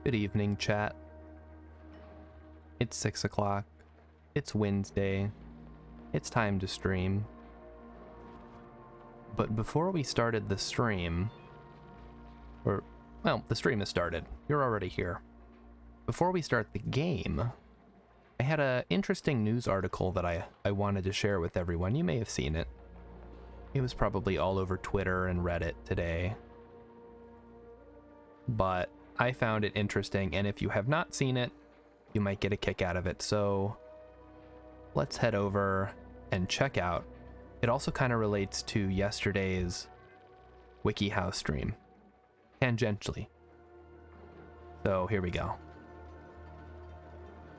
Good evening, chat. It's 6 o'clock. It's Wednesday. It's time to stream. But before we started the stream, well, the stream has started. You're already here. Before we start the game, I had an interesting news article that I wanted to share with everyone. You may have seen it. It was probably all over Twitter and Reddit today. But I found it interesting, and if you have not seen it, you might get a kick out of it. So let's head over and check out. It also kind of relates to yesterday's WikiHow stream, tangentially. So here we go.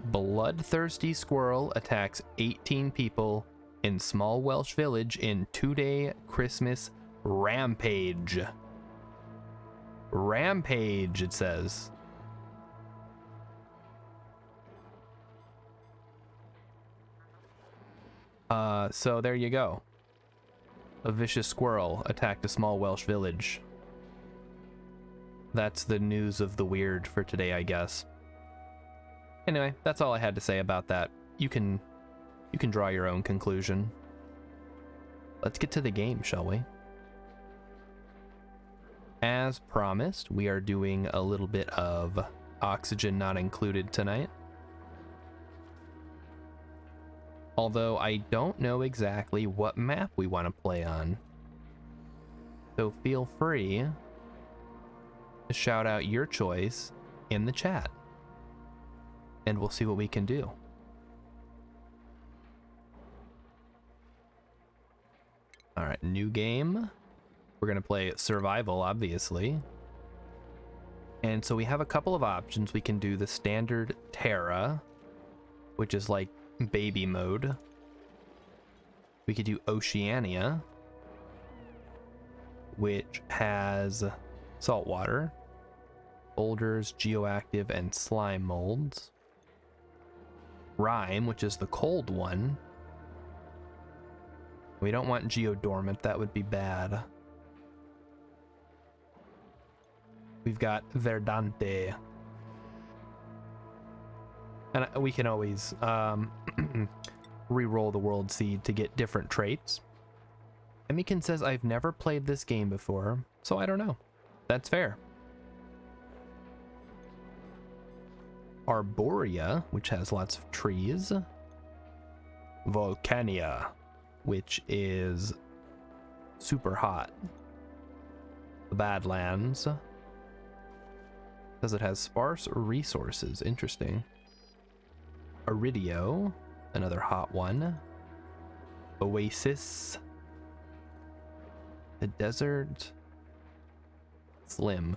Bloodthirsty squirrel attacks 18 people in small Welsh village in 2-day Christmas rampage. Rampage, it says. So there you go. A vicious squirrel attacked a small Welsh village. That's the news of the weird for today, I guess. Anyway, that's all I had to say about that. You can draw your own conclusion. Let's get to the game, shall we? As promised, we are doing a little bit of oxygen not included tonight. Although I don't know exactly what map we want to play on. So feel free to shout out your choice in the chat. And we'll see what we can do. Alright, new game. We're going to play survival, obviously. And so we have a couple of options. We can do the standard Terra, which is like baby mode. We could do Oceania, which has saltwater, boulders, geoactive, and slime molds. Rime, which is the cold one. We don't want geodormant, that would be bad. We've got Verdante. And we can always re-roll the world seed to get different traits. Emikin says, I've never played this game before, so I don't know. That's fair. Arborea, which has lots of trees. Volcania, which is super hot. The Badlands. Says it has sparse resources. Interesting. Iridio, another hot one. Oasis. The desert. Slim.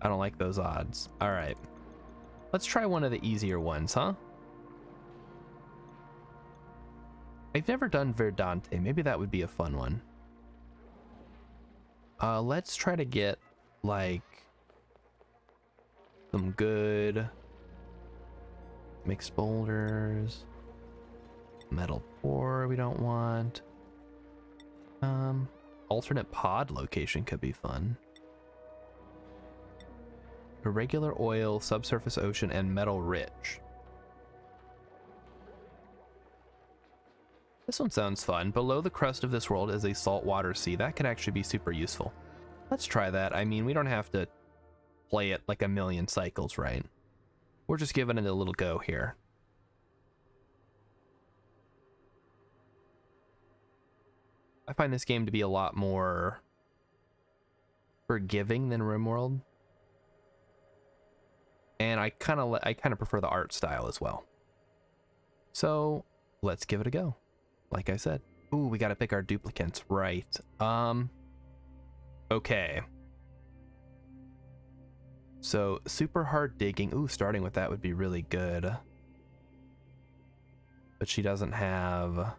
I don't like those odds. All right. Let's try one of the easier ones, huh? I've never done Verdante. Maybe that would be a fun one. Let's try to get, like, some good mixed boulders. Metal ore we don't want. Alternate pod location could be fun. Irregular oil, subsurface ocean, and metal rich. This one sounds fun. Below the crust of this world is a saltwater sea. That could actually be super useful. Let's try that. I mean, we don't have to play it like a million cycles, right? We're just giving it a little go here. I find this game to be a lot more forgiving than RimWorld. And I kind of prefer the art style as well. So let's give it a go. Like I said. Ooh, we got to pick our duplicants, right? Okay. So super hard digging. Ooh, starting with that would be really good. But she doesn't have. All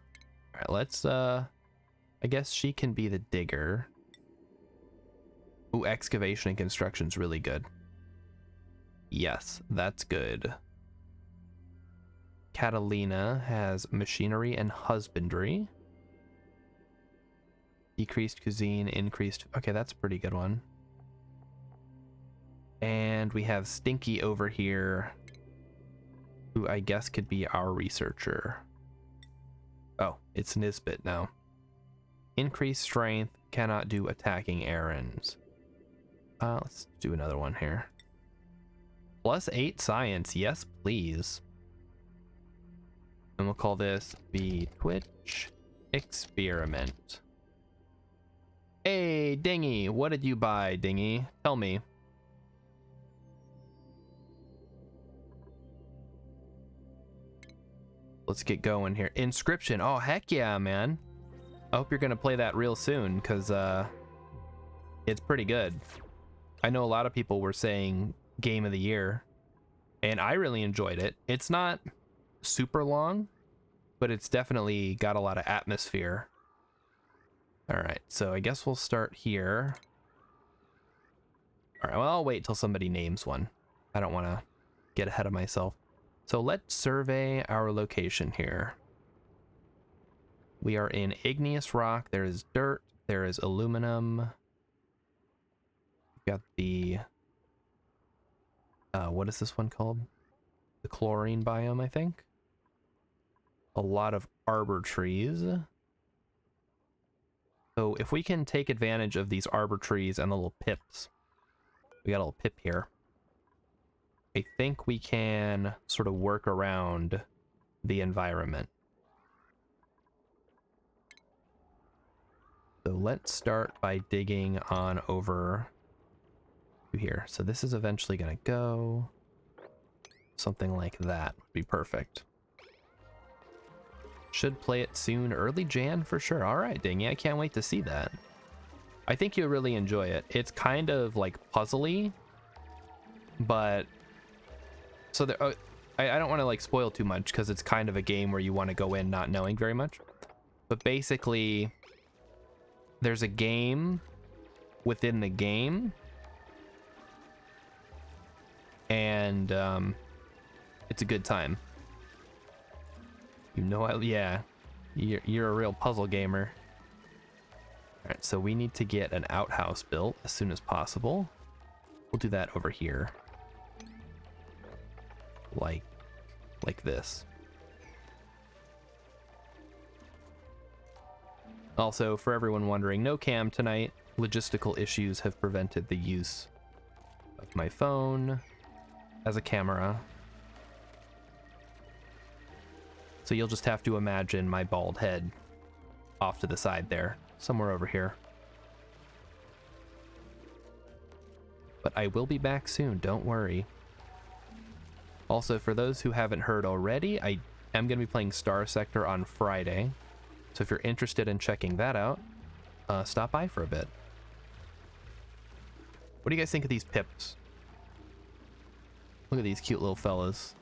right, let's. I guess she can be the digger. Ooh, excavation and construction's really good. Yes, that's good. Catalina has machinery and husbandry. Decreased cuisine, increased... Okay, that's a pretty good one. And we have Stinky over here, who I guess could be our researcher. Oh, it's Nisbet now. Increased strength, cannot do attacking errands. Let's do another one here. +8 science, yes please. And we'll call this the Twitch Experiment. Hey, Dingy, what did you buy, Dingy? Tell me. Let's get going here. Inscription. Oh, heck yeah, man. I hope you're going to play that real soon, because it's pretty good. I know a lot of people were saying game of the year, and I really enjoyed it. It's not super long, but it's definitely got a lot of atmosphere. All right, so I guess we'll start here. All right, well, I'll wait till somebody names one. I don't want to get ahead of myself. So let's survey our location here. We are in igneous rock. There is dirt. There is aluminum. We've got the... what is this one called? The chlorine biome, I think. A lot of arbor trees. So if we can take advantage of these arbor trees and the little pips. We got a little pip here. I think we can sort of work around the environment. So let's start by digging on over to here. So this is eventually going to go something like that would be perfect. Should play it soon, early Jan for sure. All right, Dingy, I can't wait to see that. I think you'll really enjoy it. It's kind of like puzzly, but so there, I don't want to like spoil too much because it's kind of a game where you want to go in not knowing very much. But basically, there's a game within the game, and it's a good time. You know, yeah, you're a real puzzle gamer. All right, so we need to get an outhouse built as soon as possible. We'll do that over here. Like this. Also, for everyone wondering, no cam tonight. Logistical issues have prevented the use of my phone as a camera. So you'll just have to imagine my bald head off to the side there, somewhere over here. But I will be back soon, don't worry. Also, for those who haven't heard already, I am going to be playing Star Sector on Friday. So if you're interested in checking that out, stop by for a bit. What do you guys think of these pips? Look at these cute little fellas.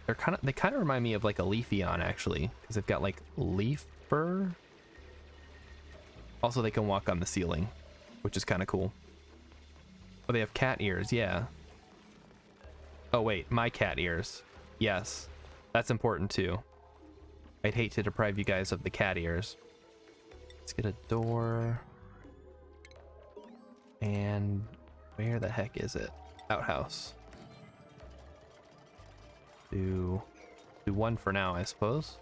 They kind of remind me of like a Leafeon actually, because they've got like leaf fur. Also, they can walk on the ceiling, which is kind of cool. Oh, they have cat ears, yeah. Oh wait, my cat ears. Yes, that's important too. I'd hate to deprive you guys of the cat ears. Let's get a door. And where the heck is it? Outhouse. Do one for now, I suppose.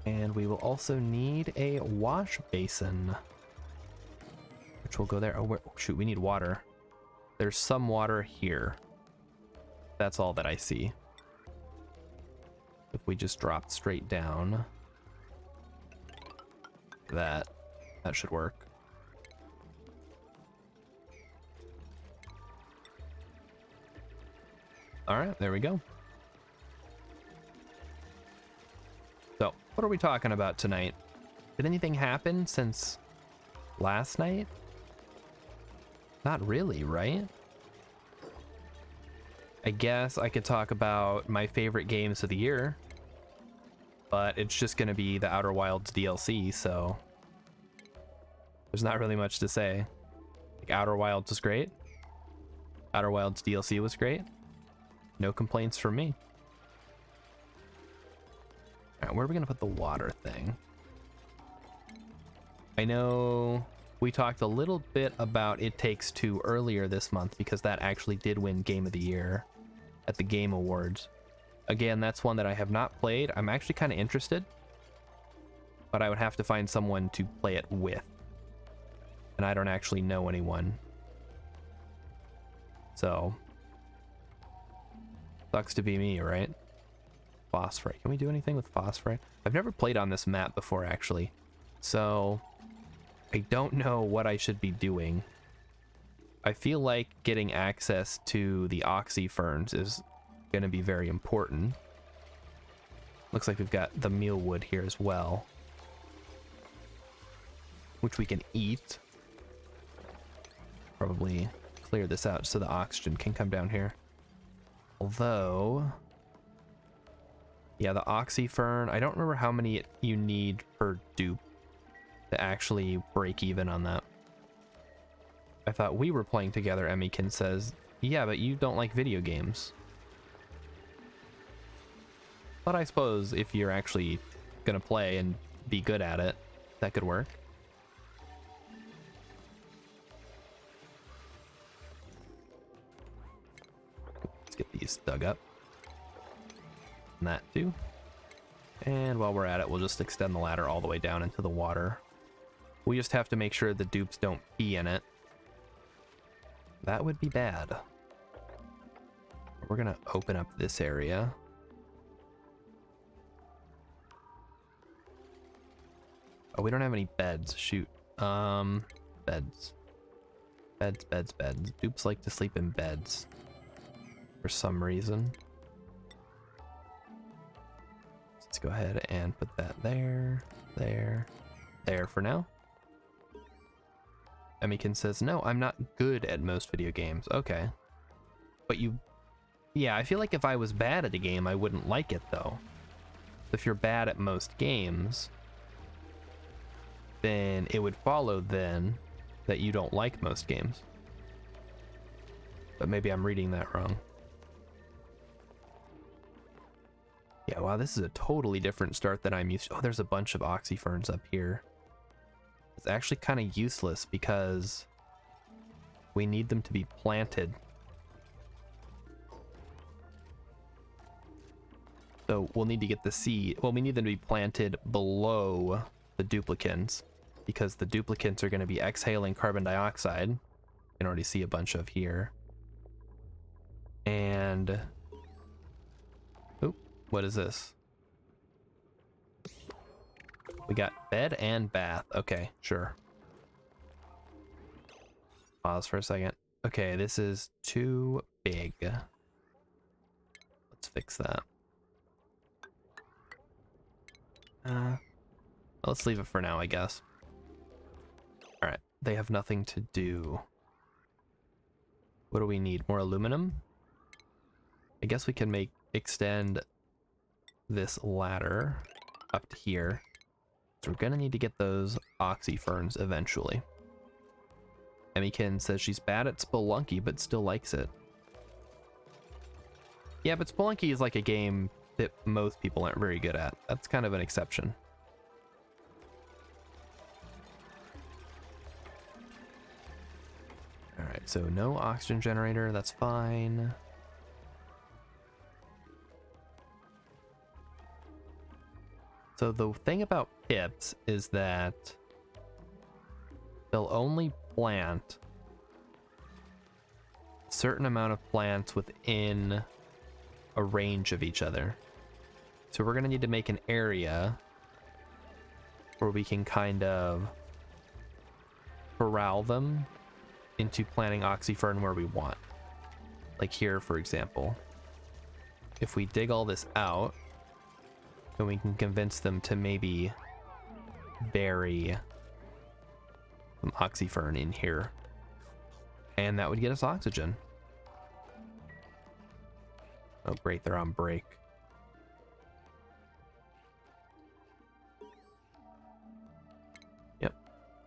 And we will also need a wash basin, which will go there. Oh, shoot, we need water. There's some water here. That's all that I see. If we just drop straight down, that should work. All right, there we go. So, what are we talking about tonight? Did anything happen since last night? Not really, right? I guess I could talk about my favorite games of the year, but it's just going to be the Outer Wilds DLC, so there's not really much to say. Like, Outer Wilds was great. Outer Wilds DLC was great. No complaints from me. All right, where are we going to put the water thing? I know We talked a little bit about It Takes Two earlier this month because that actually did win Game of the Year at the Game Awards. Again, that's one that I have not played. I'm actually kind of interested, but I would have to find someone to play it with. And I don't actually know anyone. So, sucks to be me, right? Phosphorite. Can we do anything with phosphorite? I've never played on this map before, actually. So, I don't know what I should be doing. I feel like getting access to the oxyferns is going to be very important. Looks like we've got the mealwood here as well, which we can eat. Probably clear this out so the oxygen can come down here. Although, yeah, the oxyfern, I don't remember how many you need per dupe to actually break even on that. I thought we were playing together, Emmykin says. Yeah, but you don't like video games. But I suppose if you're actually gonna play and be good at it, that could work. Let's get these dug up. And that too. And while we're at it, we'll just extend the ladder all the way down into the water. We just have to make sure the dupes don't pee in it. That would be bad. We're gonna open up this area. Oh, we don't have any beds. Shoot. Beds. Beds. Dupes like to sleep in beds for some reason. Let's go ahead and put that there for now. Emmykin says, no, I'm not good at most video games. Okay. But yeah, I feel like if I was bad at a game, I wouldn't like it though. If you're bad at most games, then it would follow then that you don't like most games. But maybe I'm reading that wrong. Yeah, wow, this is a totally different start than I'm used to. Oh, there's a bunch of oxyferns up here. It's actually kind of useless because we need them to be planted. So we'll need to get the seed. Well, we need them to be planted below the duplicants because the duplicants are going to be exhaling carbon dioxide. You can already see a bunch of here. And oop, what is this? We got bed and bath. Okay, sure. Pause for a second. Okay, this is too big. Let's fix that. Let's leave it for now, I guess. Alright, they have nothing to do. What do we need? More aluminum? I guess we can extend this ladder up to here. So we're gonna need to get those oxyferns eventually. Emmykin says she's bad at Spelunky, but still likes it. Yeah, but Spelunky is like a game that most people aren't very good at. That's kind of an exception. Alright, so no oxygen generator, that's fine. So the thing about pips is that they'll only plant a certain amount of plants within a range of each other. So we're going to need to make an area where we can kind of corral them into planting oxyfern where we want. Like here, for example. If we dig all this out, then we can convince them to maybe bury some oxyfern in here. And that would get us oxygen. Oh great, they're on break. Yep,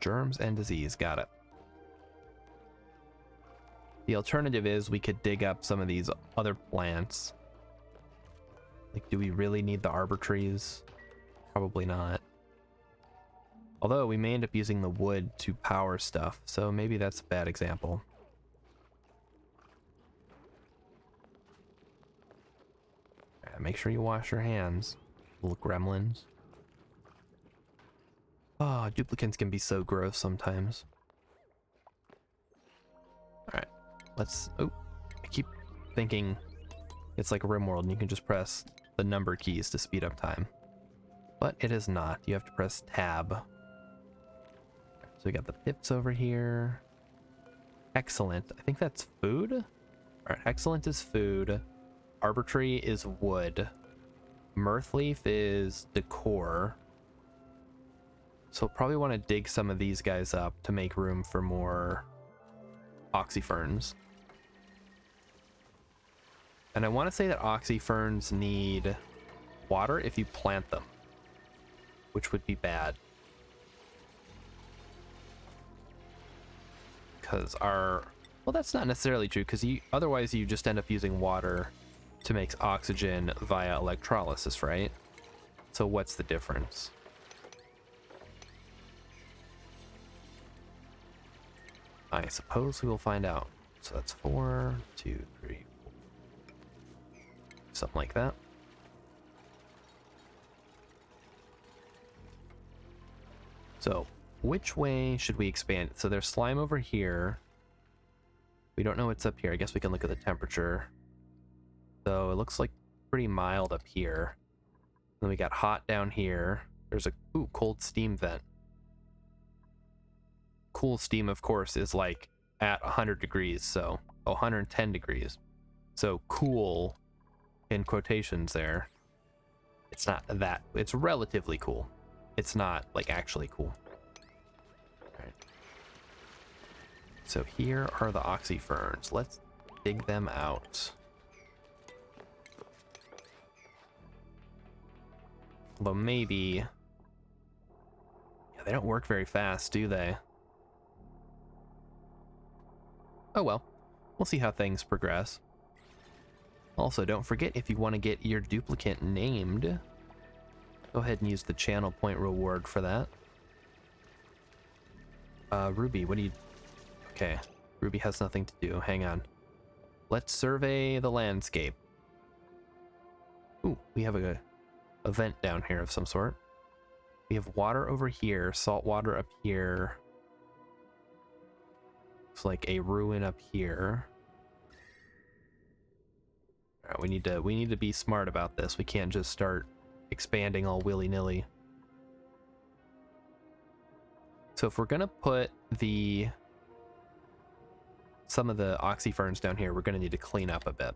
germs and disease, got it. The alternative is we could dig up some of these other plants. Like, do we really need the arbor trees? Probably not. Although we may end up using the wood to power stuff, so maybe that's a bad example. Make sure you wash your hands, little gremlins. Oh, duplicants can be so gross sometimes. Alright, let's... Oh, I keep thinking it's like RimWorld and you can just press the number keys to speed up time. But it is not. You have to press tab. So we got the pips over here. Excellent. I think that's food? Alright, excellent is food. Arbitrary is wood. Mirthleaf is decor. So we'll probably want to dig some of these guys up to make room for more oxyferns. And I want to say that oxyferns need water if you plant them, which would be bad. Because our... Well, that's not necessarily true, because otherwise you just end up using water to make oxygen via electrolysis, right? So what's the difference? I suppose we will find out. So that's 4, 2, 3, 4. Something like that. So which way should we expand it? So there's slime over here. We don't know what's up here. I guess we can look at the temperature. So it looks like pretty mild up here. Then we got hot down here. There's a cold steam vent. Cool steam, of course, is like at 100 degrees, so 110 degrees. So cool in quotations there. It's not that. It's relatively cool. It's not like actually cool. All right. So here are the oxyferns. Let's dig them out. Although maybe... Yeah, they don't work very fast, do they? Oh well. We'll see how things progress. Also, don't forget, if you want to get your duplicate named, go ahead and use the channel point reward for that. Ruby, what do you... Okay, Ruby has nothing to do. Hang on. Let's survey the landscape. Ooh, we have a vent down here of some sort. We have water over here, salt water up here. Looks like a ruin up here. All right, we need to be smart about this. We can't just start expanding all willy-nilly. So if we're gonna put some of the oxyferns down here, we're gonna need to clean up a bit.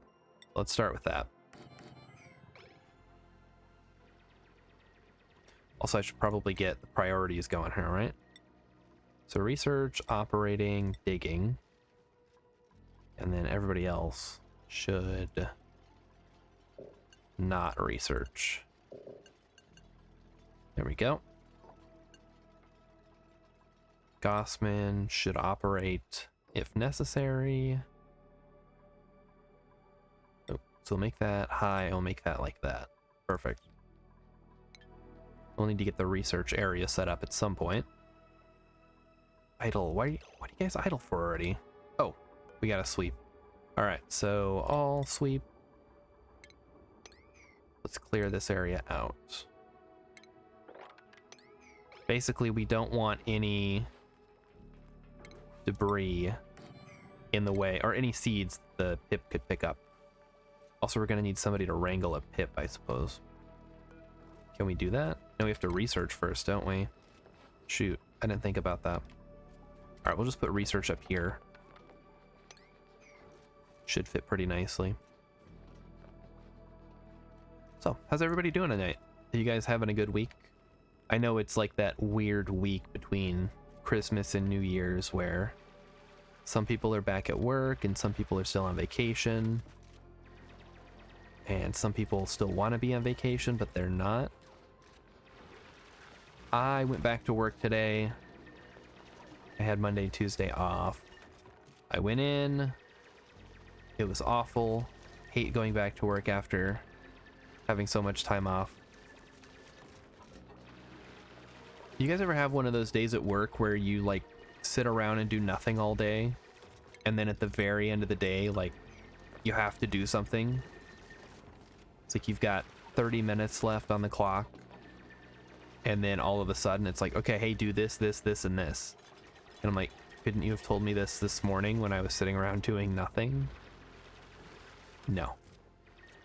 Let's start with that. Also, I should probably get the priorities going here, right? So research, operating, digging. And then everybody else should not research. There we go. Gossman should operate if necessary. Oh, so we'll make that high. I'll make that like that. Perfect. We'll need to get the research area set up at some point. Idle. What are you guys idle for already? Oh, we gotta sweep. All right, so all sweep. Let's clear this area out. Basically, we don't want any debris in the way, or any seeds the pip could pick up. Also, we're gonna need somebody to wrangle a pip, I suppose. Can we do that? No, we have to research first, don't we? Shoot, I didn't think about that. All right, we'll just put research up here. Should fit pretty nicely. So, how's everybody doing tonight? Are you guys having a good week? I know it's like that weird week between Christmas and New Year's where some people are back at work and some people are still on vacation. And some people still want to be on vacation, but they're not. I went back to work today. I had Monday and Tuesday off. I went in. It was awful. Hate going back to work after having so much time off. You guys ever have one of those days at work where you like sit around and do nothing all day, and then at the very end of the day, like, you have to do something? It's like you've got 30 minutes left on the clock, and then all of a sudden it's like, okay, hey, do this, this, this, and this. And I'm like, couldn't you have told me this morning when I was sitting around doing nothing? No.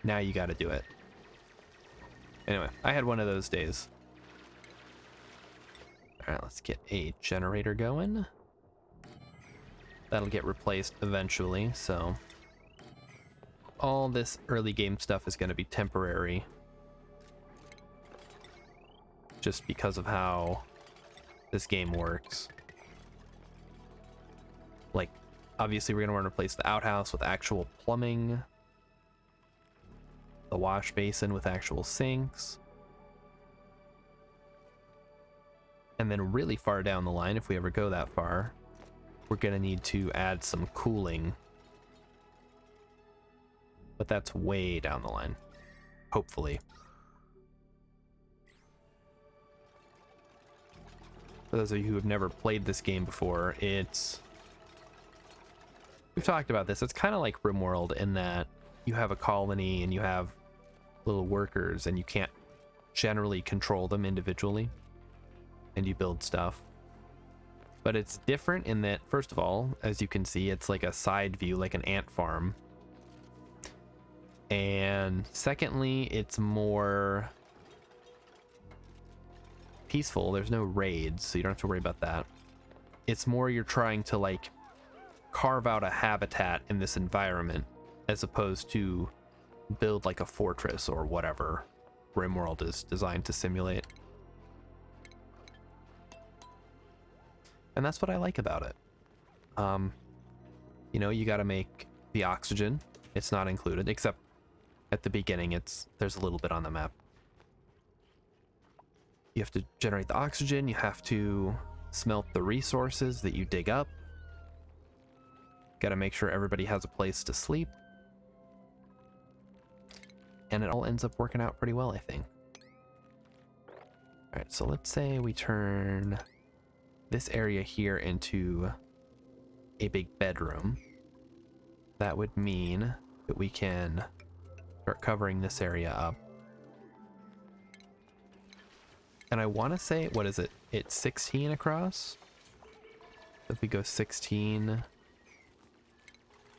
Now you got to do it. Anyway, I had one of those days. All right, let's get a generator going. That'll get replaced eventually, so all this early game stuff is going to be temporary, just because of how this game works. Like, obviously we're going to want to replace the outhouse with actual plumbing, the wash basin with actual sinks, and then really far down the line, if we ever go that far, we're going to need to add some cooling. But that's way down the line, hopefully. For those of you who have never played this game before, we've talked about this, it's kind of like RimWorld in that you have a colony and you have little workers and you can't generally control them individually, and you build stuff. But it's different in that, first of all, as you can see, it's like a side view, like an ant farm. And secondly, it's more peaceful. There's no raids, so you don't have to worry about that. It's more you're trying to like carve out a habitat in this environment as opposed to build like a fortress or whatever RimWorld is designed to simulate. And that's what I like about it. You know, you got to make the oxygen. It's not included, except at the beginning, there's a little bit on the map. You have to generate the oxygen. You have to smelt the resources that you dig up. Got to make sure everybody has a place to sleep. And it all ends up working out pretty well, I think. All right, so let's say we turn this area here into a big bedroom. That would mean that we can start covering this area up. And I want to say, what is it? It's 16 across. If we go 16,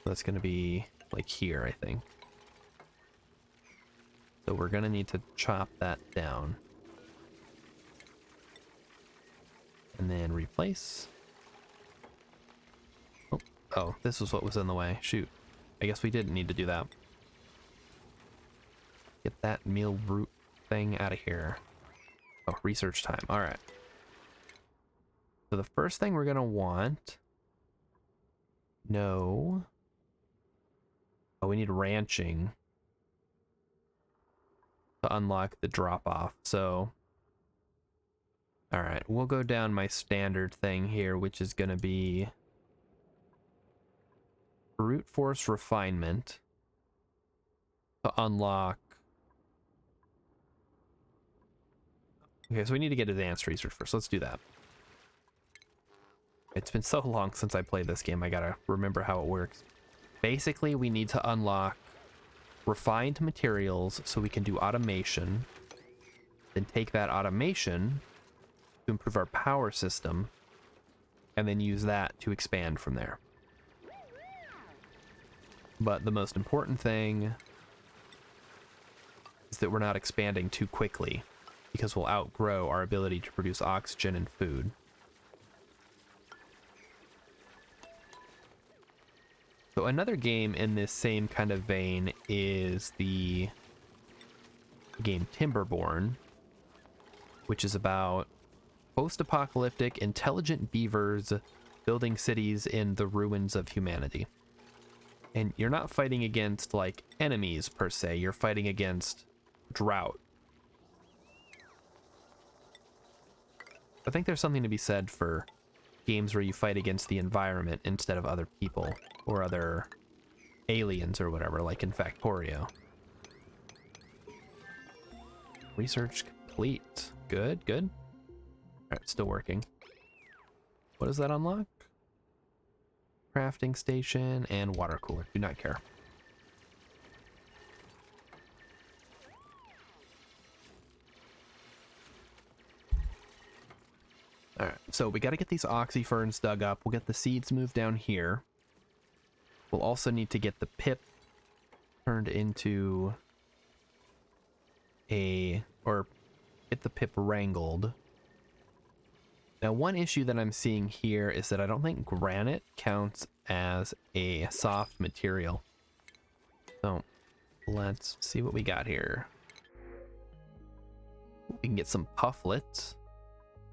that's going to be like here, I think. So we're going to need to chop that down. And then replace. Oh, this was what was in the way. Shoot. I guess we didn't need to do that. Get that meal root thing out of here. Oh, research time. All right. So the first thing we're going to want... No. Oh, we need ranching to unlock the drop-off. So... All right, we'll go down my standard thing here, which is going to be brute force refinement to unlock. Okay, so we need to get advanced research first. Let's do that. It's been so long since I played this game, I gotta remember how it works. Basically, we need to unlock refined materials so we can do automation, then take that automation to improve our power system, and then use that to expand from there. But the most important thing is that we're not expanding too quickly, because we'll outgrow our ability to produce oxygen and food. So another game in this same kind of vein is the game Timberborn, which is about post-apocalyptic intelligent beavers building cities in the ruins of humanity. And you're not fighting against like enemies per se, you're fighting against drought. I think there's something to be said for games where you fight against the environment instead of other people or other aliens or whatever, like in Factorio. Research complete. Good, good. All right, it's still working. What does that unlock? Crafting station and water cooler. Do not care. All right, so we got to get these oxyferns dug up. We'll get the seeds moved down here. We'll also need to get the pip turned into or get the pip wrangled. Now, one issue that I'm seeing here is that I don't think granite counts as a soft material. So let's see what we got here. We can get some pufflets,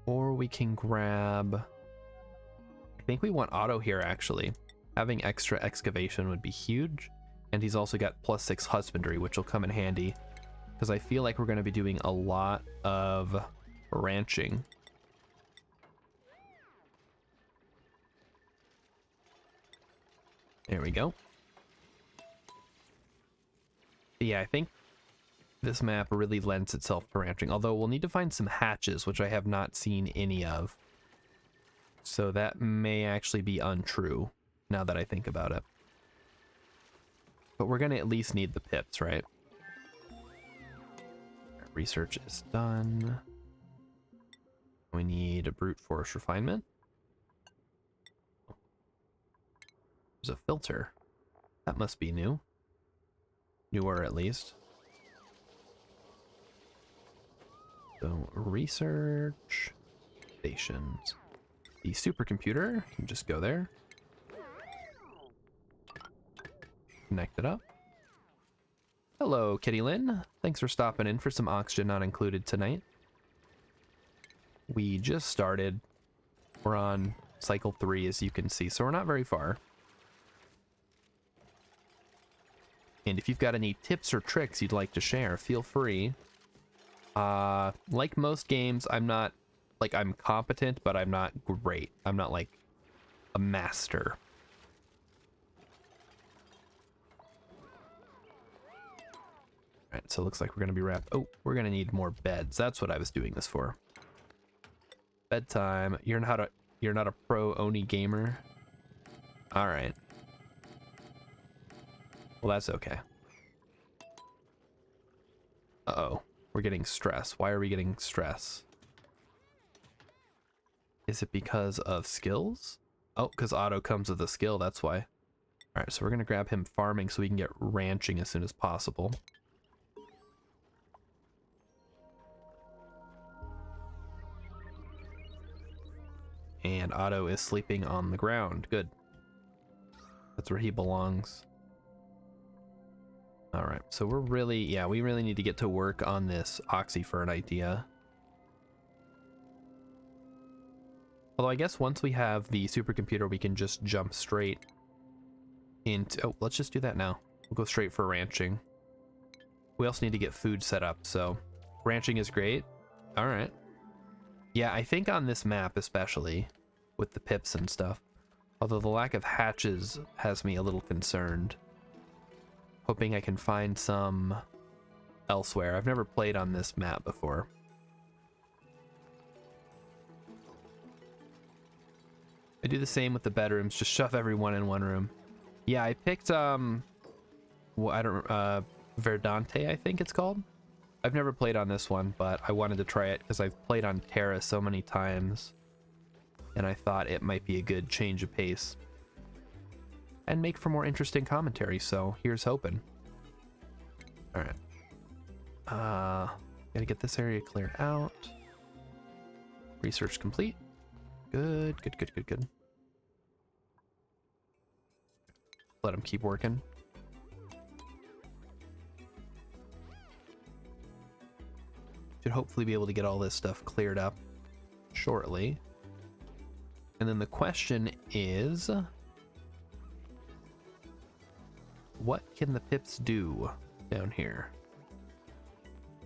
or we can grab, I think we want Otto here actually. Having extra excavation would be huge. And he's also got +6 husbandry, which will come in handy because I feel like we're going to be doing a lot of ranching. There we go. Yeah, I think this map really lends itself to ranching, although we'll need to find some hatches, which I have not seen any of. So that may actually be untrue now that I think about it. But we're going to at least need the pips, right? Research is done. We need a brute force refinement. There's a filter. That must be new. Newer, at least. So, research stations. The supercomputer can just go there. Connect it up. Hello, Kitty Lynn. Thanks for stopping in for some oxygen not included tonight. We just started. We're on cycle 3, as you can see, so we're not very far. And if you've got any tips or tricks you'd like to share, feel free. Like most games, I'm not, like, I'm competent, but I'm not great. I'm not, like, a master. Alright, so it looks like we're going to be wrapped. Oh, we're going to need more beds. That's what I was doing this for. Bedtime. You're not a pro Oni gamer? Alright. Well, that's okay. Uh-oh. We're getting stress. Why are we getting stress? Is it because of skills? Oh, because Otto comes with a skill, that's why. Alright, so we're going to grab him farming so we can get ranching as soon as possible. And Otto is sleeping on the ground. Good. That's where he belongs. Alright, so we're really, yeah, we really need to get to work on this oxyfern idea. Although I guess once we have the supercomputer, we can just jump straight into, oh, let's just do that now. We'll go straight for ranching. We also need to get food set up, so ranching is great. Alright. Yeah, I think on this map especially, with the pips and stuff, although the lack of hatches has me a little concerned. Hoping I can find some elsewhere. I've never played on this map before. I do the same with the bedrooms, just shove everyone in one room. Yeah, I picked, well, I don't, Verdante, I think it's called. I've never played on this one, but I wanted to try it because I've played on Terra so many times, and I thought it might be a good change of pace and make for more interesting commentary, so here's hoping. Alright. Gotta get this area cleared out. Research complete. Good, good, good, good, good. Let him keep working. Should hopefully be able to get all this stuff cleared up shortly. And then the question is, what can the pips do down here?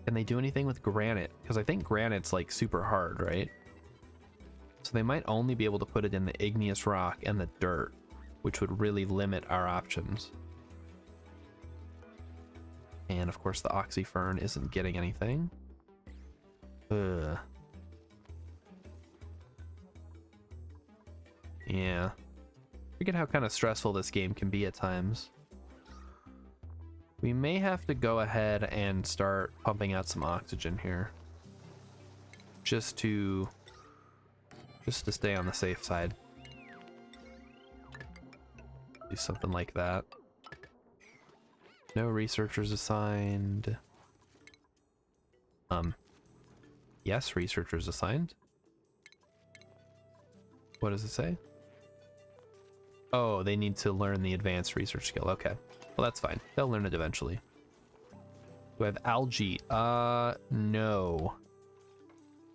Can they do anything with granite? Because I think granite's like super hard, right? So they might only be able to put it in the igneous rock and the dirt, which would really limit our options. And of course the oxyfern isn't getting anything. Ugh. Yeah. Forget how kind of stressful this game can be at times. We may have to go ahead and start pumping out some oxygen here. Just to stay on the safe side. Do something like that. No researchers assigned. Yes, researchers assigned. What does it say? Oh, they need to learn the advanced research skill. Okay. Well, that's fine. They'll learn it eventually. Do I have algae? No.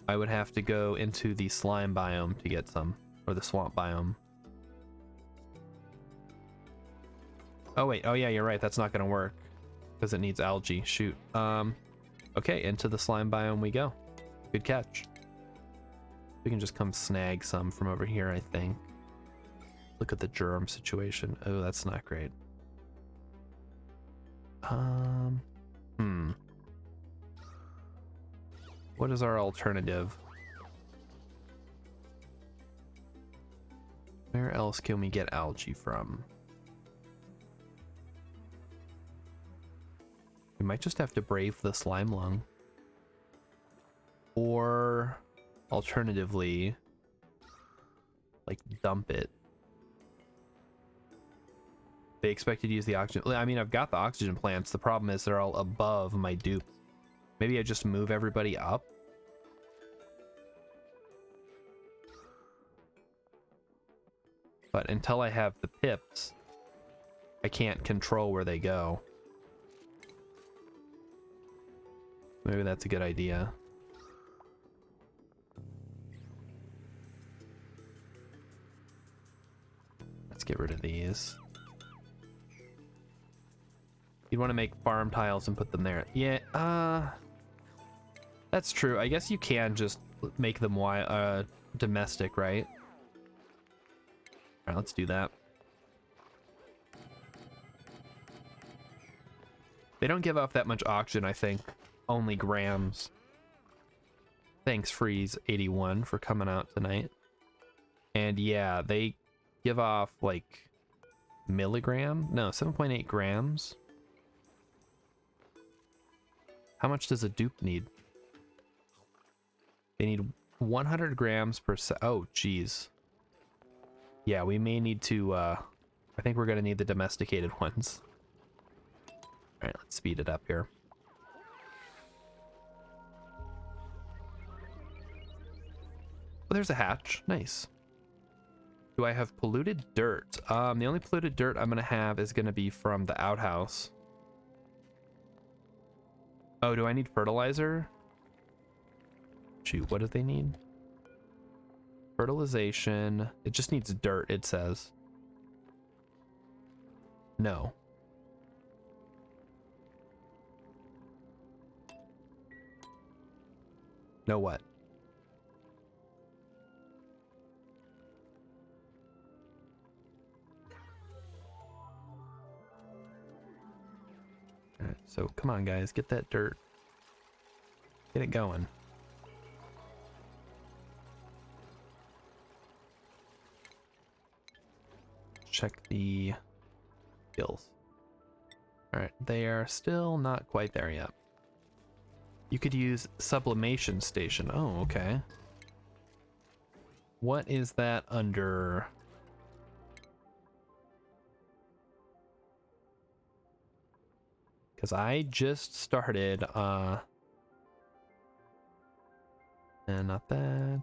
I would have to go into the slime biome to get some, or the swamp biome. Oh wait, oh yeah, you're right, that's not gonna work because it needs algae. Shoot. Okay, into the slime biome we go. Good catch. We can just come snag some from over here, I think. Look at the germ situation. Oh, that's not great. What is our alternative? Where else can we get algae from? We might just have to brave the slime lung. Or alternatively, like dump it. They expected to use the oxygen. I mean, I've got the oxygen plants. The problem is they're all above my dupe. Maybe I just move everybody up. But until I have the pips, I can't control where they go. Maybe that's a good idea. Let's get rid of these. You'd want to make farm tiles and put them there. Yeah, that's true. I guess you can just make them domestic, right? Alright, let's do that. They don't give off that much oxygen, I think. Only grams. Thanks, Freeze81, for coming out tonight. And yeah, they give off like milligram? No, 7.8 grams. How much does a dupe need? They need 100 grams per se. Oh, geez. Yeah, we may need to, I think we're gonna need the domesticated ones. Alright, let's speed it up here. Oh, there's a hatch. Nice. Do I have polluted dirt? The only polluted dirt I'm gonna have is gonna be from the outhouse. Oh, do I need fertilizer? Shoot, what do they need? Fertilization. It just needs dirt, it says. No. No what? Alright, so come on guys, get that dirt. Get it going. Check the skills. Alright, they are still not quite there yet. You could use sublimation station. Oh, okay. What is that under? Because I just started, and not that.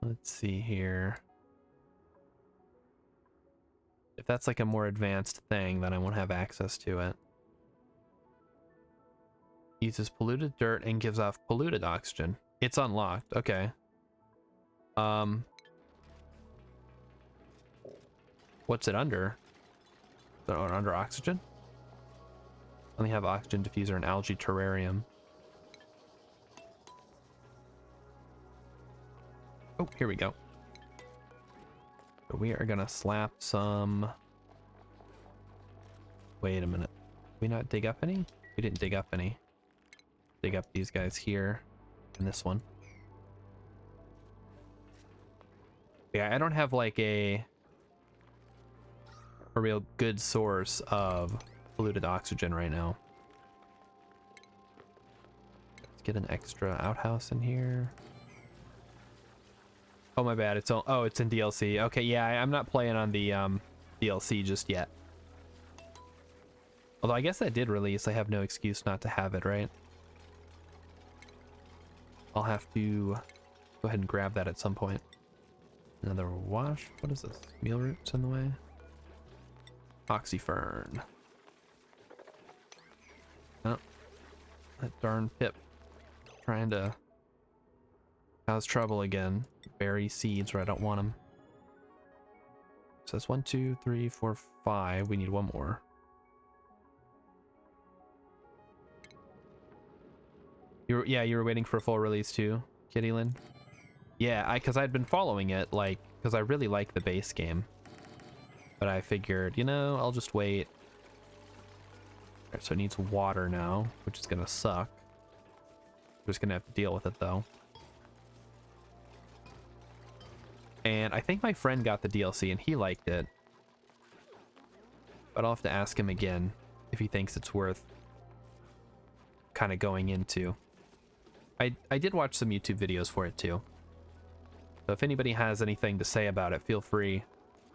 Let's see here. If that's like a more advanced thing, then I won't have access to it. Uses polluted dirt and gives off polluted oxygen. It's unlocked. Okay. What's it under? Is it under oxygen? Only have oxygen diffuser and algae terrarium. Oh, here we go. So we are gonna slap some. Wait a minute. Did we not dig up any? We didn't dig up any. Dig up these guys here and this one. Yeah, I don't have like a real good source of polluted oxygen right now. Let's get an extra outhouse in here. Oh my bad, it's in DLC. Okay, yeah, I'm not playing on the DLC just yet. Although I guess that did release, I have no excuse not to have it, right? I'll have to go ahead and grab that at some point. Another wash. What is this? Meal roots in the way? Oxyfern. Oh, that darn Pip trying to cause trouble again. Bury seeds where I don't want them. So that's 1, 2, 3, 4, 5. We need one more. You were waiting for a full release too, Kitty Lynn? Yeah, because I'd been following it, like, because I really like the base game. But I figured, you know, I'll just wait. Alright, so it needs water now, which is gonna suck. We're just gonna have to deal with it though. And I think my friend got the DLC and he liked it. But I'll have to ask him again if he thinks it's worth kind of going into. I did watch some YouTube videos for it too. So if anybody has anything to say about it, feel free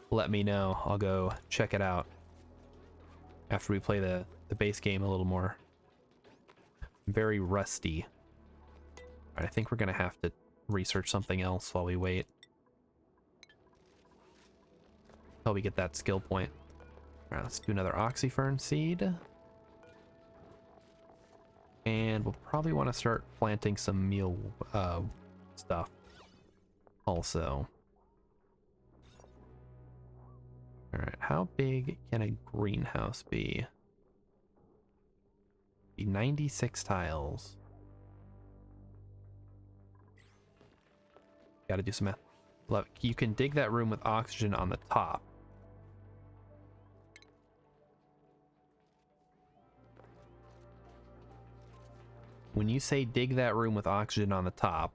to let me know. I'll go check it out after we play the base game a little more. I'm very rusty. All right, I think we're gonna have to research something else while we wait. Until we get that skill point. All right, let's do another oxyfern seed. And we'll probably want to start planting some meal stuff also. All right, how big can a greenhouse be? 96 tiles. Got to do some math. Look, you can dig that room with oxygen on the top. When you say dig that room with oxygen on the top,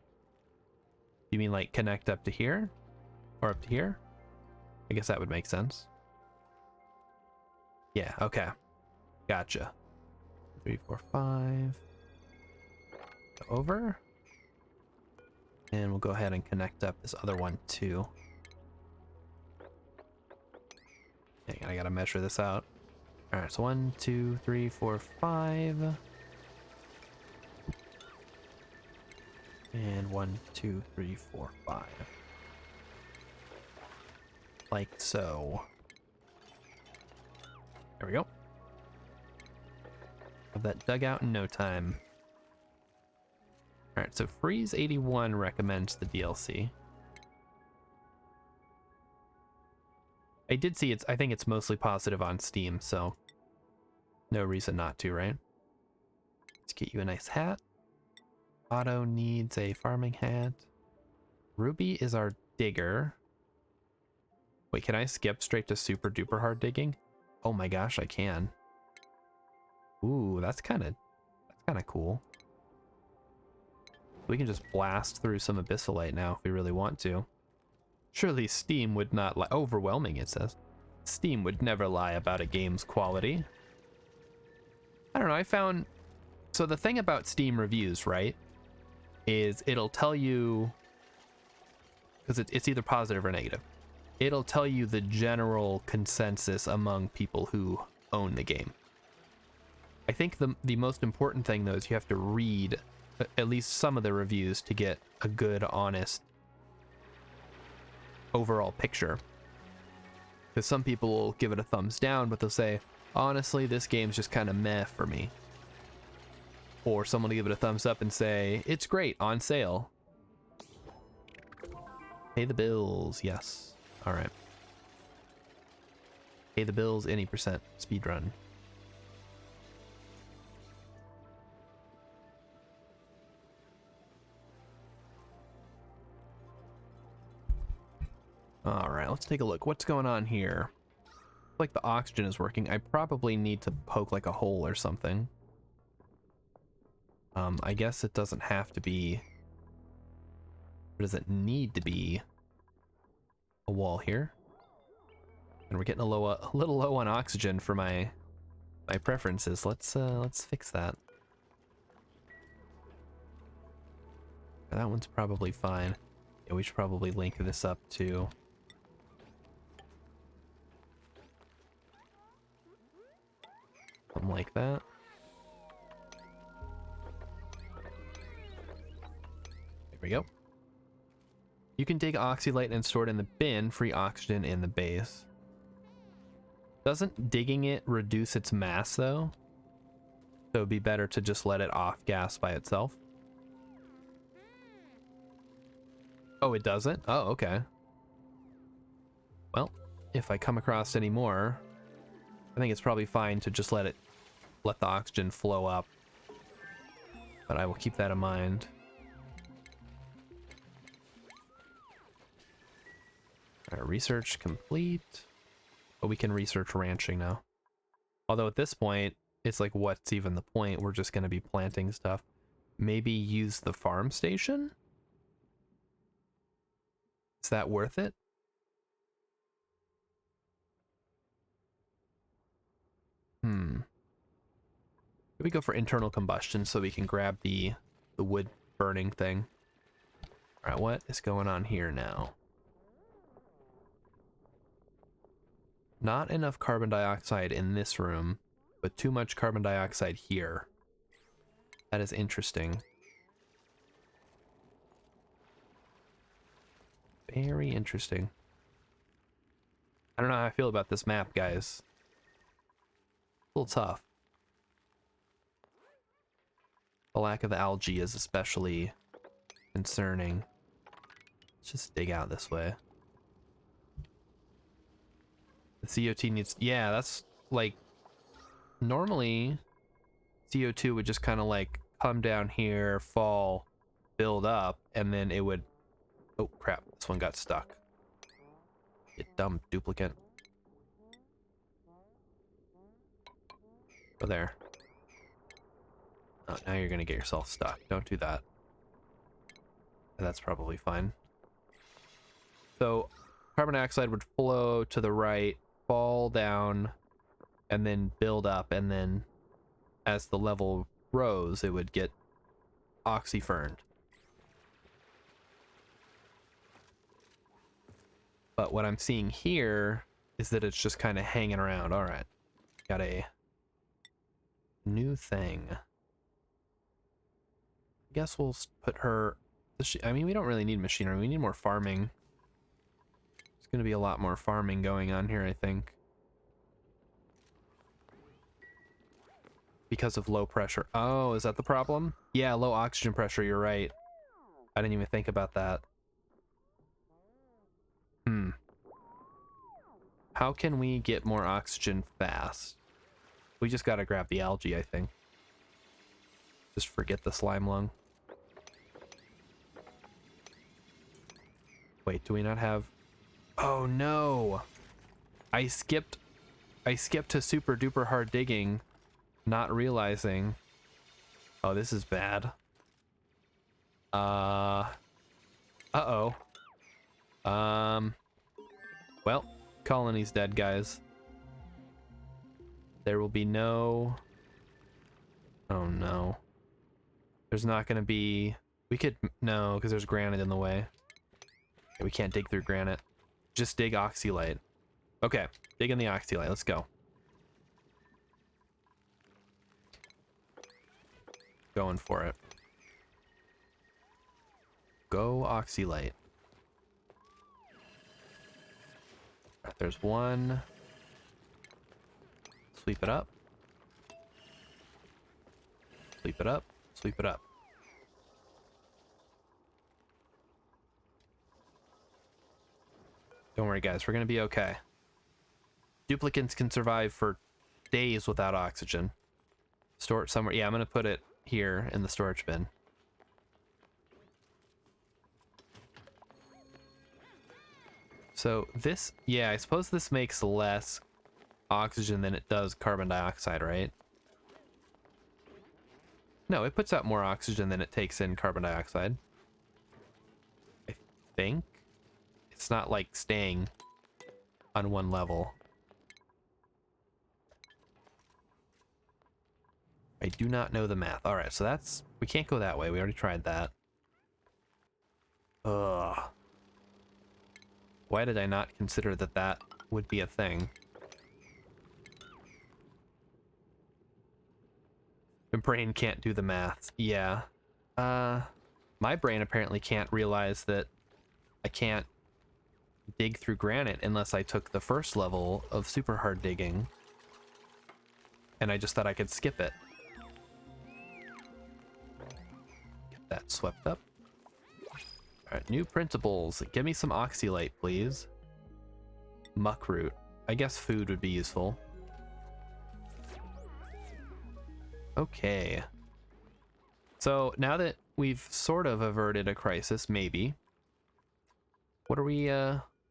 you mean like connect up to here? Or up to here? I guess that would make sense. Yeah, okay. Gotcha. 3, 4, 5. Go over. And we'll go ahead and connect up this other one too. Okay, I gotta measure this out. Alright, so 1, 2, 3, 4, 5. And 1, 2, 3, 4, 5. Like so. There we go. Have that dug out in no time. Alright, so Freeze81 recommends the DLC. I did see I think it's mostly positive on Steam, so no reason not to, right? Let's get you a nice hat. Otto needs a farming hat. Ruby is our digger. Wait, can I skip straight to super duper hard digging? Oh my gosh, I can. Ooh, that's kind of cool. We can just blast through some abyssalite now if we really want to. Surely Steam would not lie. Overwhelming, it says. Steam would never lie about a game's quality. I don't know, I found... So the thing about Steam reviews, right, is it'll tell you... Because it's either positive or negative. It'll tell you the general consensus among people who own the game. I think the most important thing, though, is you have to read at least some of the reviews to get a good, honest overall picture. Because some people will give it a thumbs down, but they'll say, honestly, this game's just kind of meh for me. Or someone will give it a thumbs up and say, it's great, on sale. Pay the bills, yes. All right. Pay the bills, any percent speedrun. All right, let's take a look. What's going on here? Like the oxygen is working. I probably need to poke like a hole or something. I guess it doesn't have to be, or does it need to be a wall here? And we're getting a little low on oxygen for my preferences. Let's fix that. That one's probably fine. Yeah, we should probably link this up too. Something like that. There we go. You can dig oxylite and store it in the bin, free oxygen in the base. Doesn't digging it reduce its mass though? So it'd be better to just let it off gas by itself. Oh, it doesn't? Oh, okay. Well, if I come across any more, I think it's probably fine to just let the oxygen flow up. But I will keep that in mind. Alright, research complete. But we can research ranching now. Although at this point, it's like, what's even the point? We're just going to be planting stuff. Maybe use the farm station? Is that worth it? Maybe we go for internal combustion so we can grab the wood burning thing. All right, what is going on here now? Not enough carbon dioxide in this room, but too much carbon dioxide here. That is interesting. Very interesting. I don't know how I feel about this map, guys. A little tough. The lack of algae is especially concerning. Let's just dig out this way. The CO2 needs... Yeah, that's like... Normally, CO2 would just kind of like come down here, fall, build up, and then it would... Oh, crap. This one got stuck. You dumb duplicate. Go there. Oh, now you're gonna get yourself stuck. Don't do that. That's probably fine. So, carbon dioxide would flow to the right, fall down, and then build up, and then as the level rose, it would get oxyferned. But what I'm seeing here is that it's just kind of hanging around. All right, got a new thing. I guess we'll put her... I mean, we don't really need machinery. We need more farming. There's going to be a lot more farming going on here, I think. Because of low pressure. Oh, is that the problem? Yeah, low oxygen pressure, you're right. I didn't even think about that. How can we get more oxygen fast? We just gotta grab the algae, I think. Just forget the slime lung. Wait, do we not have... Oh no! I skipped to super duper hard digging, not realizing... Oh, this is bad. Uh-oh. Well, colony's dead, guys. There will be no... Oh no. There's not gonna be... We could... No, because there's granite in the way. Okay, we can't dig through granite. Just dig oxylite. Okay, dig in the oxylite. Let's go. Going for it. Go oxylite. Alright, there's one. Sweep it up. Sweep it up. Sweep it up. Don't worry, guys. We're gonna be okay. Duplicates can survive for days without oxygen. Store it somewhere. Yeah, I'm gonna put it here in the storage bin. So this, yeah, I suppose this makes less oxygen than it does carbon dioxide, right? No, it puts out more oxygen than it takes in carbon dioxide. I think. It's not like staying on one level. I do not know the math. Alright, so that's... We can't go that way. We already tried that. Ugh. Why did I not consider that that would be a thing? The brain can't do the math. Yeah. My brain apparently can't realize that I can't dig through granite unless I took the first level of super hard digging. And I just thought I could skip it. Get that swept up. Alright, new principles. Give me some oxylite, please. Muckroot. I guess food would be useful. Okay. So now that we've sort of averted a crisis, maybe. What are we,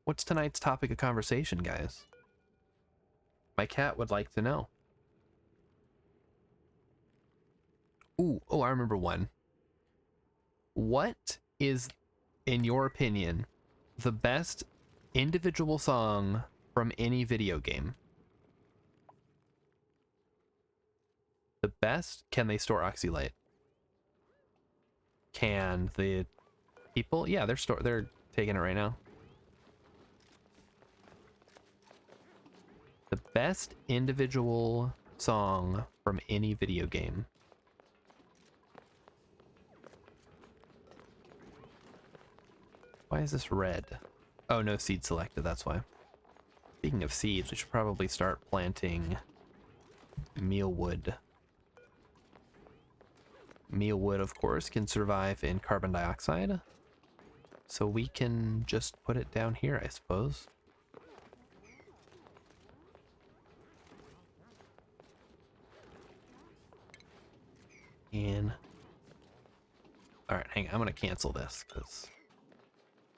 what's tonight's topic of conversation, guys? My cat would like to know. Ooh, oh, I remember one. What is, in your opinion, the best individual song from any video game? The best? Can they store oxylite? Can the people? Yeah, they're taking it right now. The best individual song from any video game. Why is this red? Oh, no seed selected, that's why. Speaking of seeds, we should probably start planting mealwood. Mealwood, of course, can survive in carbon dioxide. So we can just put it down here, I suppose. And... Alright, hang on, I'm gonna cancel this, because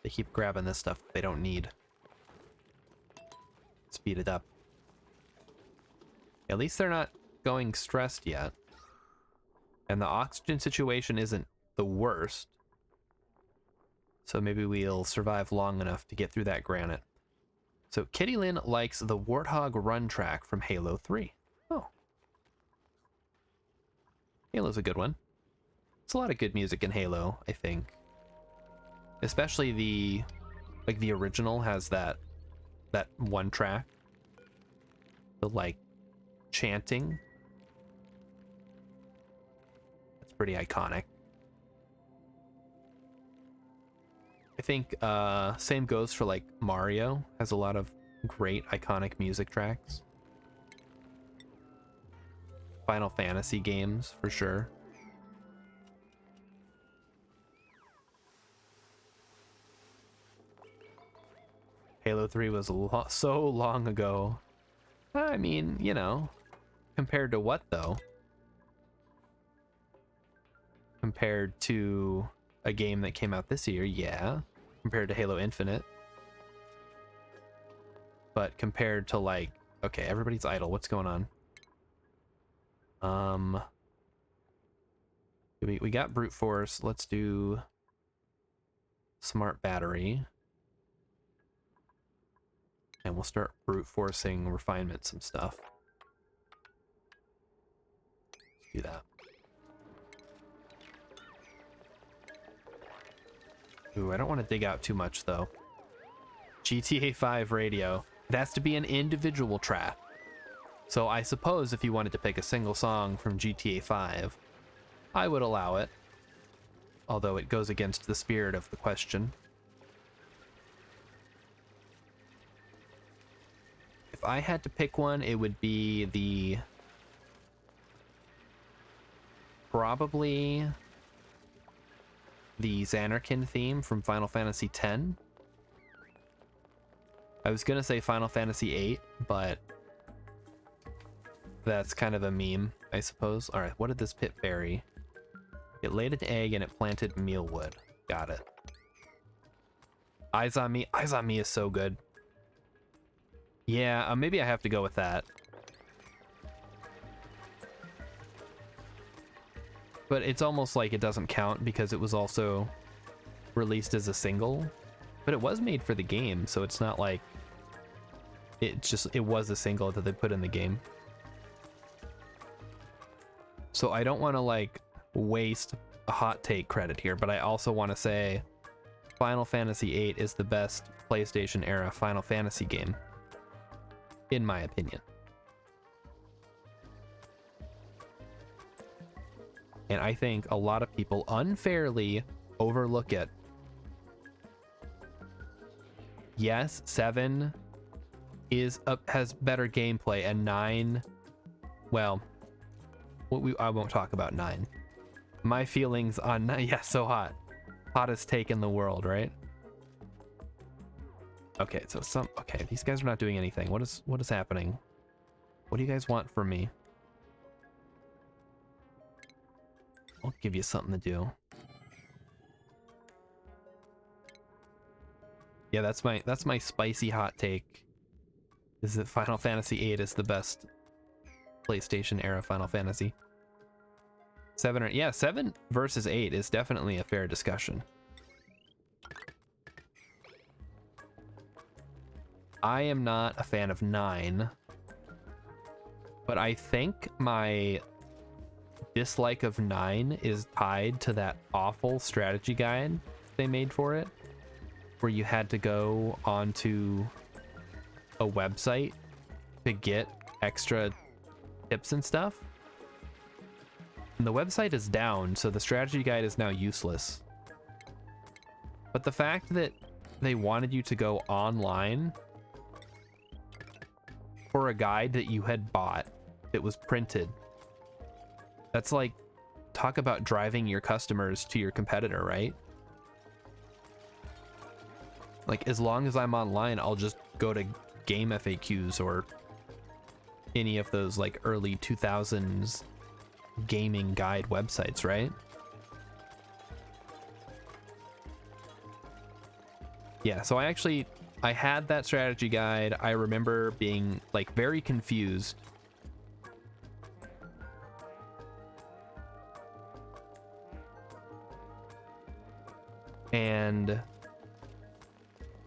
they keep grabbing this stuff they don't need. Speed it up. At least they're not going stressed yet. And the oxygen situation isn't the worst. So maybe we'll survive long enough to get through that granite. So Kitty Lynn likes the Warthog Run track from Halo 3. Oh. Halo's a good one. It's a lot of good music in Halo, I think. Especially the original has that one track. The like chanting. That's pretty iconic. I think same goes for like Mario, has a lot of great iconic music tracks. Final Fantasy games for sure. Halo 3 was so long ago. I mean, you know, compared to what though? Compared to a game that came out this year, yeah. Compared to Halo Infinite. But compared to like, okay, everybody's idle. What's going on? We got brute force. Let's do smart battery. And we'll start brute forcing refinement some stuff. Let's do that. Ooh, I don't want to dig out too much though. GTA 5 radio. It has to be an individual track. So I suppose if you wanted to pick a single song from GTA 5, I would allow it. Although it goes against the spirit of the question. If I had to pick one, it would be the... probably the Xanarkin theme from Final Fantasy X. I was gonna say Final Fantasy VIII, but that's kind of a meme, I suppose. Alright, what did this pit bury? It laid an egg and it planted mealwood. Got it. Eyes on Me. Eyes on Me is so good. Yeah, maybe I have to go with that. But it's almost like it doesn't count because it was also released as a single. But it was made for the game, so it's not like it was a single that they put in the game. So I don't want to like waste a hot take credit here, but I also want to say Final Fantasy VIII is the best PlayStation era Final Fantasy game, in my opinion. And I think a lot of people unfairly overlook it. Yes, 7 has better gameplay, and 9, well, I won't talk about 9. My feelings on 9, yeah, so hot. Hottest take in the world, right? Okay, so okay, these guys are not doing anything. What is happening? What do you guys want from me? I'll give you something to do. Yeah, that's my spicy hot take. Is that Final Fantasy VIII is the best PlayStation era Final Fantasy. 7 versus 8 is definitely a fair discussion. I am not a fan of 9, but I think my dislike of 9 is tied to that awful strategy guide they made for it, where you had to go onto a website to get extra tips and stuff. And the website is down, so the strategy guide is now useless. But the fact that they wanted you to go online for a guide that you had bought that was printed, that's like, talk about driving your customers to your competitor, right? Like, as long as I'm online, I'll just go to Game FAQs or any of those like early 2000s gaming guide websites, right? Yeah, so I had that strategy guide. I remember being like very confused. And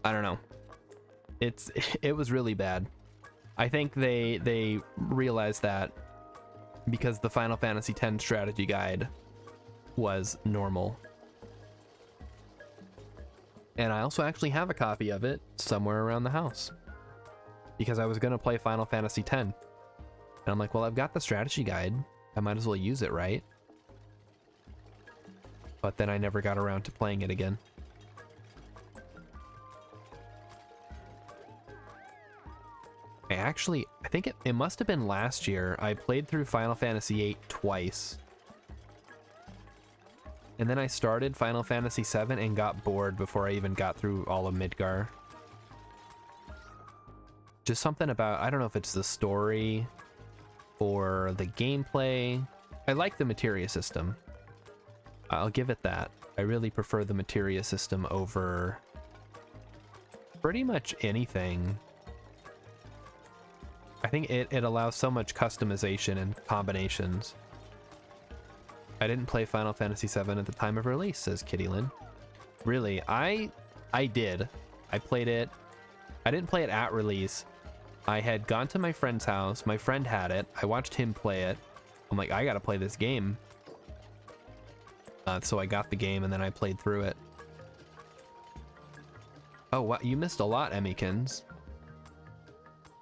I don't know. It was really bad. I think they realized that because the Final Fantasy X strategy guide was normal. And I also actually have a copy of it somewhere around the house because I was going to play Final Fantasy X. And I'm like, well, I've got the strategy guide. I might as well use it, right? But then I never got around to playing it again. I think it must have been last year. I played through Final Fantasy VIII twice. And then I started Final Fantasy VII and got bored before I even got through all of Midgar. Just something about, I don't know if it's the story or the gameplay. I like the materia system. I'll give it that. I really prefer the materia system over pretty much anything. I think it allows so much customization and combinations. I didn't play Final Fantasy VII at the time of release, says Kitty Lynn. Really, I did. I played it. I didn't play it at release. I had gone to my friend's house. My friend had it. I watched him play it. I'm like, I gotta play this game. So I got the game and then I played through it. Oh, wow, you missed a lot, Emmykins.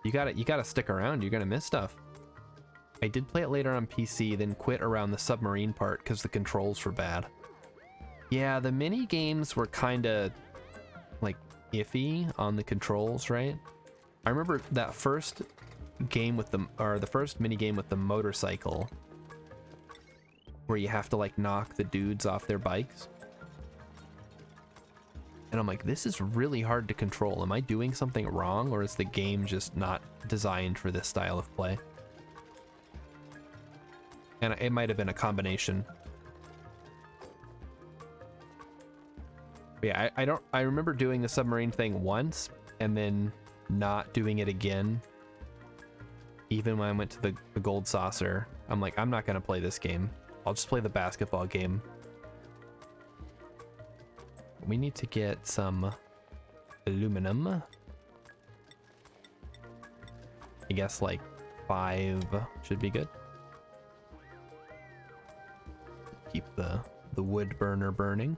You gotta stick around. You're gonna miss stuff. I did play it later on PC, then quit around the submarine part because the controls were bad. Yeah, the mini games were kind of like iffy on the controls, right? I remember that first game with the first mini game with the motorcycle, where you have to like knock the dudes off their bikes. And I'm like, this is really hard to control. Am I doing something wrong, or is the game just not designed for this style of play? And it might have been a combination. But yeah, I remember doing the submarine thing once and then not doing it again. Even when I went to the gold saucer, I'm like, I'm not gonna play this game. I'll just play the basketball game. We need to get some aluminum. I guess like 5 should be good. Keep the wood burner burning.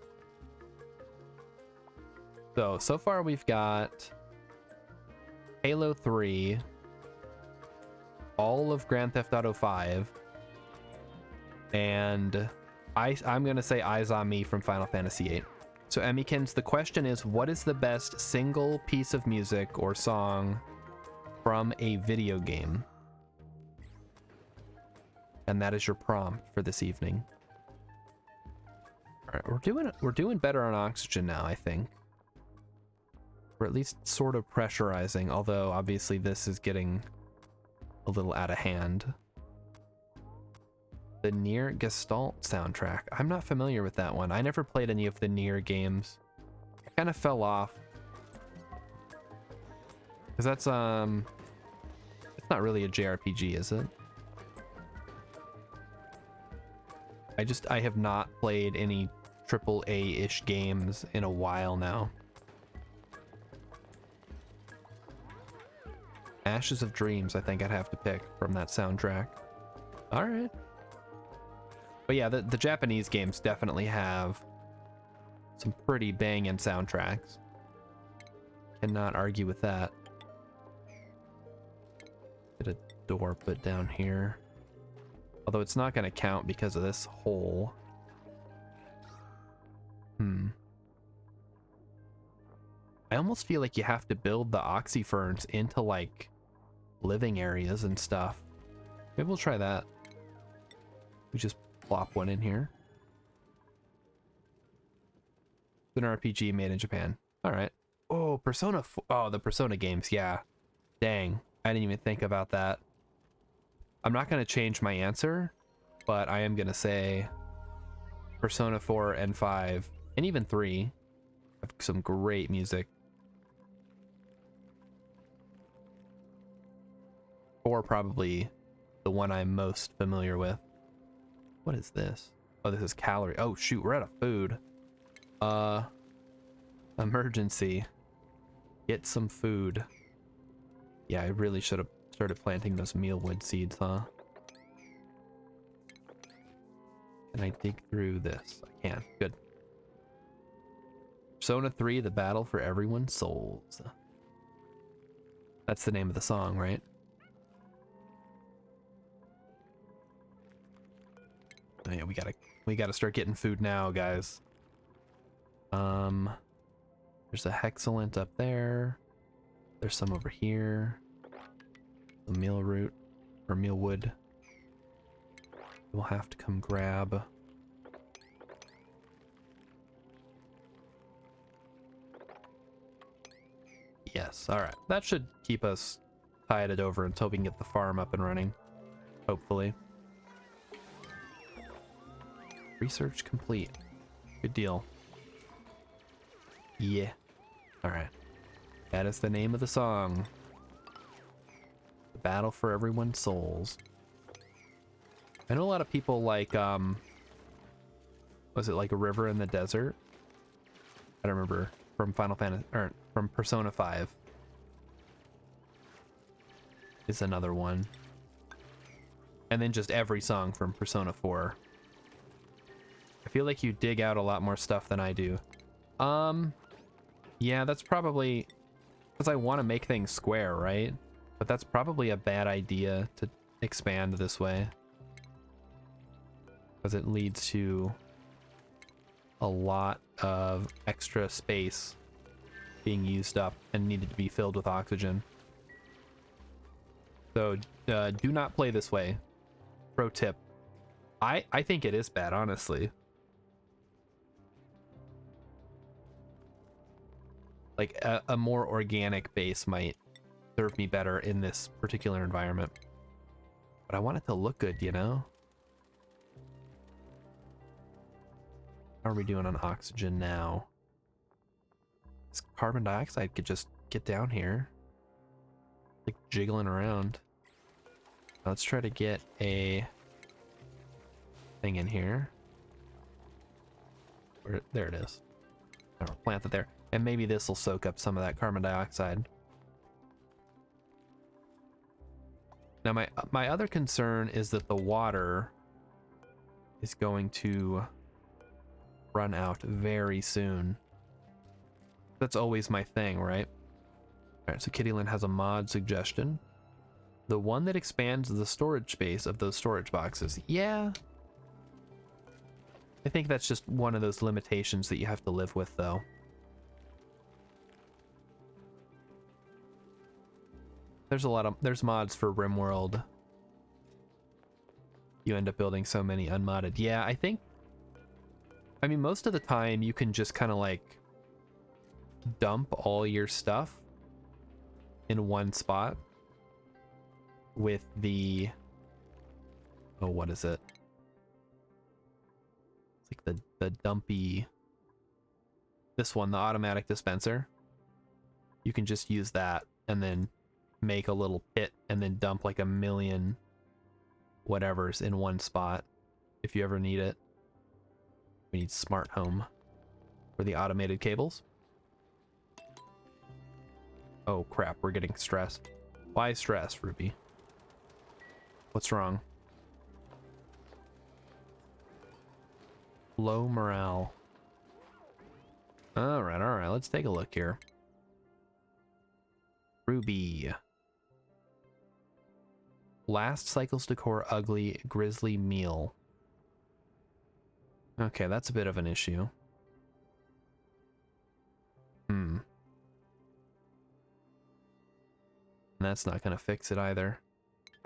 So far we've got Halo 3, all of Grand Theft Auto 5, and I'm gonna say Eyes on Me from Final Fantasy VIII. So Emmykins, the question is, what is the best single piece of music or song from a video game? And that is your prompt for this evening. All right, we're doing better on oxygen now, I think. We're at least sort of pressurizing, although obviously this is getting a little out of hand. The Nier Gestalt soundtrack. I'm not familiar with that one. I never played any of the Nier games. I kind of fell off. Because that's, it's not really a JRPG, is it? I have not played any AAA-ish games in a while now. Ashes of Dreams, I think I'd have to pick from that soundtrack. All right. But yeah, the Japanese games definitely have some pretty banging soundtracks. Cannot argue with that. Get a door put down here. Although it's not going to count because of this hole. I almost feel like you have to build the oxyferns into like living areas and stuff. Maybe we'll try that. We just plop one in here. It's an RPG made in Japan. All right. Oh, Persona. Oh, the Persona games. Yeah. Dang. I didn't even think about that. I'm not going to change my answer, but I am going to say Persona 4 and 5, and even 3 have some great music. 4 probably the one I'm most familiar with. What is this? Oh, this is calorie. Oh shoot, we're out of food. Emergency. Get some food. Yeah, I really should have started planting those mealwood seeds, huh? Can I dig through this? I can. Good. Persona 3, The Battle for Everyone's Souls. That's the name of the song, right? Oh, yeah, we gotta start getting food now, guys. There's a hexalant up there. There's some over here. The meal root or mealwood. We'll have to come grab. Yes, all right. That should keep us tided over until we can get the farm up and running. Hopefully. Research complete. Good deal. Yeah. All right. That is the name of the song. The Battle for Everyone's Souls. I know a lot of people like, was it like a river in the desert? I don't remember. From Final Fantasy, or from Persona 5. Is another one. And then just every song from Persona 4. I feel like you dig out a lot more stuff than I do. Yeah, that's probably because I want to make things square, right? But that's probably a bad idea to expand this way. Because it leads to a lot of extra space being used up and needed to be filled with oxygen. So do not play this way. Pro tip. I think it is bad, honestly. Like a more organic base might serve me better in this particular environment. But I want it to look good, you know? How are we doing on oxygen now? This carbon dioxide could just get down here. Like jiggling around. Let's try to get a thing in here. There it is. I'll plant it there. And maybe this will soak up some of that carbon dioxide. Now my other concern is that the water is going to run out very soon. That's always my thing, right? Alright, so Kittylyn has a mod suggestion. The one that expands the storage space of those storage boxes. Yeah. I think that's just one of those limitations that you have to live with, though. There's mods for RimWorld. You end up building so many unmodded. Yeah, I mean, most of the time you can just kind of like dump all your stuff in one spot with the, oh, what is it? It's like the dumpy, this one, the automatic dispenser. You can just use that and then make a little pit and then dump like a million whatevers in one spot if you ever need it. We need smart home for the automated cables. Oh crap, we're getting stressed. Why stress, Ruby? What's wrong? Low morale. Alright, let's take a look here. Ruby. Last cycle's decor ugly grizzly meal. Okay, that's a bit of an issue. And that's not gonna fix it either.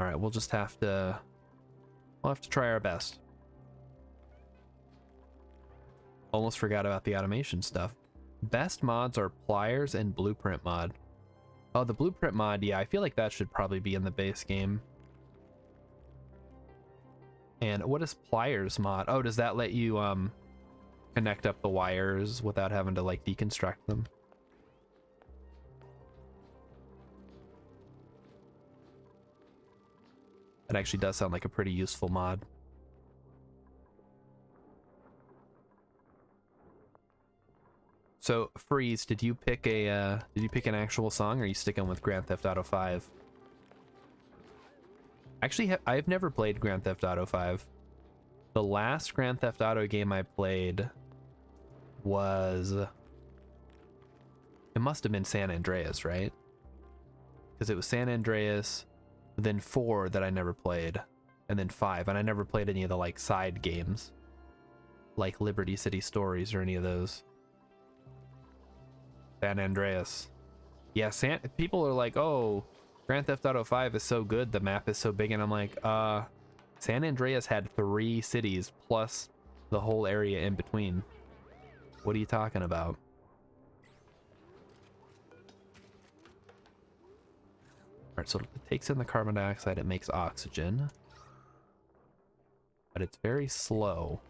Alright, we'll have to try our best. Almost forgot about the automation stuff. Best mods are Pliers and Blueprint mod. Oh, the Blueprint mod, yeah, I feel like that should probably be in the base game. And what is Pliers mod? Oh, does that let you connect up the wires without having to like deconstruct them? That actually does sound like a pretty useful mod. So, Freeze, did you pick an actual song, or are you sticking with Grand Theft Auto 5? Actually, I've never played Grand Theft Auto 5. The last Grand Theft Auto game I played was... It must have been San Andreas, right? Because it was San Andreas, then 4 that I never played, and then 5, and I never played any of the like side games, like Liberty City Stories or any of those. San Andreas. Yeah, people are like, oh, Grand Theft Auto 5 is so good, the map is so big, and I'm like, San Andreas had 3 cities plus the whole area in between. What are you talking about? Alright, so it takes in the carbon dioxide, it makes oxygen. But it's very slow.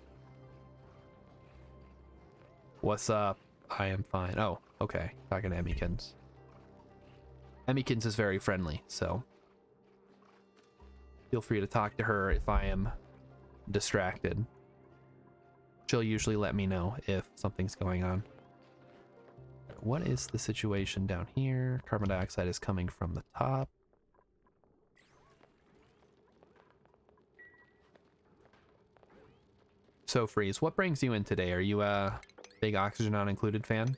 What's up? I am fine. Oh, okay. Talking to Emmykins. Emmykins is very friendly, so feel free to talk to her if I am distracted. She'll usually let me know if something's going on. What is the situation down here? Carbon dioxide is coming from the top. So, Freeze, what brings you in today? Are you a big Oxygen Not Included fan?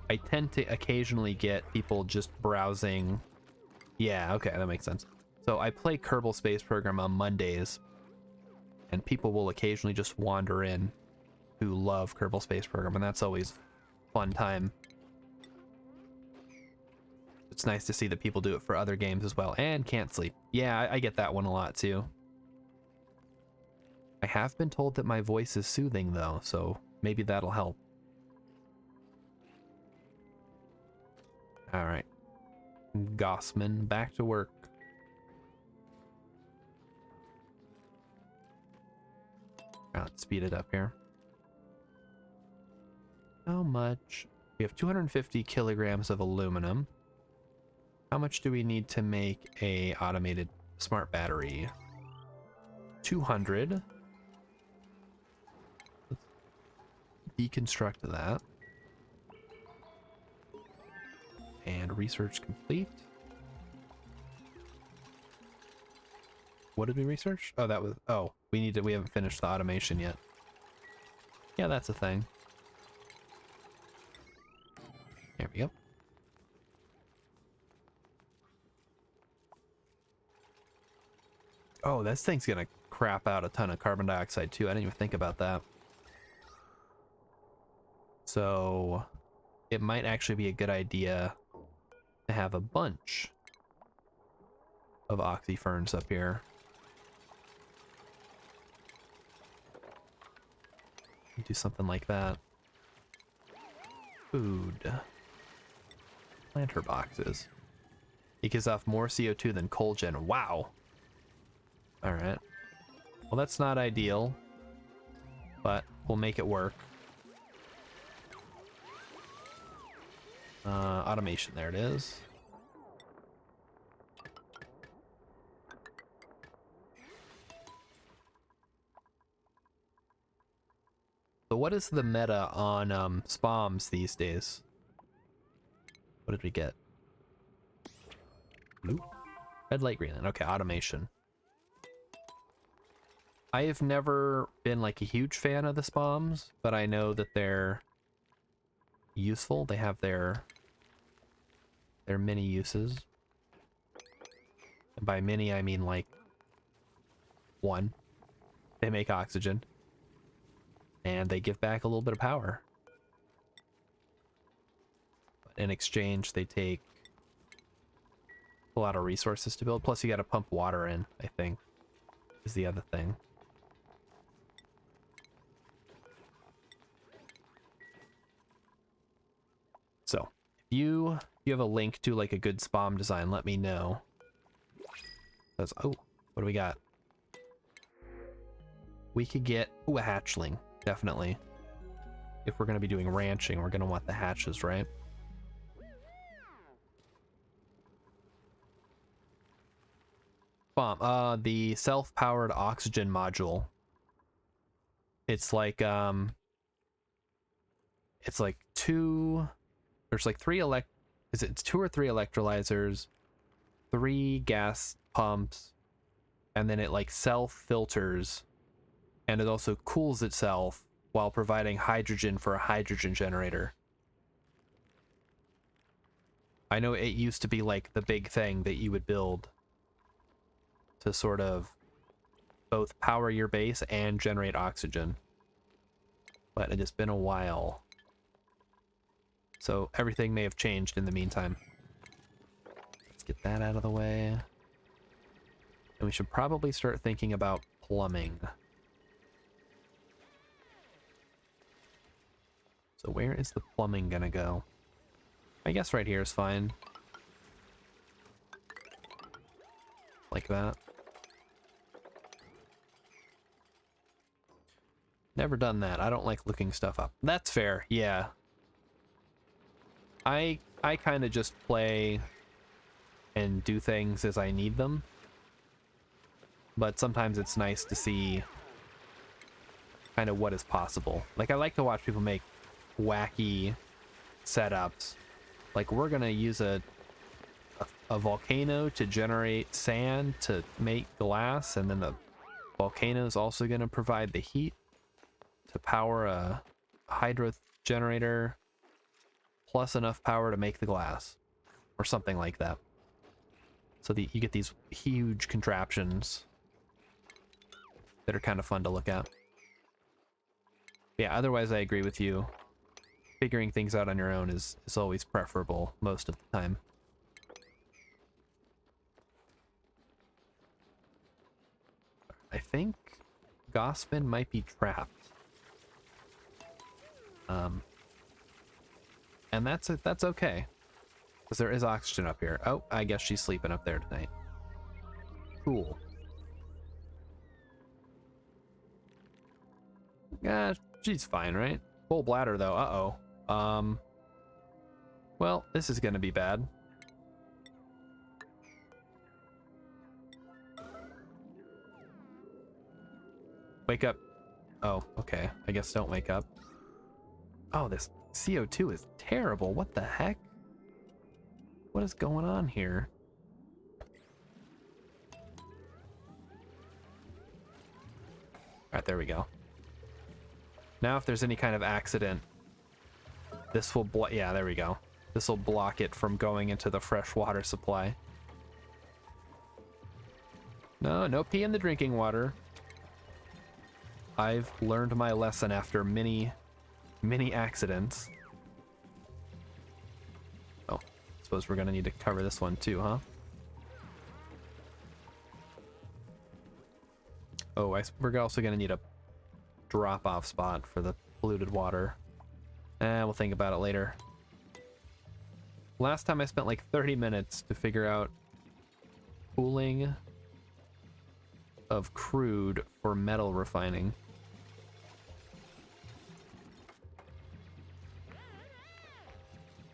I tend to occasionally get people just browsing. Yeah, okay, that makes sense. So I play Kerbal Space Program on Mondays, and people will occasionally just wander in who love Kerbal Space Program, and that's always a fun time. It's nice to see that people do it for other games as well, and Can't Sleep. Yeah, I get that one a lot too. I have been told that my voice is soothing though, so maybe that'll help. Alright. Gossman, back to work. Let's speed it up here. How much? We have 250 kilograms of aluminum. How much do we need to make a automated smart battery? 200. Let's deconstruct that. And research complete. What did we research? Oh, that was, oh, we haven't finished the automation yet. Yeah, that's a thing. There we go. Oh, this thing's gonna crap out a ton of carbon dioxide too. I didn't even think about that. So it might actually be a good idea to have a bunch of oxyferns up here. Do something like that. Food. Planter boxes. It gives off more CO2 than coal gen. Wow. Alright. Well, that's not ideal, but we'll make it work. Automation, there it is. So what is the meta on SPOMs these days? What did we get? Blue? Red, light, green. Okay, automation. I have never been like a huge fan of the SPOMs, but I know that they're useful. They have their many uses. And by many, I mean like one. They make oxygen. And they give back a little bit of power. But in exchange, they take a lot of resources to build. Plus, you got to pump water in, I think, is the other thing. So, if you have a link to like a good SPOM design, let me know. Because, oh, what do we got? We could get, ooh, a hatchling, definitely. If we're going to be doing ranching, we're going to want the hatches, right? Bomb, the self-powered oxygen module. It's like two, there's like three it's 2 or 3 electrolyzers, 3 gas pumps, and then it like self-filters, and it also cools itself while providing hydrogen for a hydrogen generator. I know it used to be like the big thing that you would build to sort of both power your base and generate oxygen. But it has been a while. So everything may have changed in the meantime. Let's get that out of the way. And we should probably start thinking about plumbing. So where is the plumbing gonna go? I guess right here is fine. Like that. Never done that. I don't like looking stuff up. That's fair, yeah. I kind of just play and do things as I need them. But sometimes it's nice to see kind of what is possible. Like, I like to watch people make wacky setups. Like, we're gonna use a volcano to generate sand to make glass, and then the volcano is also gonna provide the heat to power a hydro generator, plus enough power to make the glass, or something like that. So you get these huge contraptions that are kind of fun to look at. Yeah, otherwise I agree with you. Figuring things out on your own is always preferable most of the time. I think Gospin might be trapped. And that's okay, because there is oxygen up here. Oh, I guess she's sleeping up there tonight. Cool. Yeah, she's fine, right? Full bladder though. Uh-oh. Well, this is gonna be bad. Wake up. Oh, okay. I guess don't wake up. Oh, this CO2 is terrible. What the heck? What is going on here? Alright, there we go. Now if there's any kind of accident, this will yeah, there we go. This will block it from going into the fresh water supply. No pee in the drinking water. I've learned my lesson after many accidents. Oh, suppose we're gonna need to cover this one too, huh? Oh, we're also gonna need a drop-off spot for the polluted water. We'll think about it later. Last time I spent like 30 minutes to figure out cooling of crude for metal refining.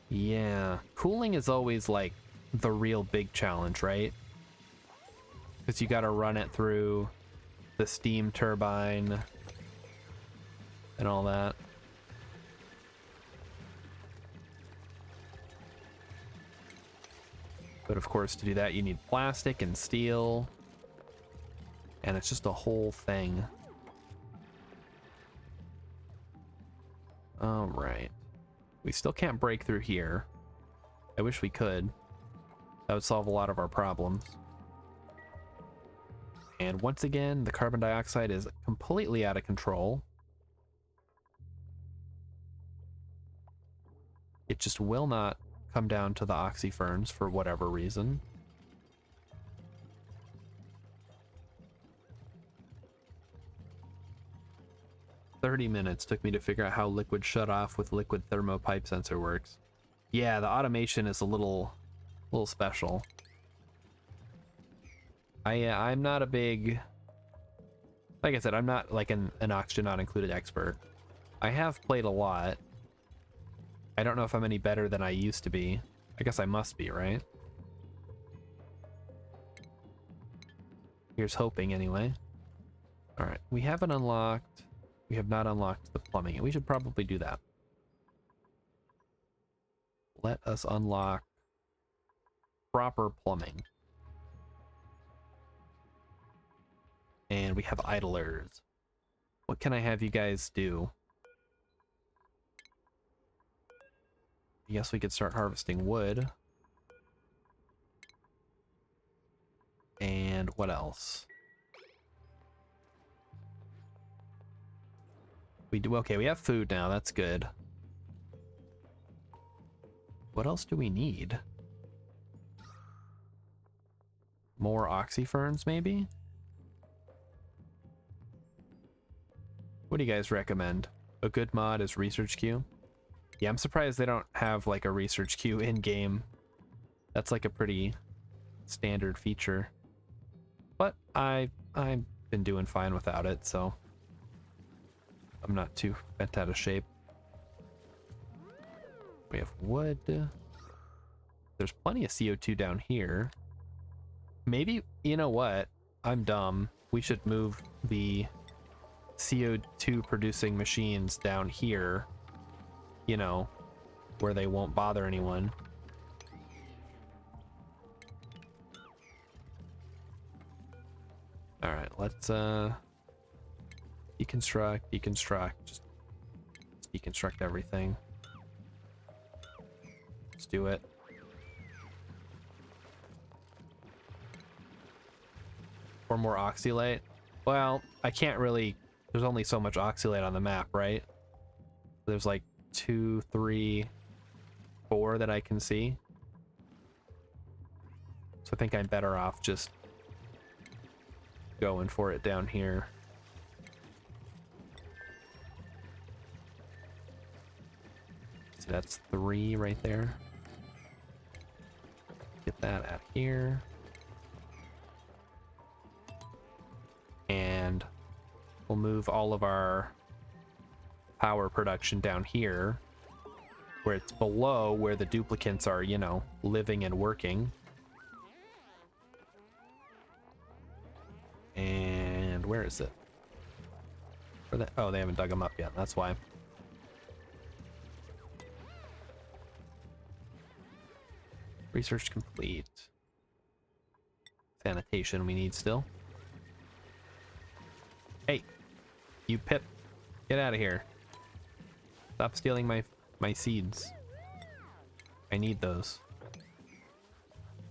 Yeah, cooling is always like the real big challenge, right? Because you gotta run it through the steam turbine and all that. But of course, to do that, you need plastic and steel. And it's just a whole thing. All right. We still can't break through here. I wish we could. That would solve a lot of our problems. And once again, the carbon dioxide is completely out of control. It just will not come down to the oxyferns for whatever reason. "30 minutes took me to figure out how liquid shut-off with liquid thermopipe sensor works." Yeah, the automation is a little special. I'm not a big... Like I said, I'm not like an oxygen not included expert. I have played a lot. I don't know if I'm any better than I used to be. I guess I must be, right? Here's hoping, anyway. Alright, we haven't unlocked... We have not unlocked the plumbing, and we should probably do that. Let us unlock proper plumbing. And we have idlers. What can I have you guys do? I guess we could start harvesting wood. And what else? We do, okay, we have food now, that's good. What else do we need? More oxyferns, maybe? What do you guys recommend? A good mod is research queue? Yeah, I'm surprised they don't have like a research queue in game. That's like a pretty standard feature. But I've been doing fine without it, so I'm not too bent out of shape. We have wood. There's plenty of CO2 down here. Maybe, you know what? I'm dumb. We should move the CO2 producing machines down here, you know, where they won't bother anyone. All right, let's deconstruct, just deconstruct everything. Let's do it. Or more oxylate. Well, I can't really, there's only so much oxylate on the map, right? There's like 2, 3, 4 that I can see. So I think I'm better off just going for it down here. So that's 3 right there. Get that out here. And we'll move all of our power production down here, where it's below where the duplicants are, you know, living and working. And where is it? Oh, they haven't dug them up yet. That's why. Research complete. Sanitation we need still. Hey, you Pip, get out of here. Stop stealing my seeds. I need those.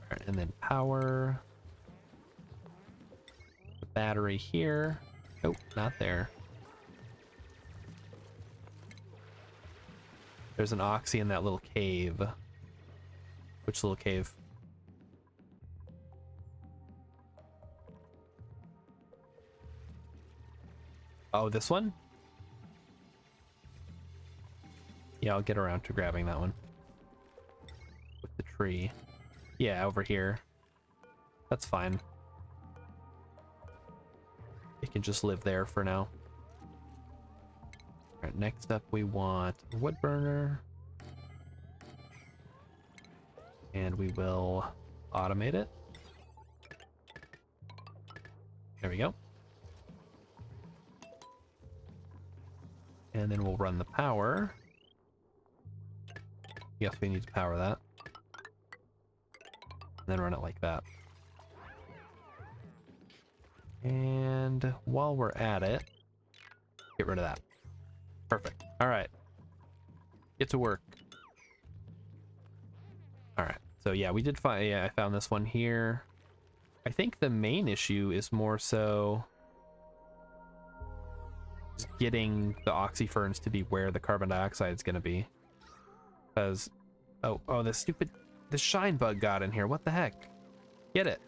Alright, and then power. The battery here. Nope, not there. There's an oxy in that little cave. Which little cave? Oh, this one? Yeah, I'll get around to grabbing that one. With the tree. Yeah, over here. That's fine. It can just live there for now. Alright, next up we want a wood burner. And we will automate it. There we go. And then we'll run the power. Yes, we need to power that. And then run it like that. And while we're at it, get rid of that. Perfect. All right. Get to work. All right. So yeah, we did find, yeah, I found this one here. I think the main issue is more so just getting the oxyferns to be where the carbon dioxide is going to be. Because, oh, the shine bug got in here. What the heck? Get it.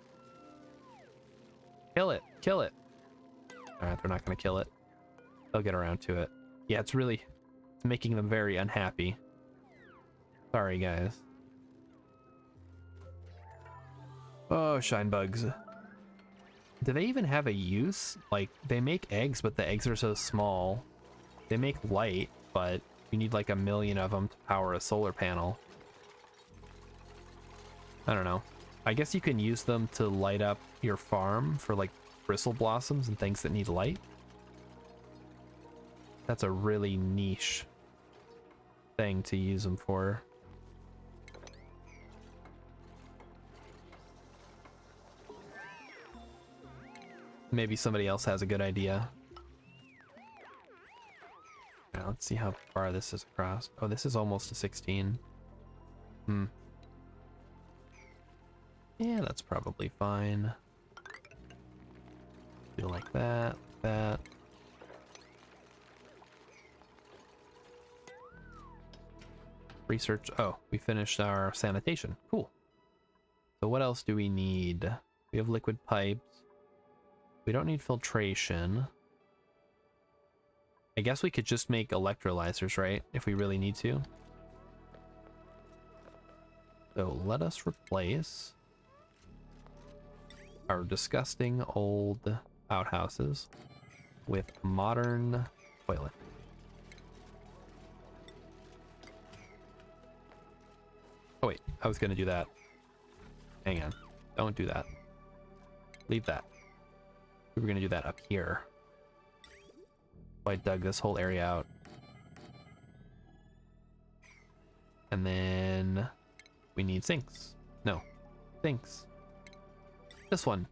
Kill it. Kill it. All right, they're not going to kill it. They'll get around to it. Yeah, it's making them very unhappy. Sorry, guys. Oh, shine bugs. Do they even have a use? Like, they make eggs, but the eggs are so small. They make light, but you need like 1 million of them to power a solar panel. I don't know. I guess you can use them to light up your farm for like bristle blossoms and things that need light. That's a really niche thing to use them for. Maybe somebody else has a good idea. Now let's see how far this is across. Oh, this is almost a 16. Yeah, that's probably fine. Do like that, that. Research. Oh, we finished our sanitation. Cool. So what else do we need? We have liquid pipes. We don't need filtration. I guess we could just make electrolyzers, right? If we really need to. So let us replace our disgusting old outhouses with a modern toilet. Oh wait, I was gonna do that. Hang on, don't do that. Leave that. We were gonna do that up here. So I dug this whole area out. And then we need sinks. No, sinks. This one.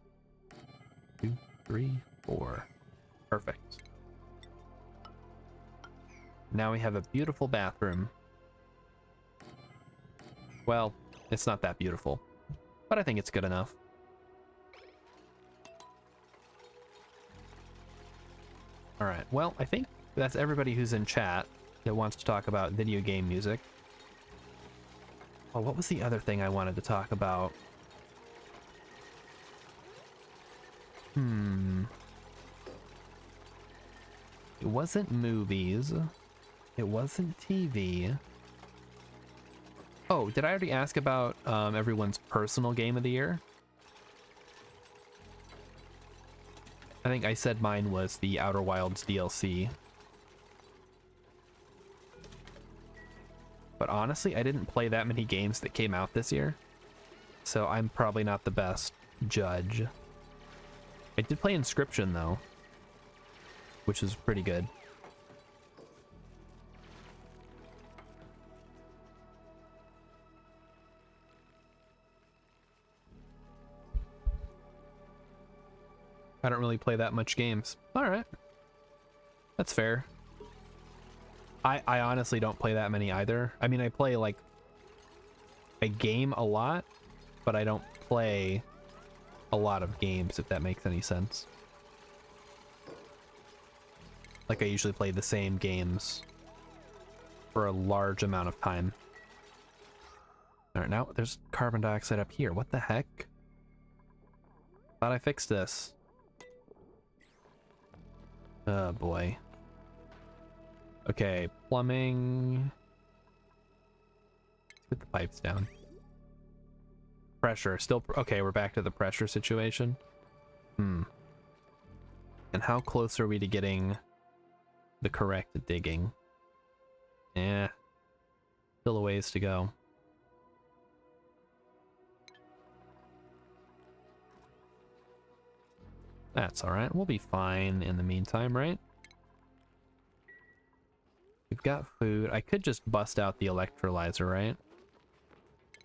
2, 3, 4. Perfect. Now we have a beautiful bathroom. Well, it's not that beautiful, but I think it's good enough. All right, well, I think that's everybody who's in chat that wants to talk about video game music. Oh, what was the other thing I wanted to talk about? It wasn't movies. It wasn't TV. Oh, did I already ask about everyone's personal game of the year? I think I said mine was the Outer Wilds DLC. But honestly, I didn't play that many games that came out this year, so I'm probably not the best judge. I did play Inscription, though. which is pretty good. I don't really play that much games. All right. That's fair. I honestly don't play that many either. I mean, I play like a game a lot, but I don't play a lot of games, if that makes any sense. Like I usually play the same games for a large amount of time. All right, now there's carbon dioxide up here. What the heck? Thought I fixed this. Oh boy. Okay, plumbing. Let's get the pipes down. Pressure, still, okay, we're back to the pressure situation. And how close are we to getting the correct digging? Eh, still a ways to go. That's alright, we'll be fine in the meantime, right? We've got food. I could just bust out the electrolyzer, right?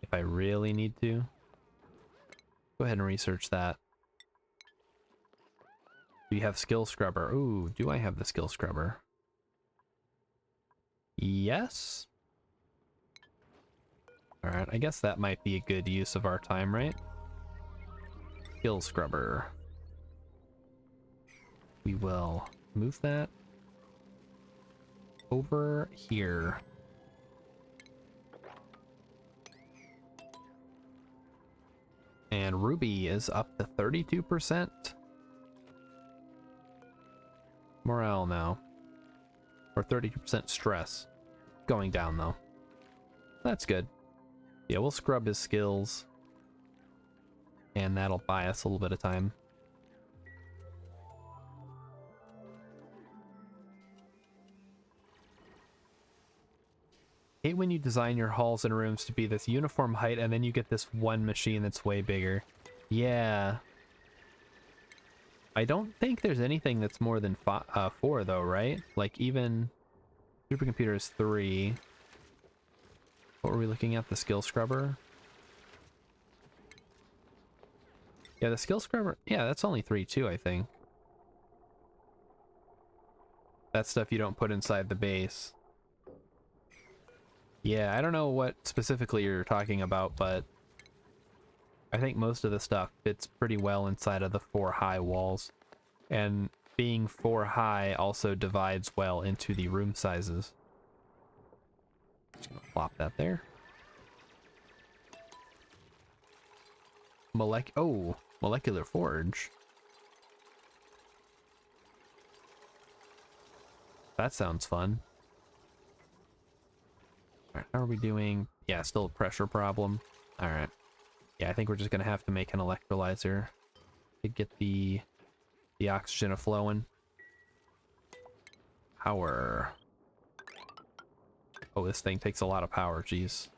If I really need to. Go ahead and research that. Do you have skill scrubber? Ooh, do I have the skill scrubber? Yes. Alright, I guess that might be a good use of our time, right? Skill scrubber. We will move that over here. And Ruby is up to 32%. Morale now. Or 32% stress. Going down though. That's good. Yeah, we'll scrub his skills. And that'll buy us a little bit of time. Hate when you design your halls and rooms to be this uniform height and then you get this one machine that's way bigger. Yeah. I don't think there's anything that's more than 4 though, right? Like even supercomputer is 3. What were we looking at? The skill scrubber? Yeah, the skill scrubber. Yeah, that's only 3 too, I think. That's stuff you don't put inside the base. Yeah, I don't know what specifically you're talking about, but I think most of the stuff fits pretty well inside of the 4 high walls. And being 4 high also divides well into the room sizes. Just gonna plop that there. Molecular forge. That sounds fun. Alright, how are we doing? Yeah, still a pressure problem. Alright. Yeah, I think we're just gonna have to make an electrolyzer to get the oxygen a-flowing. Power. Oh, this thing takes a lot of power, jeez.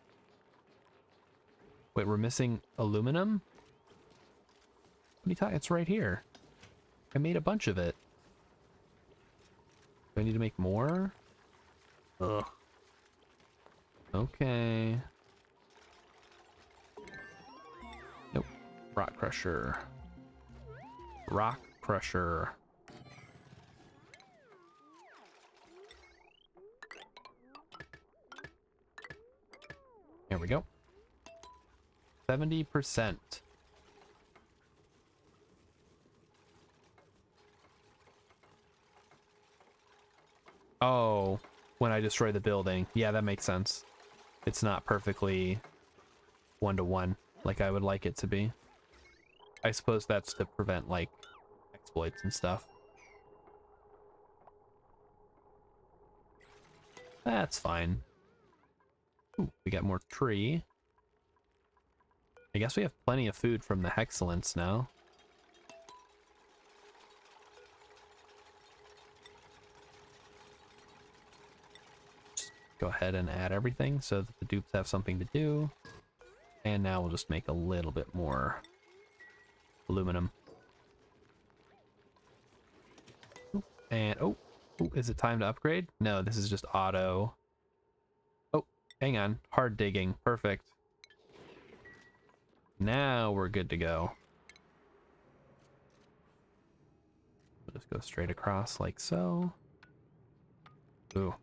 Wait, we're missing aluminum? What are you talking? It's right here. I made a bunch of it. Do I need to make more? Ugh. Okay. Nope. Rock crusher. Rock crusher. There we go. 70%. Oh, when I destroy the building. Yeah, that makes sense. It's not perfectly 1-to-1 like I would like it to be. I suppose that's to prevent like exploits and stuff. That's fine. Ooh, we got more tree. I guess we have plenty of food from the Hexcellence now. Just go ahead and add everything so that the dupes have something to do. And now we'll just make a little bit more aluminum. Ooh, And oh, is it time to upgrade? No, this is just auto. Oh, hang on. Hard digging. Perfect. Now we're good to go. We'll just go straight across like so. Ooh.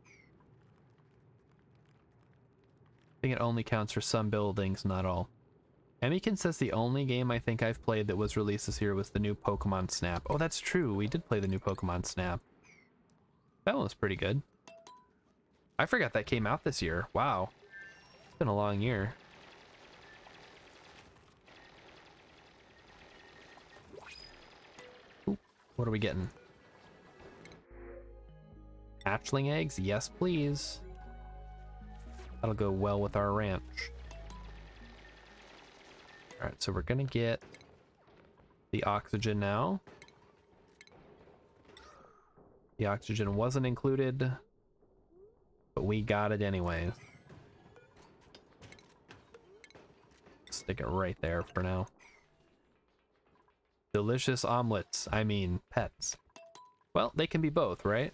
I think it only counts for some buildings, not all. Emikin says the only game I think I've played that was released this year was the new Pokemon Snap. Oh, that's true. We did play the new Pokemon Snap. That one was pretty good. I forgot that came out this year. Wow. It's been a long year. Ooh, what are we getting? Hatchling eggs? Yes, please. That'll go well with our ranch. Alright, so we're gonna get the oxygen now. The oxygen wasn't included, but we got it anyways. Stick it right there for now. Delicious omelets. I mean, pets. Well, they can be both, right?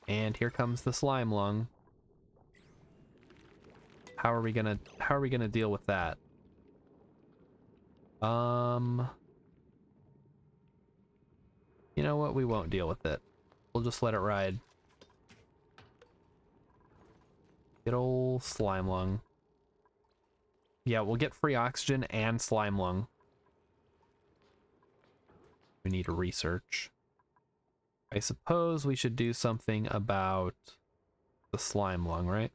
And here comes the slime lung. How are we gonna deal with that? You know what? We won't deal with it. We'll just let it ride. Good old slime lung. Yeah, we'll get free oxygen and slime lung. We need to research. I suppose we should do something about the slime lung, right?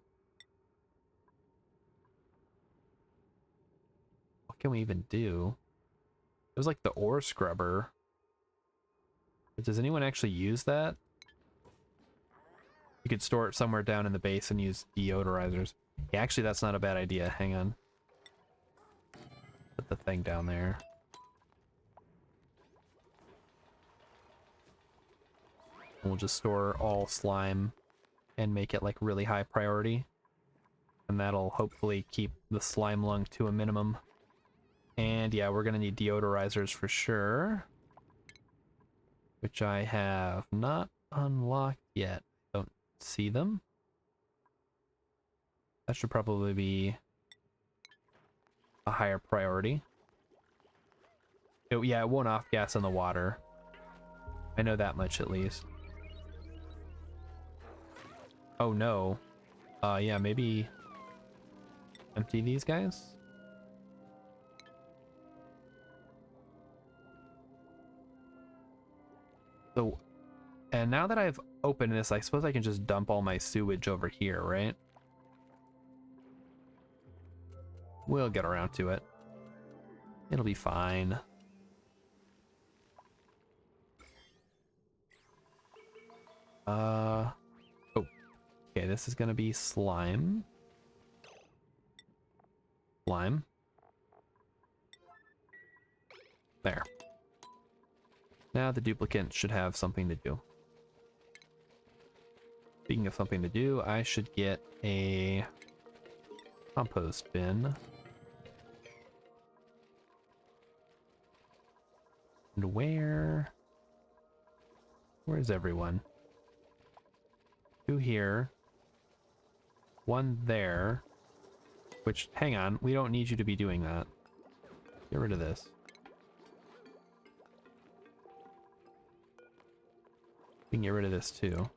What can we even do? It was like the ore scrubber. But does anyone actually use that? You could store it somewhere down in the base and use deodorizers. Yeah, actually, that's not a bad idea. Hang on. Put the thing down there. And we'll just store all slime and make it like really high priority. And that'll hopefully keep the slime lung to a minimum. And yeah, we're gonna need deodorizers for sure. Which I have not unlocked yet. Don't see them. That should probably be a higher priority. Yeah, it won't off gas in the water. I know that much at least. Oh no. Yeah, maybe empty these guys? So, and now that I've opened this, I suppose I can just dump all my sewage over here, right? We'll get around to it. It'll be fine. Oh. Okay, this is gonna be slime. Slime. There. Now the duplicate should have something to do. Speaking of something to do, I should get a compost bin. And where's everyone? Two here. One there. Which, hang on, we don't need you to be doing that. Get rid of this. We can get rid of this too.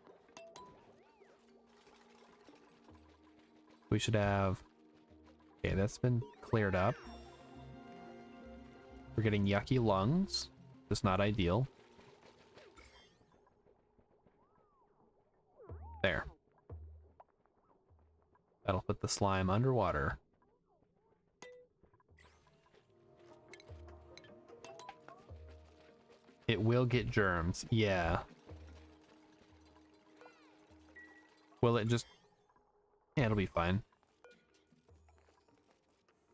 We should have... Okay, that's been cleared up. We're getting yucky lungs. Just not ideal. There. That'll put the slime underwater. It will get germs, yeah. Will it just... Yeah, it'll be fine.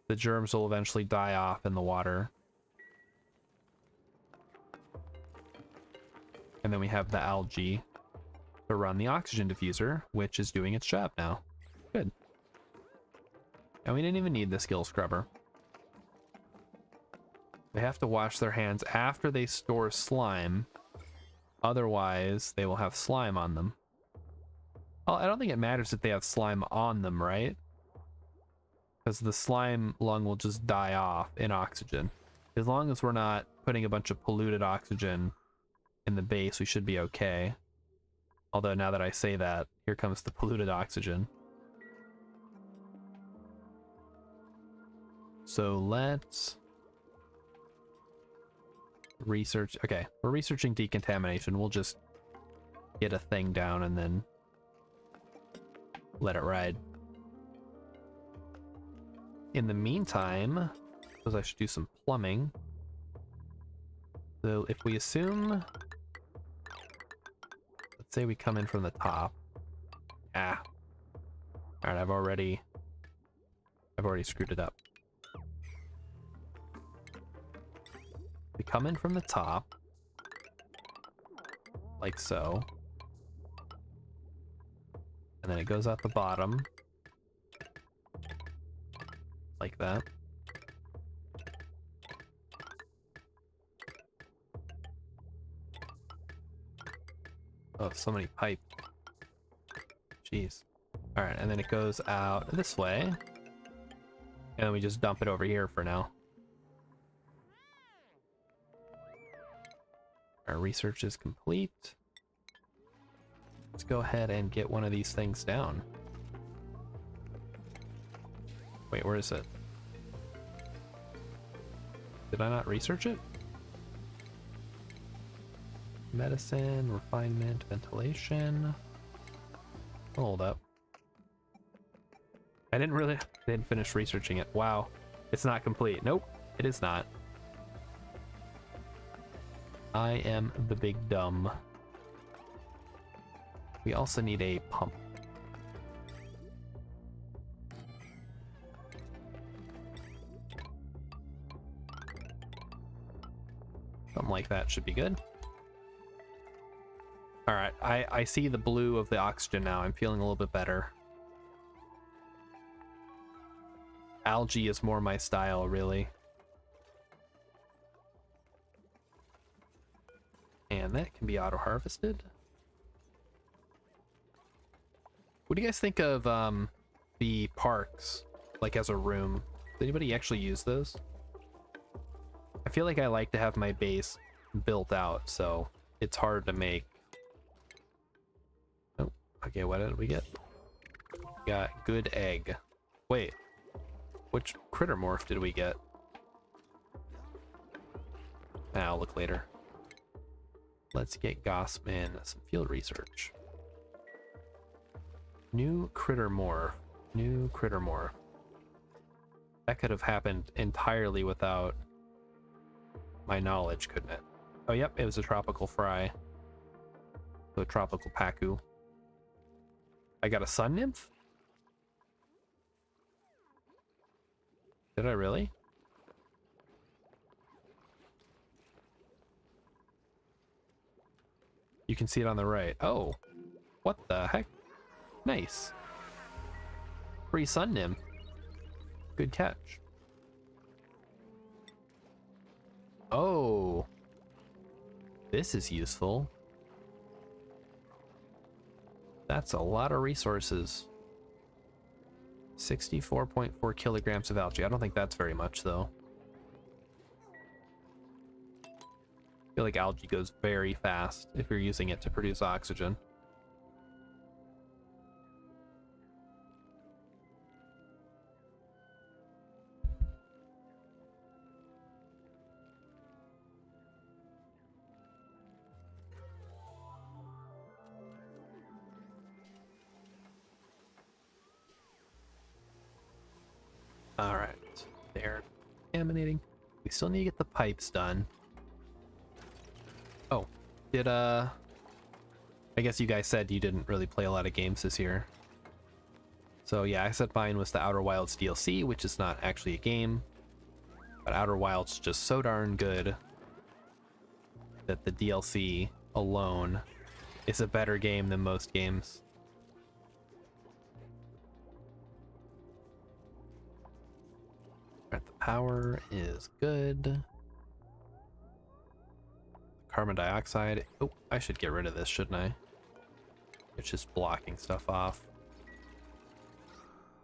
The germs will eventually die off in the water. And then we have the algae to run the oxygen diffuser, which is doing its job now. Good. And we didn't even need the skill scrubber. They have to wash their hands after they store slime Otherwise, they will have slime on them. Well, I don't think it matters if they have slime on them, right? Because the slime lung will just die off in oxygen. As long as we're not putting a bunch of polluted oxygen in the base, we should be okay. Although now that I say that, here comes the polluted oxygen. So let's research. Okay, we're researching decontamination. We'll just get a thing down and then let it ride. In the meantime, I suppose I should do some plumbing. So if we assume, let's say we come in from the top. Ah. All right, I've already screwed it up. We come in from the top, like so. And then it goes out the bottom, like that. Oh, so many pipe. Jeez. All right, and then it goes out this way. And then we just dump it over here for now. Our research is complete. Let's go ahead and get one of these things down. Wait, where is it? Did I not research it? Medicine, refinement, ventilation. Hold up. I didn't finish researching it. Wow. It's not complete. Nope, it is not. I am the big dumb. We also need a pump. Something like that should be good. All right, I see the blue of the oxygen now. I'm feeling a little bit better. Algae is more my style, really. And that can be auto-harvested. What do you guys think of the parks, like as a room? Does anybody actually use those? I feel like I like to have my base built out, so it's hard to make. Oh, okay, what did we get? We got good egg. Wait, which critter morph did we get? I'll look later. Let's get Gossman some field research. New critter morph. New critter morph. That could have happened entirely without my knowledge, couldn't it? Oh, yep, it was a tropical fry. So a tropical pacu. I got a sun nymph? Did I really? You can see it on the right. Oh, what the heck? Nice. Free sun nymph. Good catch. Oh, this is useful. That's a lot of resources. 64.4 kilograms of algae. I don't think that's very much, though. I feel like algae goes very fast if you're using it to produce oxygen. All right, they're contaminating. We still need to get the pipes done. Oh, did I guess you guys said you didn't really play a lot of games this year. So yeah, I said mine was the Outer Wilds DLC, which is not actually a game, but Outer Wilds is just so darn good that the DLC alone is a better game than most games. Alright, the power is good. The carbon dioxide. Oh, I should get rid of this, shouldn't I? It's just blocking stuff off.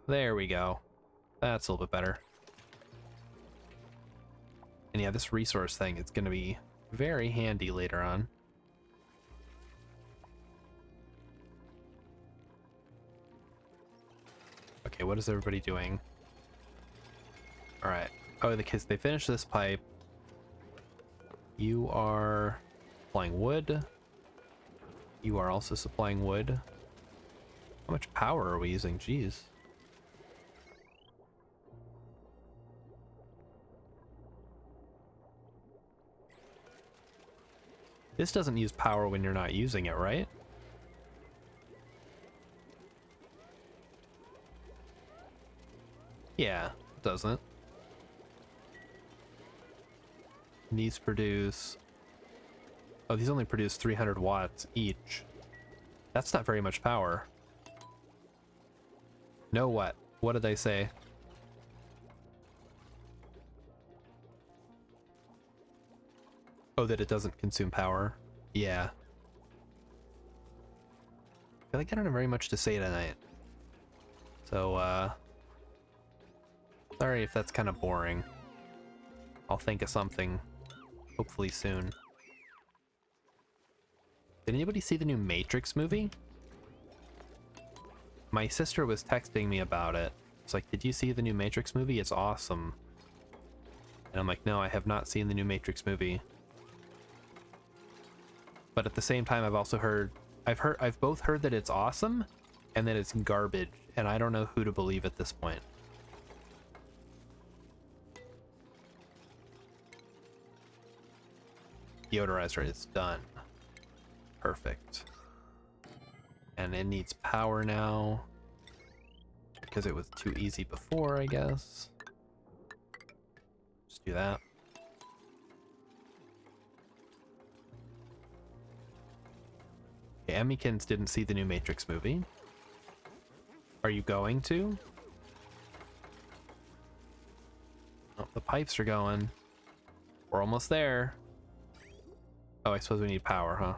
There we go. That's a little bit better. And yeah, this resource thing is going to be very handy later on. Okay, what is everybody doing? Alright. Oh, the kids, they finished this pipe. You are supplying wood. You are also supplying wood. How much power are we using? Jeez. This doesn't use power when you're not using it, right? Yeah, it doesn't. These produce... Oh, these only produce 300 watts each. That's not very much power. No what? What did they say? Oh, that it doesn't consume power? Yeah. I feel like I don't have very much to say tonight. So, sorry if that's kind of boring. I'll think of something, hopefully soon. Did anybody see the new Matrix movie? My sister was texting me about it. It's like, did you see the new Matrix movie? It's awesome. And I'm like, no, I have not seen the new Matrix movie. But at the same time, I've also heard, I've both heard that it's awesome and that it's garbage, and I don't know who to believe at this point. Deodorizer is done. Perfect. And it needs power now because it was too easy before, I guess. Just do that. Okay, Emmykins didn't see the new Matrix movie. Are you going to? Oh, the pipes are going. We're almost there. Oh, I suppose we need power, huh?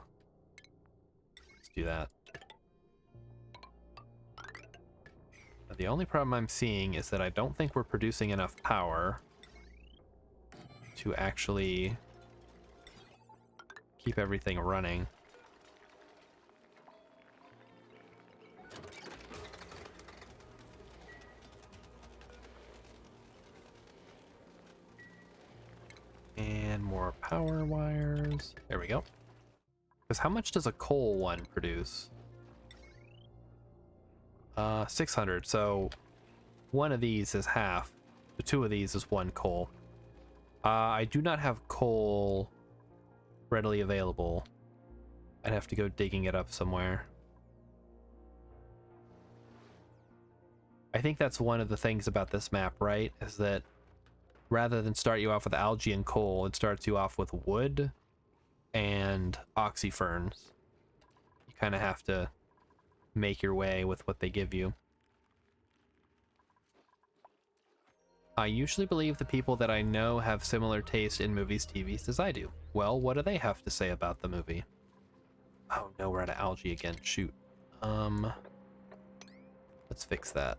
Let's do that. Now, the only problem I'm seeing is that I don't think we're producing enough power to actually keep everything running. And more power wires. There we go. Because how much does a coal one produce? 600. So one of these is half. The two of these is one coal. I do not have coal readily available. I'd have to go digging it up somewhere. I think that's one of the things about this map, right? Is that rather than start you off with algae and coal, it starts you off with wood and oxyferns. You kind of have to make your way with what they give you. I usually believe the people that I know have similar taste in movies, TVs as I do. Well, what do they have to say about the movie? Oh no, we're out of algae again. Shoot. Let's fix that.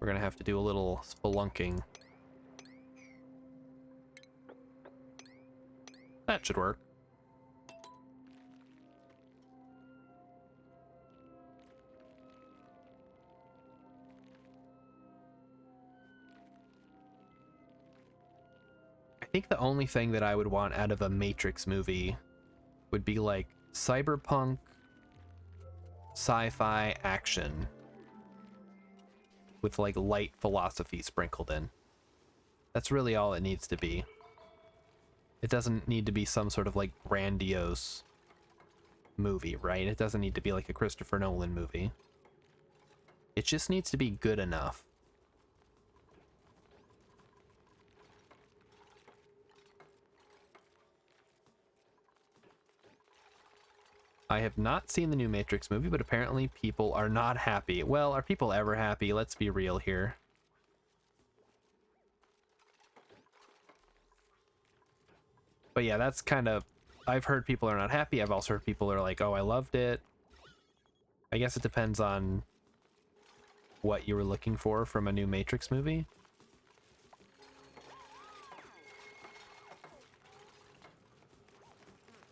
We're gonna have to do a little spelunking. That should work. I think the only thing that I would want out of a Matrix movie would be like cyberpunk sci-fi action with like light philosophy sprinkled in. That's really all it needs to be. It doesn't need to be some sort of like grandiose movie, right? It doesn't need to be like a Christopher Nolan movie. It just needs to be good enough. I have not seen the new Matrix movie, but apparently people are not happy. Well, are people ever happy? Let's be real here. But yeah, that's kind of, I've heard people are not happy. I've also heard people are like, oh, I loved it. I guess it depends on what you were looking for from a new Matrix movie.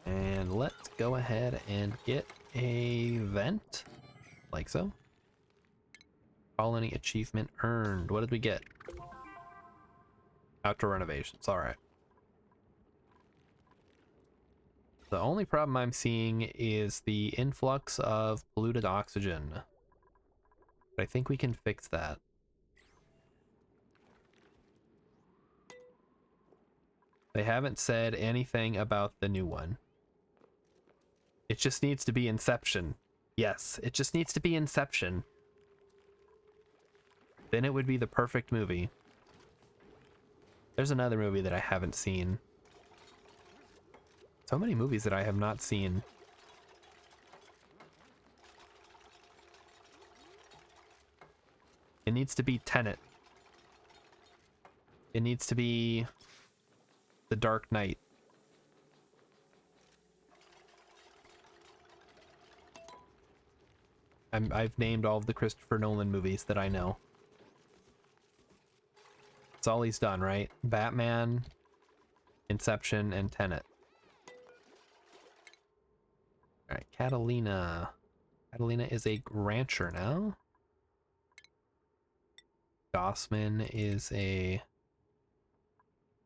And let's go ahead and get a vent, like so. Colony achievement earned. What did we get? Outdoor renovations, all right. The only problem I'm seeing is the influx of polluted oxygen. But I think we can fix that. They haven't said anything about the new one. It just needs to be Inception. Yes, it just needs to be Inception. Then it would be the perfect movie. There's another movie that I haven't seen. So many movies that I have not seen. It needs to be Tenet. It needs to be The Dark Knight. I've named all of the Christopher Nolan movies that I know. That's all he's done, right? Batman, Inception, and Tenet. Alright, Catalina. Catalina is a rancher now. Gossman is a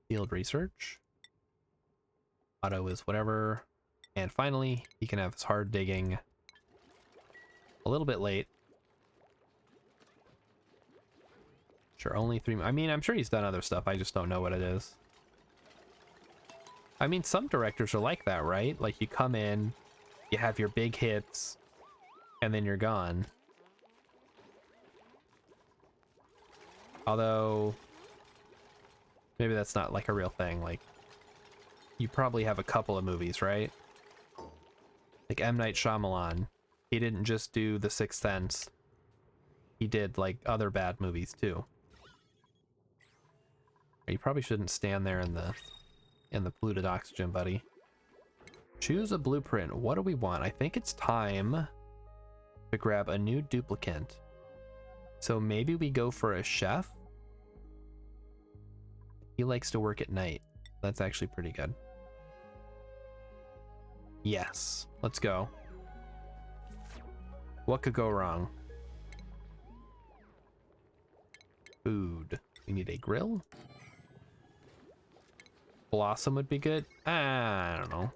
field research. Otto is whatever. And finally, he can have his hard digging. A little bit late. Sure, only 3. I mean, I'm sure he's done other stuff. I just don't know what it is. I mean, some directors are like that, right? Like, you come in, you have your big hits, and then you're gone. Although, maybe that's not like a real thing. Like, you probably have a couple of movies, right? Like M. Night Shyamalan. He didn't just do The Sixth Sense. He did, like, other bad movies, too. You probably shouldn't stand there in the polluted oxygen, buddy. Choose a blueprint. What do we want? I think it's time to grab a new duplicant. So maybe we go for a chef. He likes to work at night. That's actually pretty good. Yes, let's go. What could go wrong? Food. We need a grill. Blossom would be good. I don't know.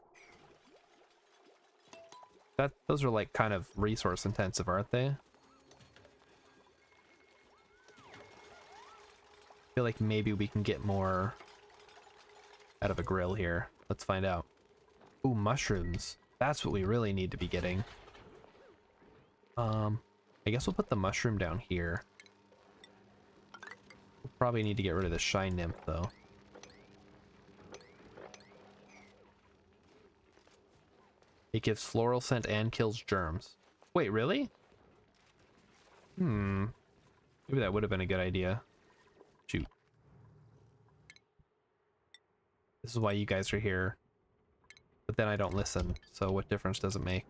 Those are like kind of resource intensive, aren't they? I feel like maybe we can get more out of a grill here. Let's find out. Ooh, mushrooms. That's what we really need to be getting. I guess we'll put the mushroom down here. We'll probably need to get rid of the shine nymph though. It gives floral scent and kills germs. Wait, really? Maybe that would have been a good idea. Shoot. This is why you guys are here. But then I don't listen, so what difference does it make?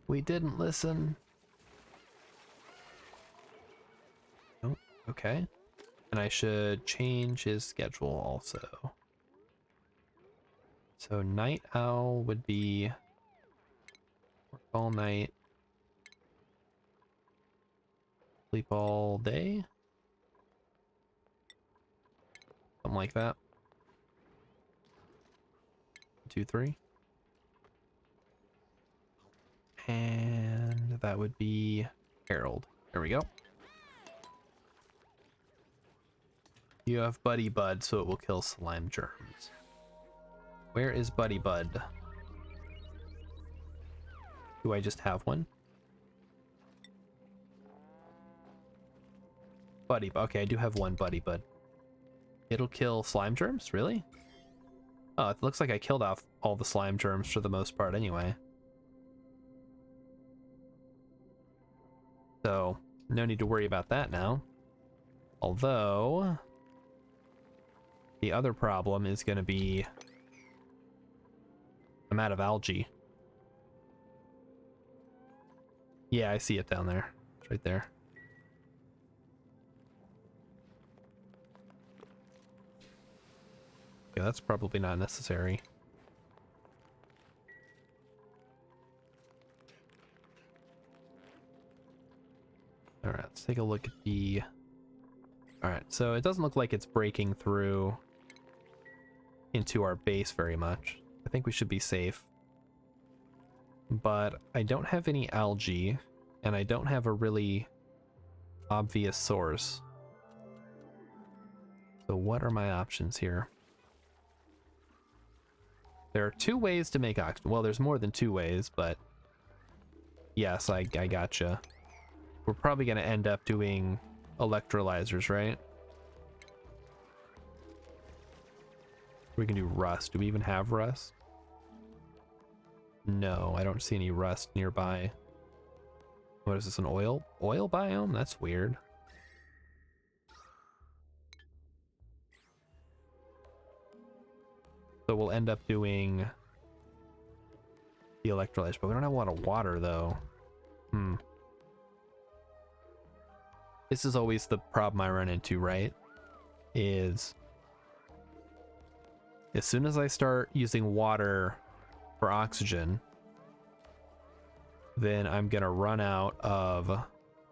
We didn't listen. Oh, okay. And I should change his schedule also. So night owl would be work all night, sleep all day, something like that. 2, 3. And that would be Harold. There we go. You have Buddy Bud, so it will kill slime germs. Where is Buddy Bud? Do I just have one? Buddy, okay, I do have one Buddy Bud. It'll kill slime germs? Really? Oh, it looks like I killed off all the slime germs for the most part anyway. So, no need to worry about that now. Although, The other problem is going to be I'm out of algae. Yeah, I see it down there. It's right there. Yeah, that's probably not necessary. Alright, let's take a look at the... Alright, so it doesn't look like it's breaking through into our base very much. I think we should be safe. But I don't have any algae, and I don't have a really obvious source. So what are my options here? There are two ways to make oxygen. Well, there's more than two ways, but yes, I gotcha. We're probably going to end up doing electrolyzers, right? We can do rust. Do we even have rust? No, I don't see any rust nearby. What is this, an oil biome? That's weird. So we'll end up doing the electrolyzers, but we don't have a lot of water though. This is always the problem I run into, right? Is as soon as I start using water for oxygen, then I'm gonna run out of...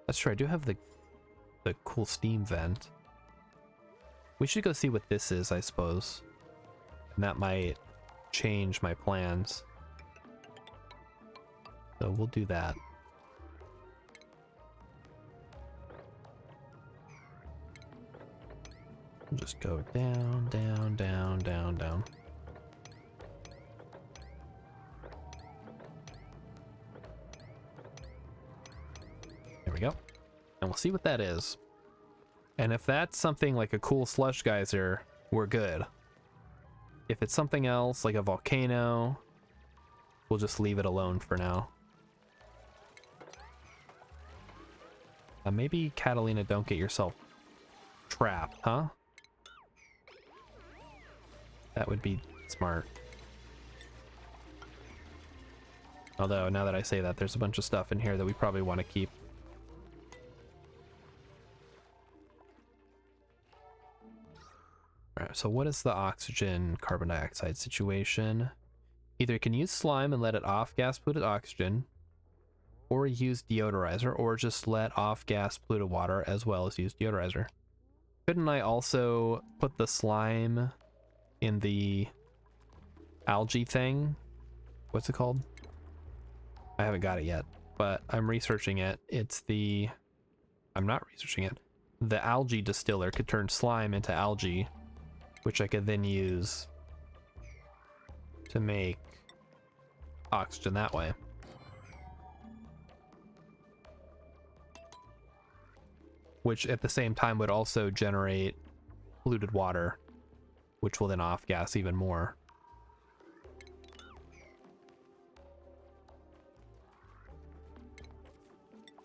That's true, I do have the cool steam vent. We should go see what this is, I suppose. And that might change my plans. So we'll do that. We'll just go down, down, down, down, down. There we go. And we'll see what that is. And if that's something like a cool slush geyser, we're good. If it's something else, like a volcano, we'll just leave it alone for now. Maybe, Catalina, don't get yourself trapped, huh? That would be smart. Although, now that I say that, there's a bunch of stuff in here that we probably want to keep. Alright, so what is the oxygen carbon dioxide situation? Either you can use slime and let it off gas polluted oxygen, or use deodorizer, or just let off gas polluted water as well as use deodorizer. Couldn't I also put the slime in the algae thing? What's it called? I haven't got it yet, but I'm researching it. It's the... I'm not researching it. The algae distiller could turn slime into algae, which I could then use to make oxygen that way. Which at the same time would also generate polluted water, which will then off-gas even more.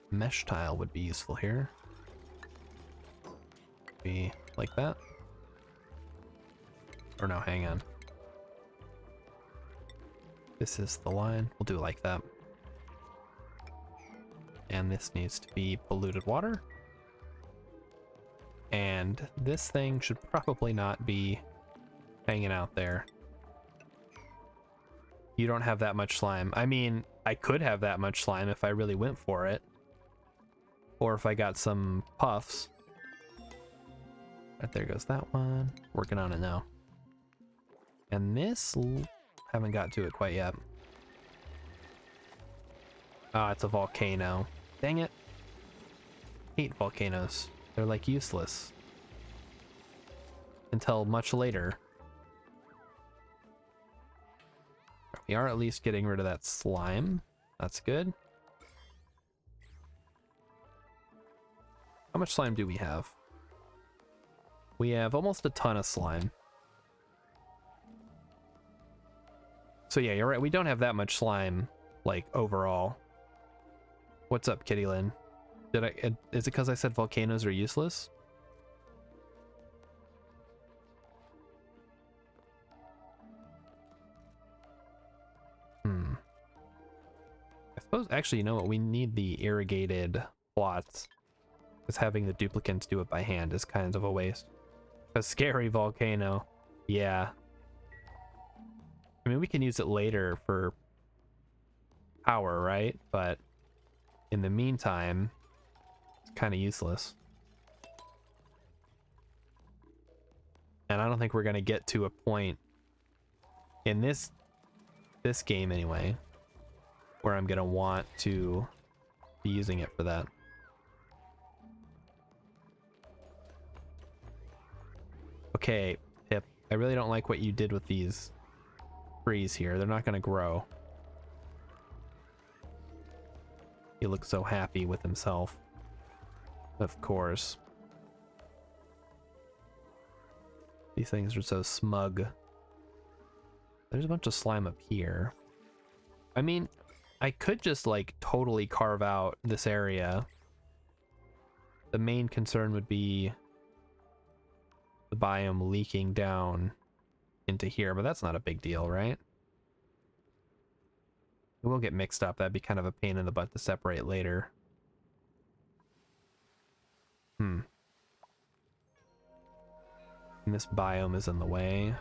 Mesh tile would be useful here. Be like that. Or no, hang on. This is the line. We'll do it like that. And this needs to be polluted water. And this thing should probably not be hanging out there. You don't have that much slime. I mean, I could have that much slime if I really went for it. Or if I got some puffs. Right, there goes that one. Working on it now. And this, haven't got to it quite yet. Ah, it's a volcano. Dang it. Hate volcanoes. They're like useless. Until much later. We are at least getting rid of that slime. That's good. How much slime do we have? We have almost a ton of slime. So yeah, you're right. We don't have that much slime, like, overall. What's up, Kitty Lynn? Is it because I said volcanoes are useless? Suppose, actually, you know what? We need the irrigated plots, because having the duplicants do it by hand is kind of a waste. A scary volcano. Yeah. I mean, we can use it later for power, right? But in the meantime, it's kind of useless. And I don't think we're going to get to a point in this game anyway where I'm going to want to be using it for that. Okay, Pip, I really don't like what you did with these trees here. They're not going to grow. He looks so happy with himself. Of course. These things are so smug. There's a bunch of slime up here. I mean, I could just like totally carve out this area. The main concern would be the biome leaking down into here, but that's not a big deal, right? It will get mixed up. That'd be kind of a pain in the butt to separate later. And this biome is in the way.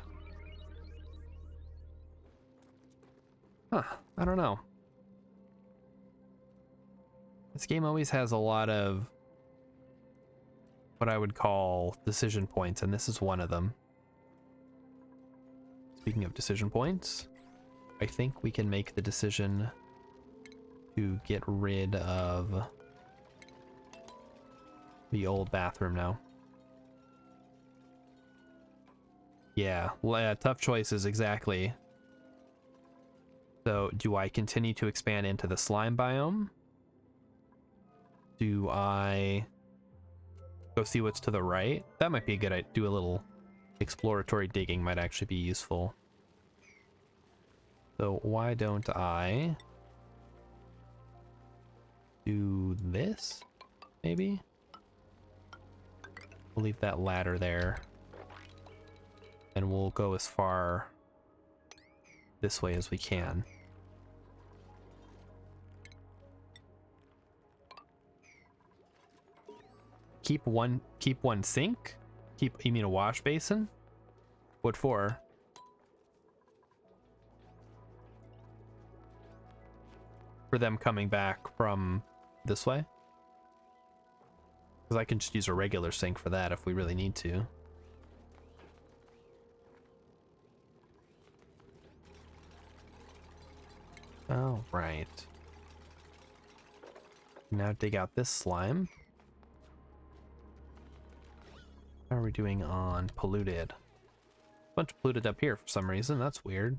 Huh, I don't know. This game always has a lot of what I would call decision points, and this is one of them. Speaking of decision points, I think we can make the decision to get rid of the old bathroom now. Yeah, tough choices, exactly. So, do I continue to expand into the slime biome? Do I go see what's to the right? That might be a good idea. Do a little exploratory digging might actually be useful. So why don't I do this, maybe? We'll leave that ladder there. And we'll go as far this way as we can. Keep one sink? You mean a wash basin? What for? For them coming back from this way? Because I can just use a regular sink for that if we really need to. Oh, right. Now dig out this slime. How are we doing on polluted? Bunch of polluted up here for some reason. That's weird.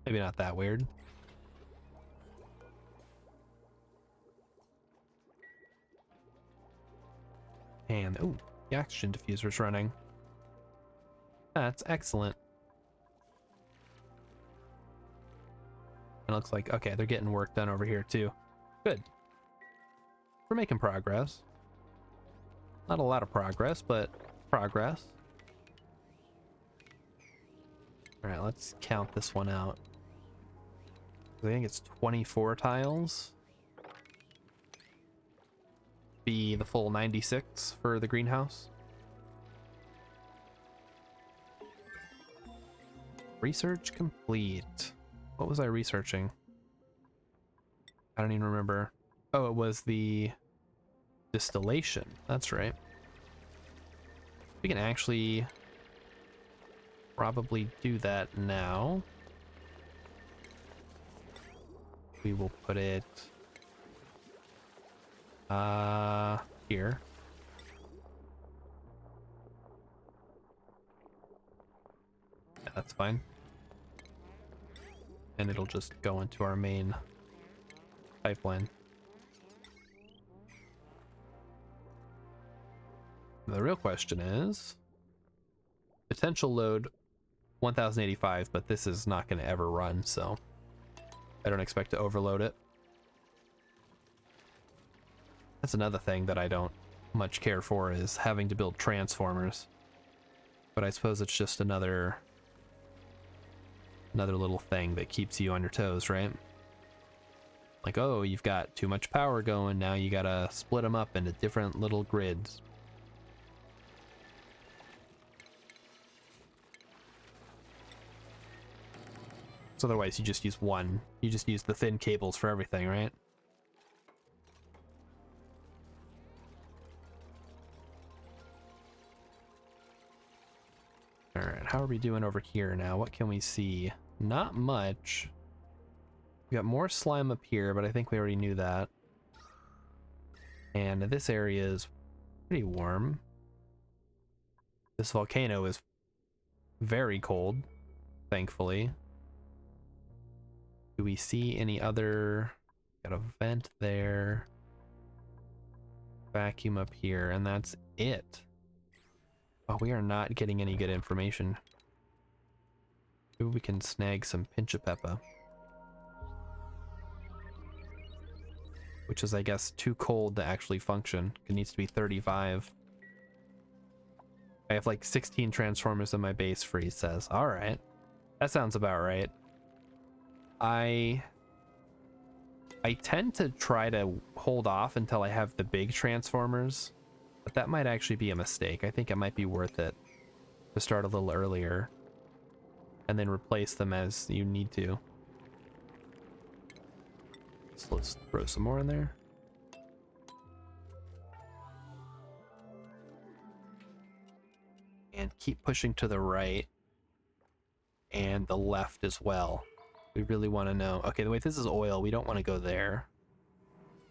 Maybe not that weird. And, oh, the oxygen diffuser's running. That's excellent. It looks like, okay, they're getting work done over here too. Good. We're making progress. Not a lot of progress, but progress. All right, let's count this one out. I think it's 24 tiles. Be the full 96 for the greenhouse. Research complete. What was I researching? I don't even remember. Oh, it was the distillation. That's right. We can actually probably do that now. We will put it here. Yeah, that's fine. And it'll just go into our main pipeline. The real question is potential load 1085, but this is not going to ever run, so I don't expect to overload it. That's another thing that I don't much care for, is having to build transformers. But I suppose it's just another little thing that keeps you on your toes, right? Like, oh, you've got too much power going, now you gotta split them up into different little grids. So otherwise you just use one. You just use the thin cables for everything, right? Alright, how are we doing over here now? What can we see? Not much. We got more slime up here, but I think we already knew that. And this area is pretty warm. This volcano is very cold, thankfully. Do we see any other... Got a vent there. Vacuum up here, and that's it. Oh, we are not getting any good information. Maybe we can snag some pinch of pepper. Which is, I guess, too cold to actually function. It needs to be 35. I have like 16 transformers in my base, Freeze says. Alright. That sounds about right. I tend to try to hold off until I have the big transformers, but that might actually be a mistake. I think it might be worth it to start a little earlier and then replace them as you need to. So let's throw some more in there. And keep pushing to the right and the left as well. We really want to know. Okay, wait, this is oil. We don't want to go there.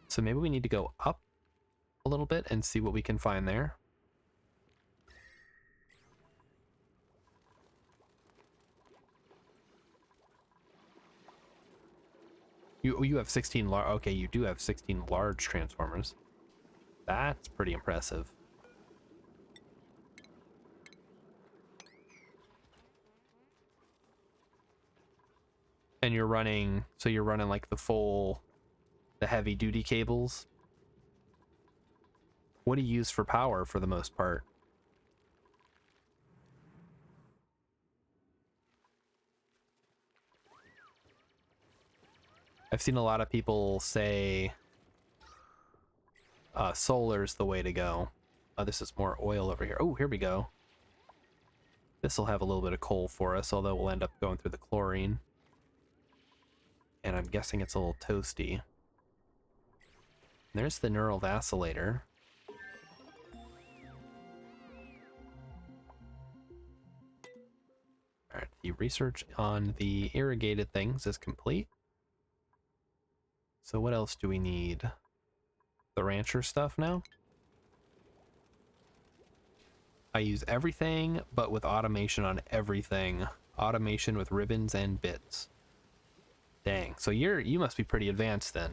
So maybe we need to go up a little bit and see what we can find there. You have 16 large. Okay, you do have 16 large transformers. That's pretty impressive. And you're running, so you're running like the heavy duty cables. What do you use for power for the most part? I've seen a lot of people say solar's the way to go. This is more oil over here. Oh, here we go. This will have a little bit of coal for us, although we'll end up going through the chlorine. And I'm guessing it's a little toasty. There's the neural vacillator. Alright, the research on the irrigated things is complete. So what else do we need? The rancher stuff now? I use everything, but with automation on everything. Automation with ribbons and bits. Dang, so you must be pretty advanced then.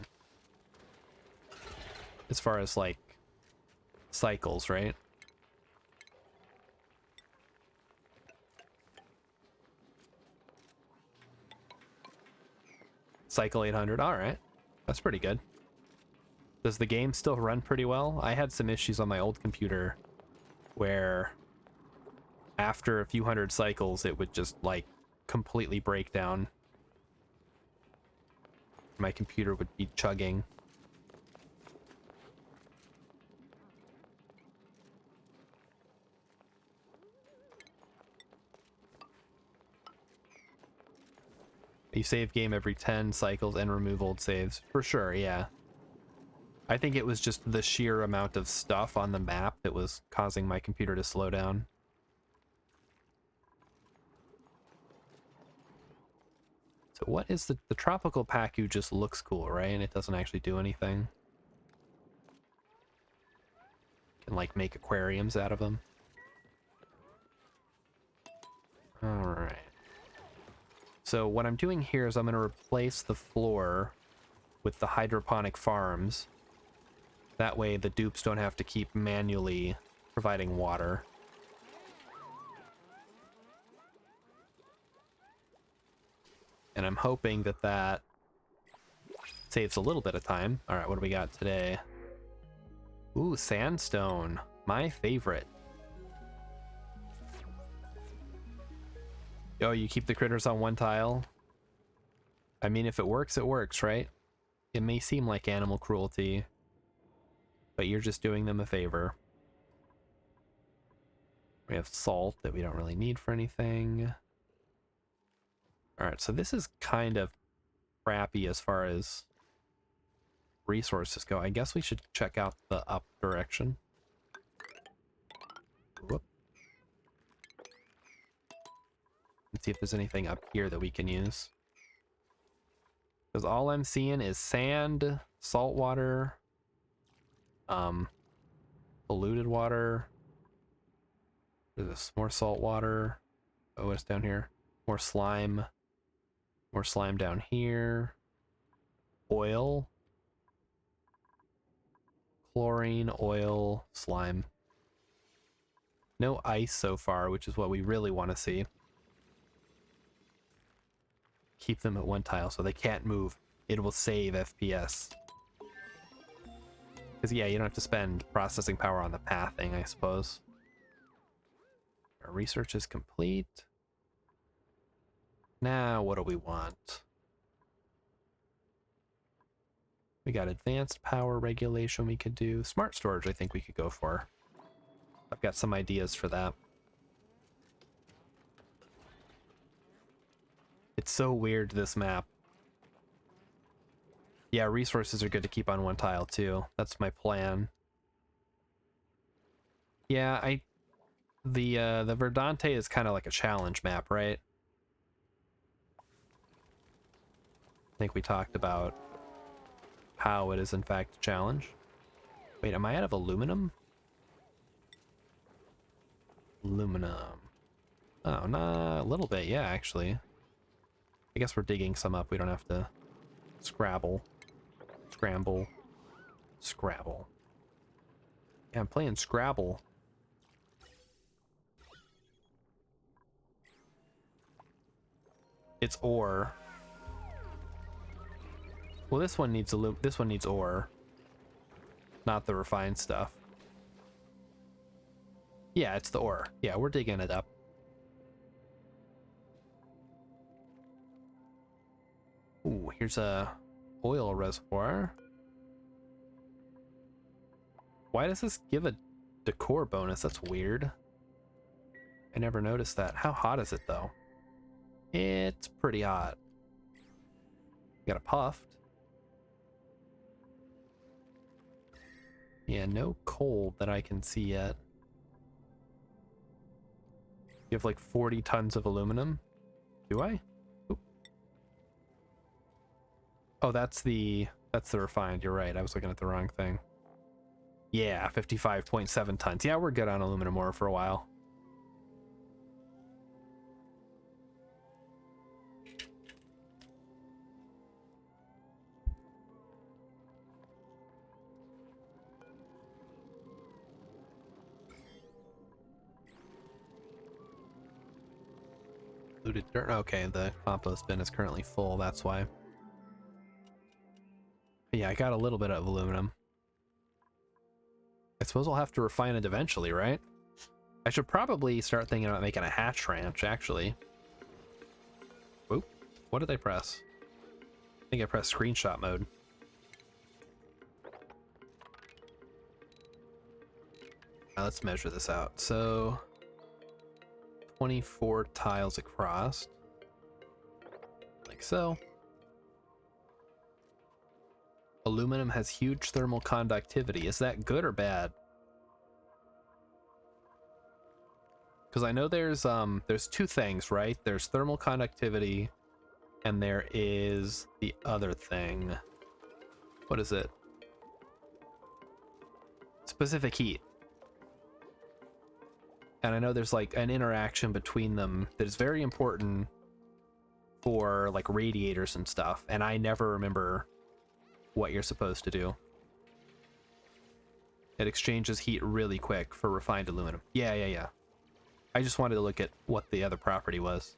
As far as like cycles, right? Cycle 800, alright. That's pretty good. Does the game still run pretty well? I had some issues on my old computer where after a few hundred cycles it would just like completely break down. My computer would be chugging. You save game every 10 cycles and remove old saves. For sure, yeah. I think it was just the sheer amount of stuff on the map that was causing my computer to slow down. So what is the tropical Pacu just looks cool, right? And it doesn't actually do anything. Can like make aquariums out of them. Alright. So what I'm doing here is I'm going to replace the floor with the hydroponic farms. That way the dupes don't have to keep manually providing water. And I'm hoping that that saves a little bit of time. All right, what do we got today? Ooh, sandstone. My favorite. Oh, you keep the critters on one tile? I mean, if it works, right? It may seem like animal cruelty, but you're just doing them a favor. We have salt that we don't really need for anything. Alright, so this is kind of crappy as far as resources go. I guess we should check out the up direction. Whoop. And see if there's anything up here that we can use. Because all I'm seeing is sand, salt water, polluted water. There's more salt water. Oh, it's down here. More slime. More slime down here. Oil. Chlorine, oil, slime. No ice so far, which is what we really want to see. Keep them at one tile so they can't move. It will save FPS. Because, yeah, you don't have to spend processing power on the pathing, I suppose. Our research is complete. Now, what do we want? We got advanced power regulation we could do. Smart storage, I think we could go for. I've got some ideas for that. It's so weird, this map. Yeah, resources are good to keep on one tile, too. That's my plan. Yeah, the Verdante is kind of like a challenge map, right? I think we talked about how it is in fact a challenge. Wait, am I out of aluminum? Aluminum. Oh, nah, a little bit, yeah, actually. I guess we're digging some up. We don't have to scramble. Scrabble. Yeah, I'm playing Scrabble. It's ore. Well, this one needs ore, not the refined stuff. Yeah, it's the ore. Yeah, we're digging it up. Ooh, here's a oil reservoir. Why does this give a decor bonus? That's weird. I never noticed that. How hot is it, though? It's pretty hot. Got a puffed. Yeah, no cold that I can see yet. You have like 40 tons of aluminum? Do I? Oop. Oh, that's the refined. You're right. I was looking at the wrong thing. Yeah, 55.7 tons. Yeah, we're good on aluminum ore for a while. Looted dirt. Okay, the compost bin is currently full. That's why. But yeah, I got a little bit of aluminum. I suppose I'll have to refine it eventually, right? I should probably start thinking about making a hatch ranch, actually. Oop. What did I press? I think I pressed screenshot mode. Now let's measure this out. So 24 tiles across. Like so. Aluminum has huge thermal conductivity. Is that good or bad? Because I know there's two things, right? There's thermal conductivity, and there is the other thing. What is it? Specific heat. And I know there's like an interaction between them that is very important for like radiators and stuff, and I never remember what you're supposed to do. It exchanges heat really quick for refined aluminum. Yeah. I just wanted to look at what the other property was.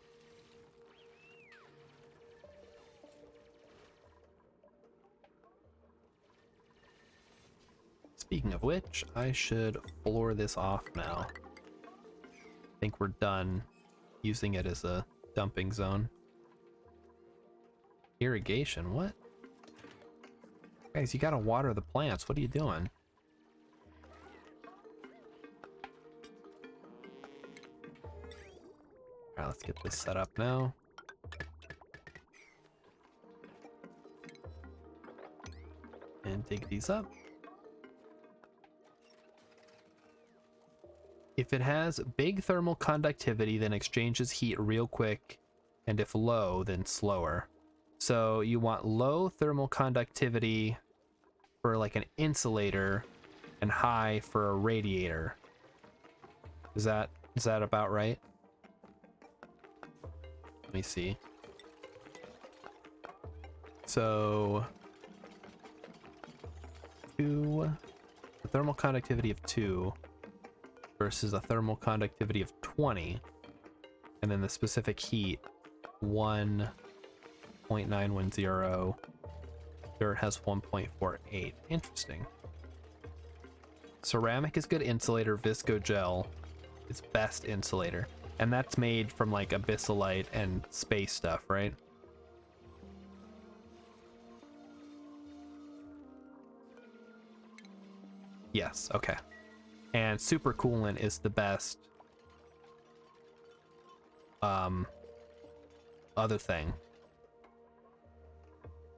Speaking of which, I should floor this off now. I think we're done using it as a dumping zone. Irrigation, what? Guys, you gotta water the plants. What are you doing? Alright, let's get this set up now. And dig these up. If it has big thermal conductivity, then exchanges heat real quick, and if low, then slower. So you want low thermal conductivity for like an insulator and high for a radiator. Is that about right? Let me see. So a thermal conductivity of 2 versus a thermal conductivity of 20, and then the specific heat 1.910. Dirt has 1.48. Interesting. Ceramic is good insulator. Visco gel is best insulator, and that's made from like abyssalite and space stuff, right? Yes, okay. And super coolant is the best other thing.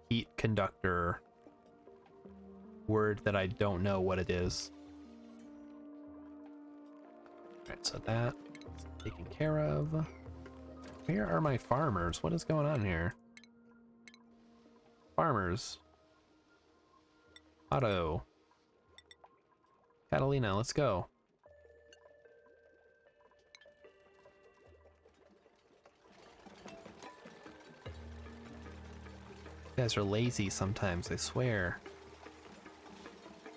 Heat conductor, word that I don't know what it is. Alright, so that's taken care of. Where are my farmers? What is going on here? Farmers. Otto. Catalina, let's go. You guys are lazy sometimes, I swear.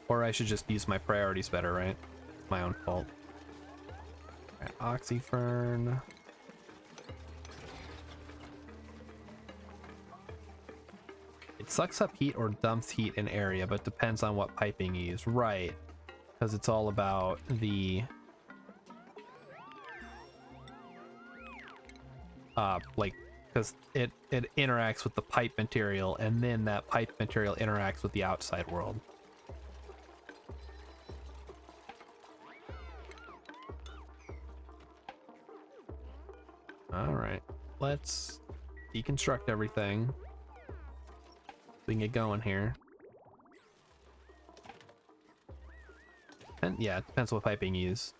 Or I should just use my priorities better, right? My own fault. Alright, oxyfern. It sucks up heat or dumps heat in area, but depends on what piping you use. Right. Because it's all about the like, because it interacts with the pipe material, and then that pipe material interacts with the outside world. All right, let's deconstruct everything. We can get going here. And yeah, it depends what piping you use.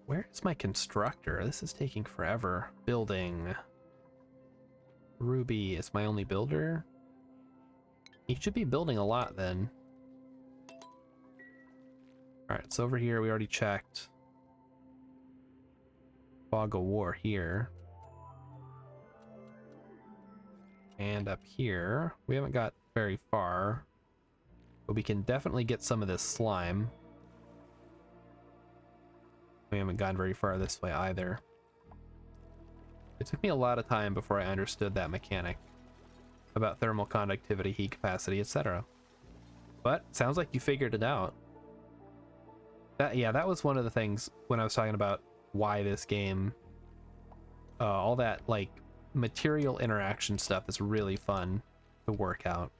Where is my constructor? This is taking forever. Building. Ruby is my only builder. He should be building a lot then. Alright, so over here we already checked. Fog of War here. And up here, we haven't got very far, but we can definitely get some of this slime. We haven't gone very far this way either. It took me a lot of time before I understood that mechanic about thermal conductivity, heat capacity, etc. But sounds like you figured it out. That was one of the things when I was talking about why this game, all that like material interaction stuff is really fun to work out.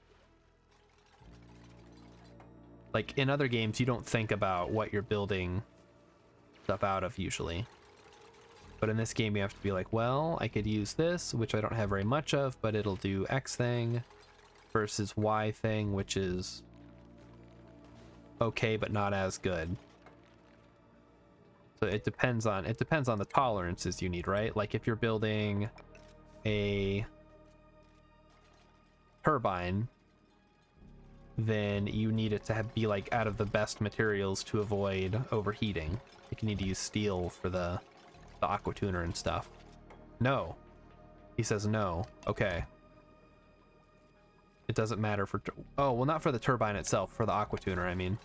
Like in other games, you don't think about what you're building stuff out of usually. But in this game, you have to be like, well, I could use this, which I don't have very much of, but it'll do X thing, versus Y thing, which is okay, but not as good. So it depends on the tolerances you need, right? Like if you're building a turbine, then you need it to be like out of the best materials to avoid overheating. Like you need to use steel for the aqua tuner and stuff. No. He says no. Okay. It doesn't matter for... Oh, well, not for the turbine itself. For the aqua tuner, I mean.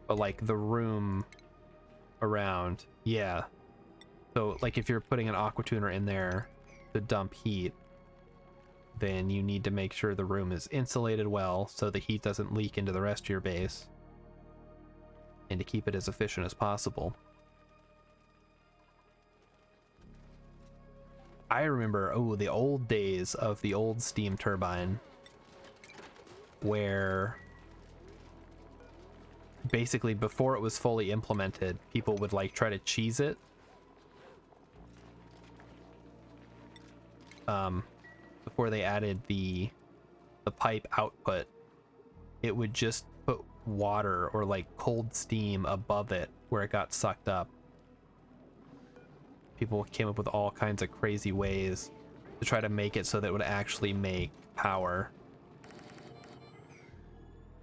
But, like, the room around. Yeah. So, like, if you're putting an aqua tuner in there to dump heat, then you need to make sure the room is insulated well so the heat doesn't leak into the rest of your base, and to keep it as efficient as possible. I remember, the old days of the old steam turbine, where basically before it was fully implemented, people would like try to cheese it. Before they added the pipe output, it would just put water or like cold steam above it where it got sucked up. People came up with all kinds of crazy ways to try to make it so that it would actually make power.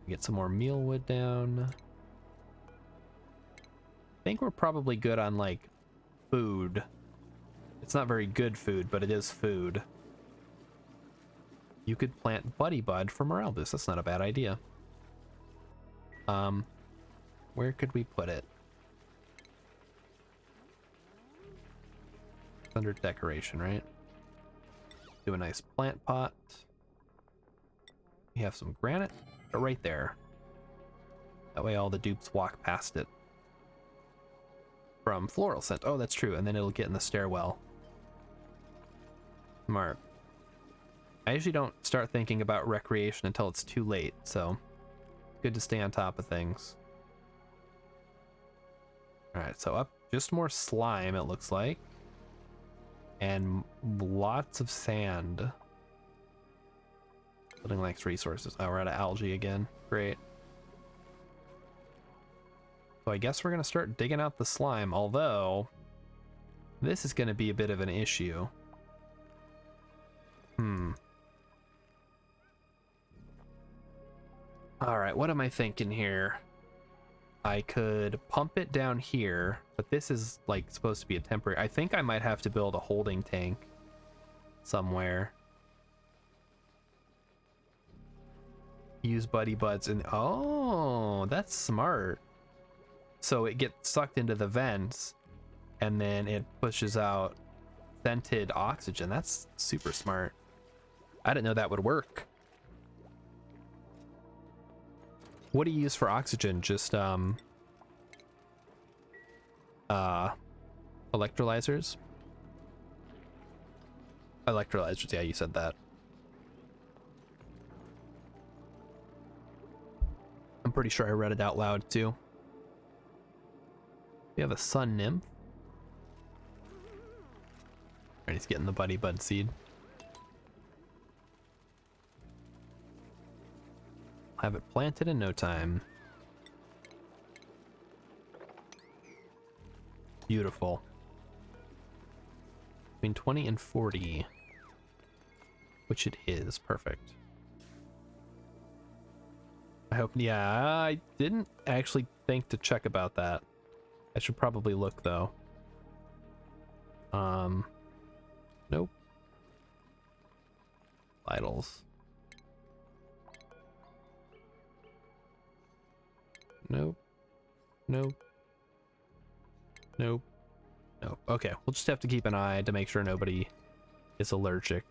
Get some more mealwood down. I think we're probably good on like food. It's not very good food, but it is food. You could plant Buddy Bud for morale boost. That's not a bad idea. Where could we put it? It's under decoration, right? Do a nice plant pot. We have some granite right there. That way all the dupes walk past it. From floral scent. Oh, that's true. And then it'll get in the stairwell. Smart. I usually don't start thinking about recreation until it's too late, so good to stay on top of things. Alright, so up just more slime, it looks like. And lots of sand. Building likes resources. Oh, we're out of algae again. Great. So I guess we're going to start digging out the slime, although this is going to be a bit of an issue. Alright, what am I thinking here? I could pump it down here, but this is like supposed to be a temporary. I think I might have to build a holding tank somewhere. Use Buddy Buds and oh, that's smart. So it gets sucked into the vents and then it pushes out scented oxygen. That's super smart. I didn't know that would work. What do you use for oxygen? Just electrolyzers? Electrolyzers, yeah, you said that. I'm pretty sure I read it out loud too. We have a sun nymph. Alright, he's getting the Buddy Bud seed. Have it planted in no time. Beautiful. Between 20 and 40. Which it is. Perfect. I hope, yeah, I didn't actually think to check about that. I should probably look though. Nope. Vitals. Nope. Nope. Nope. Nope. Okay, we'll just have to keep an eye to make sure nobody is allergic.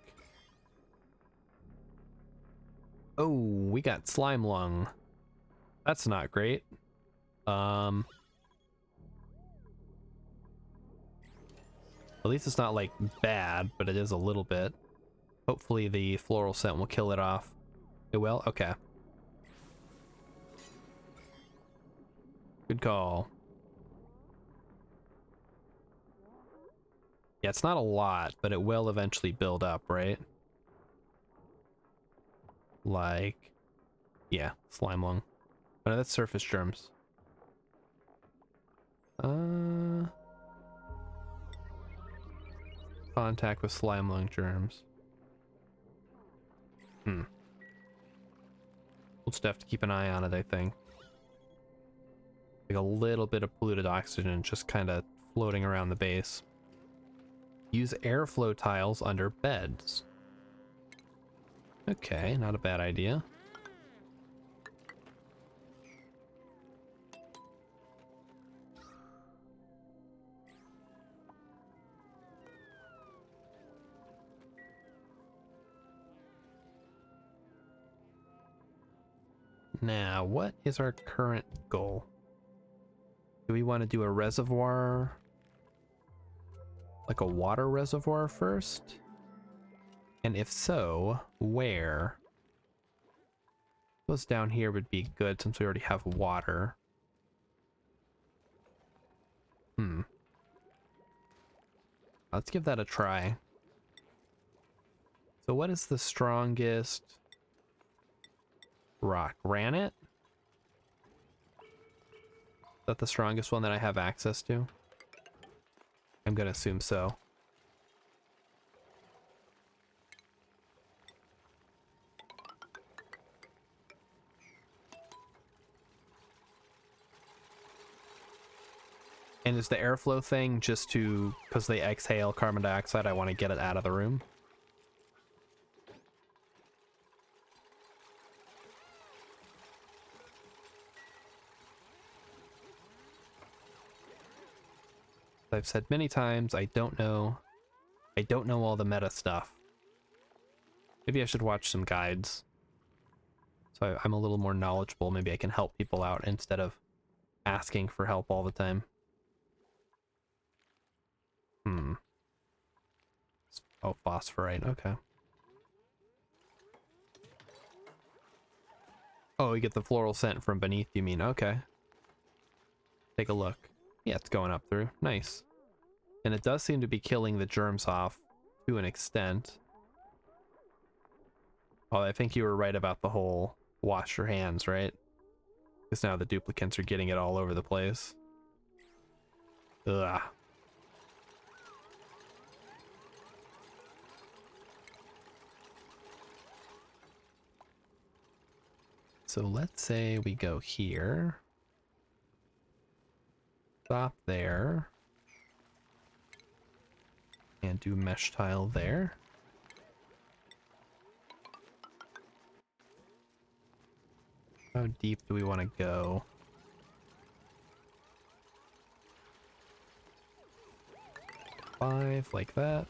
Oh, we got slime lung. That's not great. At least it's not like bad, but it is a little bit. Hopefully the floral scent will kill it off. It will? Okay. Good call. Yeah, it's not a lot, but it will eventually build up, right? Like, yeah, slime lung. Oh, no, that's surface germs. Contact with slime lung germs. We'll just have to keep an eye on it, I think. Like a little bit of polluted oxygen just kind of floating around the base. Use airflow tiles under beds. Okay, not a bad idea. Now, what is our current goal? Do we want to do a reservoir? Like a water reservoir first? And if so, where? Those down here would be good since we already have water. Let's give that a try. So what is the strongest rock? Granite? Is that the strongest one that I have access to? I'm gonna assume so. And is the airflow thing just to, because they exhale carbon dioxide, I want to get it out of the room? I've said many times, I don't know all the meta stuff. Maybe I should watch some guides. So I'm a little more knowledgeable. Maybe I can help people out instead of asking for help all the time. Oh, phosphorite, okay. Oh, you get the floral scent from beneath, you mean? Okay. Take a look. Yeah, it's going up through. Nice. And it does seem to be killing the germs off to an extent. Oh, I think you were right about the whole wash your hands, right? Because now the duplicants are getting it all over the place. Ugh. So let's say we go here. Stop there. And do mesh tile there. How deep do we want to go? 5, like that.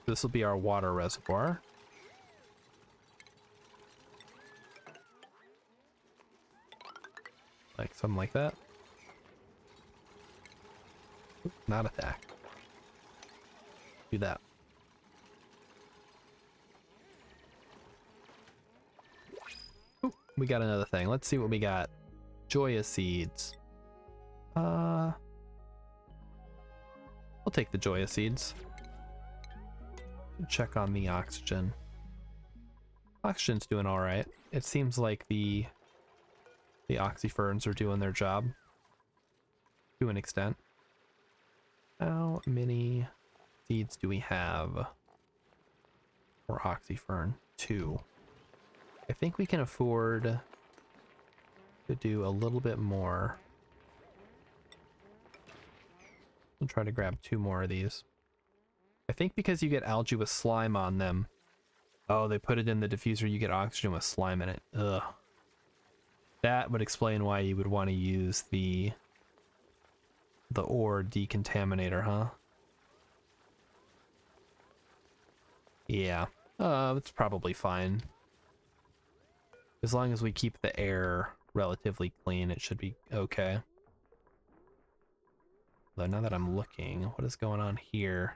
This will be our water reservoir. Like something like that. Oop, not attack. Do that. Ooh, we got another thing. Let's see what we got. Joya seeds. We'll take the Joya seeds. Check on the oxygen. Oxygen's doing all right. It seems like the oxyferns are doing their job to an extent. How many seeds do we have for oxyfern? 2. I think we can afford to do a little bit more. I'll try to grab 2 more of these. I think because you get algae with slime on them. Oh, they put it in the diffuser, you get oxygen with slime in it. Ugh. That would explain why you would want to use the ore decontaminator, huh? Yeah. It's probably fine. As long as we keep the air relatively clean, it should be okay. Though now that I'm looking, what is going on here?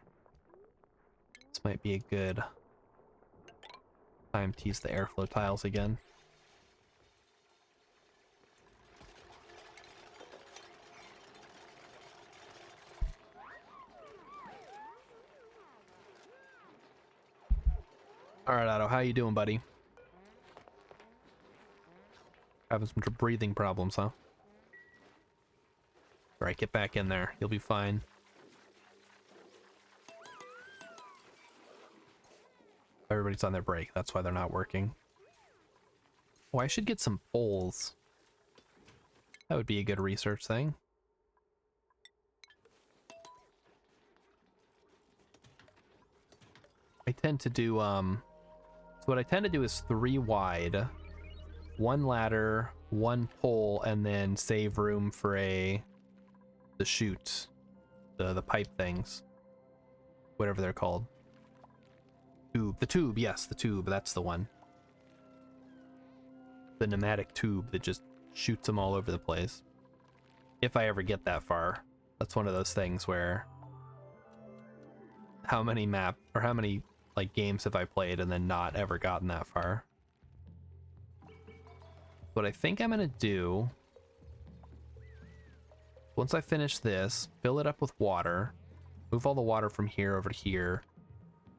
This might be a good time to use the airflow tiles again. Alright, Otto, how you doing, buddy? Having some breathing problems, huh? Alright, get back in there. You'll be fine. Everybody's on their break. That's why they're not working. Oh, I should get some poles. That would be a good research thing. I tend to do, so what I tend to do is 3 wide, 1 ladder, 1 pole, and then save room for the chutes, the pipe things, whatever they're called. The tube, yes, the tube, that's the one. the pneumatic tube that just shoots them all over the place. If I ever get that far. That's one of those things where how many like games have I played and then not ever gotten that far? What I think I'm gonna do, once I finish this, fill it up with water, move all the water from here over to here,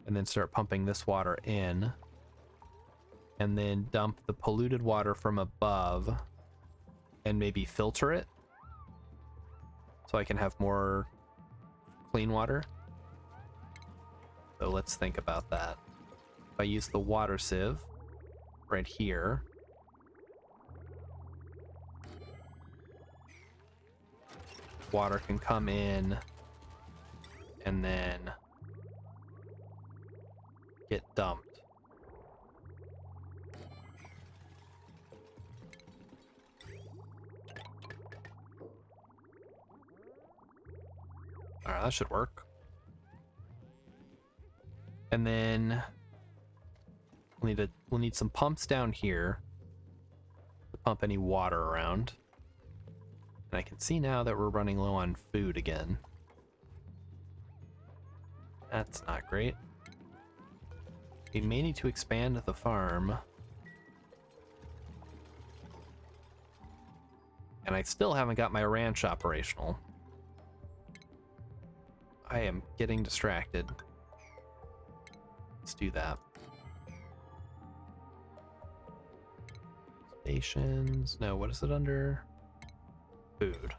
and then start pumping this water in, and then dump the polluted water from above and maybe filter it so I can have more clean water. So let's think about that. If I use the water sieve right here, water can come in and then get dumped. Alright, that should work. And then we'll need some pumps down here to pump any water around. And I can see now that we're running low on food again. That's not great. We may need to expand the farm. And I still haven't got my ranch operational. I am getting distracted. Let's do that. Stations. No, what is it under? Food.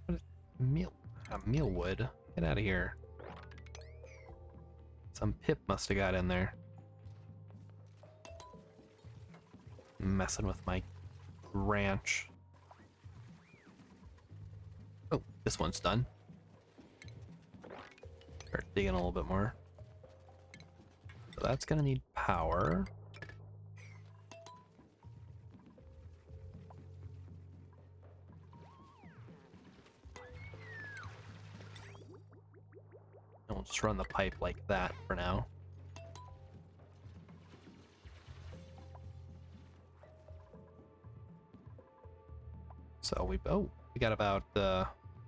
What is Mealwood. Get out of here. Some pip must have got in there. Messing with my ranch. Oh, this one's done. Start digging a little bit more. So that's gonna need power. And we'll just run the pipe like that for now. So we got about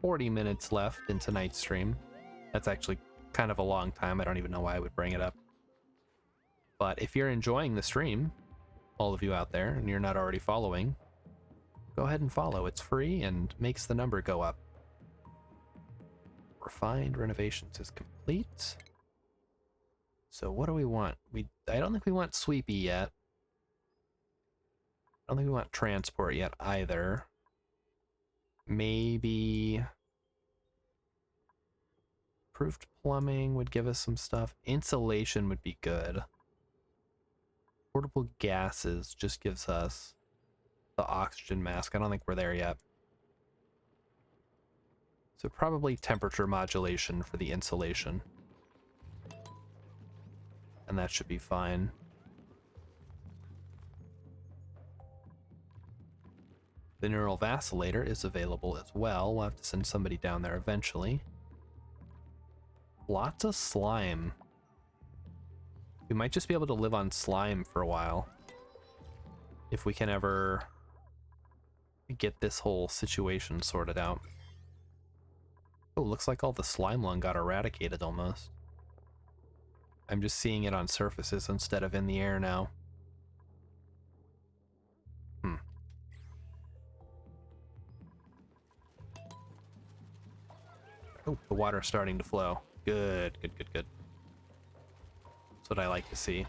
40 minutes left in tonight's stream. That's actually kind of a long time. I don't even know why I would bring it up. But if you're enjoying the stream, all of you out there, and you're not already following, go ahead and follow. It's free and makes the number go up. Refined renovations is complete. So what do we want? I don't think we want sweepy yet. I don't think we want transport yet either. Maybe improved plumbing would give us some stuff. Insulation would be good. Portable gases just gives us the oxygen mask. I don't think we're there yet. So probably temperature modulation for the insulation. And that should be fine. The neural vacillator is available as well. We'll have to send somebody down there eventually. Lots of slime. We might just be able to live on slime for a while. If we can ever get this whole situation sorted out. Oh, looks like all the slime lung got eradicated almost. I'm just seeing it on surfaces instead of in the air now. Oh, the water's starting to flow. Good, good, good, good. That's what I like to see.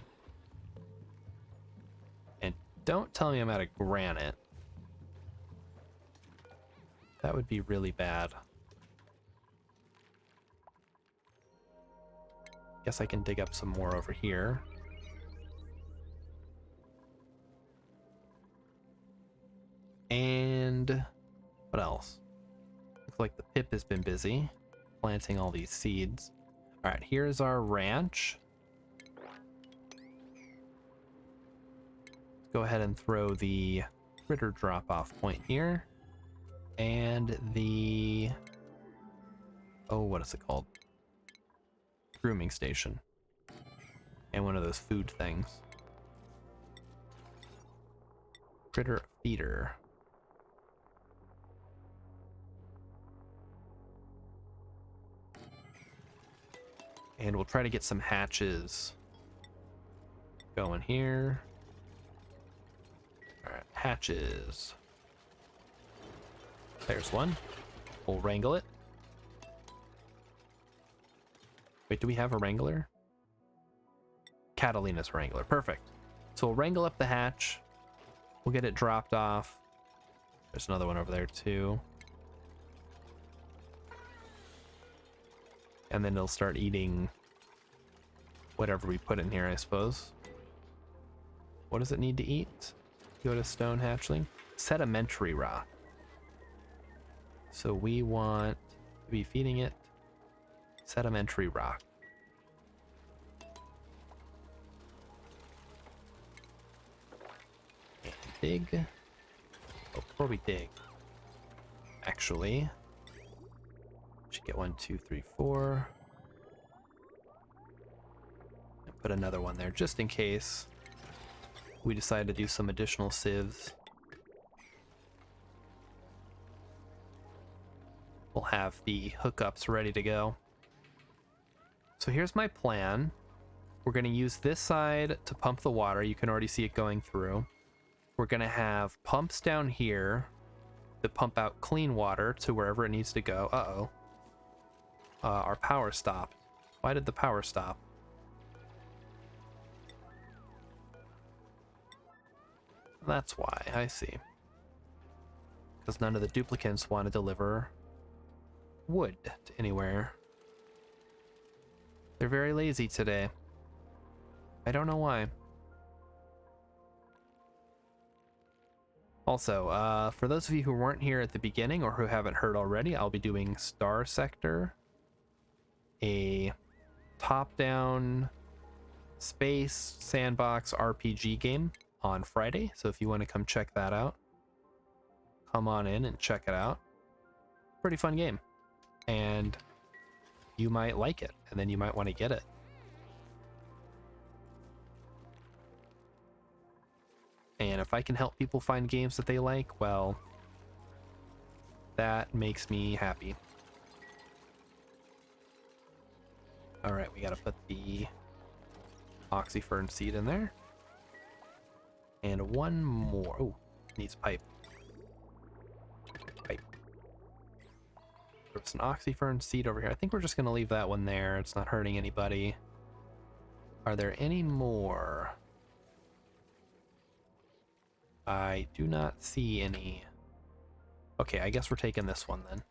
And don't tell me I'm out of granite. That would be really bad. Guess I can dig up some more over here. And what else? Looks like the pip has been busy planting all these seeds. All right, here's our ranch. Let's go ahead and throw the critter drop-off point here. And the... oh, what is it called? Grooming station. And one of those food things. Critter feeder. And we'll try to get some hatches going here. All right, hatches. There's one. We'll wrangle it. Wait, do we have a wrangler? Catalina's wrangler. Perfect. So we'll wrangle up the hatch. We'll get it dropped off. There's another one over there too. And then it'll start eating whatever we put in here, I suppose. What does it need to eat? Go to stone hatchling. Sedimentary rock. So we want to be feeding it sedimentary rock. And dig. Oh, before we dig, actually, should get 1, 2, 3, 4. And put another one there just in case we decide to do some additional sieves. We'll have the hookups ready to go. So here's my plan. We're going to use this side to pump the water. You can already see it going through. We're going to have pumps down here that pump out clean water to wherever it needs to go. Uh-oh. Our power stopped. Why did the power stop? That's why, I see. Because none of the duplicants want to deliver wood to anywhere. They're very lazy today. I don't know why. Also, for those of you who weren't here at the beginning or who haven't heard already, I'll be doing Star Sector, a top-down space sandbox RPG game on Friday. So if you want to come check that out, come on in and check it out. Pretty fun game. And you might like it, and then you might want to get it. And if I can help people find games that they like, well, that makes me happy. All right, we got to put the oxyfern seed in there. And one more. Oh, needs pipe. Pipe. There's an oxyfern seed over here. I think we're just going to leave that one there. It's not hurting anybody. Are there any more? I do not see any. Okay, I guess we're taking this one then.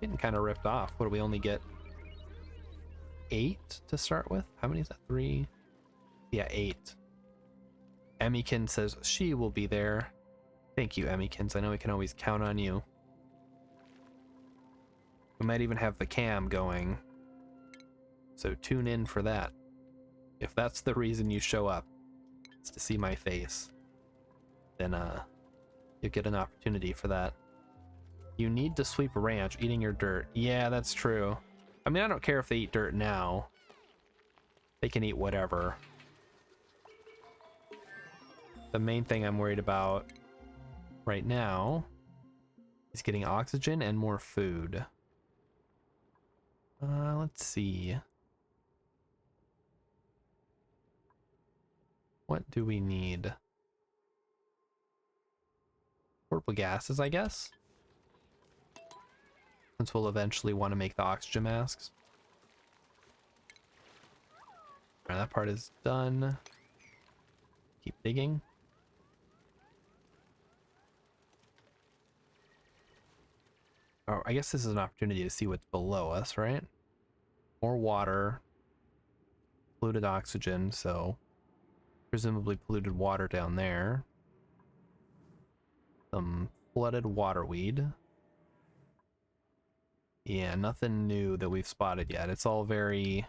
Getting kind of ripped off. What do we only get? 8 to start with? How many is that? 3? Yeah, 8. Emmykin says she will be there. Thank you, Emmykins. I know we can always count on you. We might even have the cam going. So tune in for that. If that's the reason you show up, is to see my face, then you'll get an opportunity for that. You need to sweep a ranch, eating your dirt. Yeah, that's true. I mean, I don't care if they eat dirt now. They can eat whatever. The main thing I'm worried about right now is getting oxygen and more food. Let's see. What do we need? Portable gases, I guess? Since we'll eventually want to make the oxygen masks. Alright, that part is done. Keep digging. Oh, I guess this is an opportunity to see what's below us, right? More water. Polluted oxygen, so presumably polluted water down there. Some flooded waterweed. Yeah, nothing new that we've spotted yet. It's all very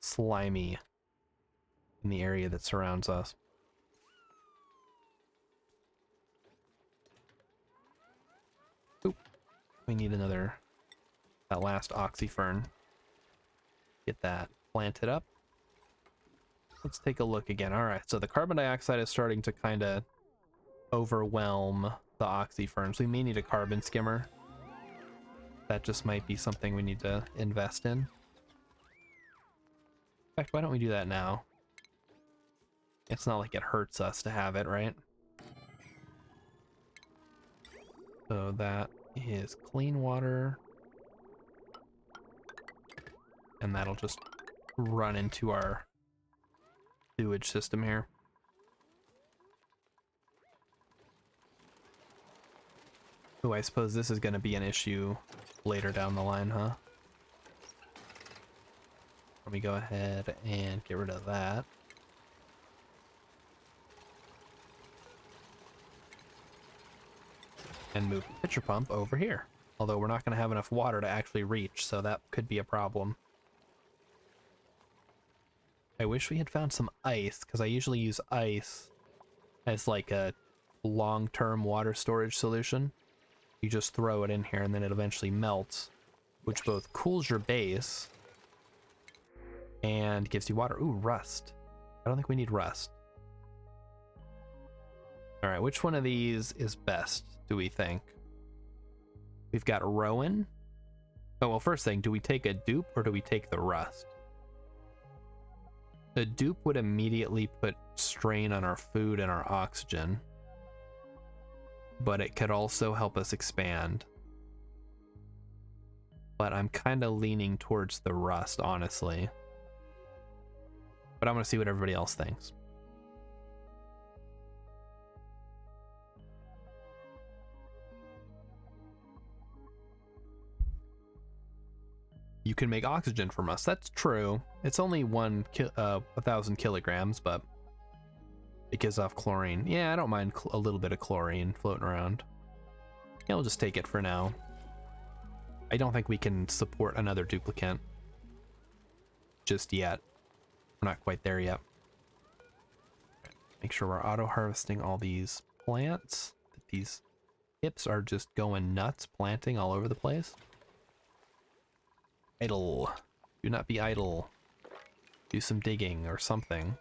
slimy in the area that surrounds us. Oop. We need another, that last oxyfern. Get that planted up. let's take a look again. All right, so the carbon dioxide is starting to kind of overwhelm the oxyferns. We may need a carbon skimmer. That just might be something we need to invest in. In fact, why don't we do that now? It's not like it hurts us to have it, right? So that is clean water. And that'll just run into our sewage system here. Oh, I suppose this is going to be an issue later down the line, huh? Let me go ahead and get rid of that. And move the pitcher pump over here. Although we're not going to have enough water to actually reach, so that could be a problem. I wish we had found some ice, because I usually use ice as like a long-term water storage solution. You just throw it in here and then it eventually melts, which both cools your base and gives you water. Ooh, rust. I don't think we need rust. All right, which one of these is best, do we think? We've got Rowan. Oh, well, first thing, do we take a dupe or do we take the rust? The dupe would immediately put strain on our food and our oxygen, but it could also help us expand. But I'm kind of leaning towards the rust, honestly. But I'm going to see what everybody else thinks. You can make oxygen from rust. That's true. It's only 1,000 kilograms, but it gives off chlorine. Yeah, I don't mind a little bit of chlorine floating around. Yeah, we'll just take it for now. I don't think we can support another duplicate just yet. We're not quite there yet. Make sure we're auto-harvesting all these plants. These hips are just going nuts, planting all over the place. Idle. Do not be idle. Do some digging or something.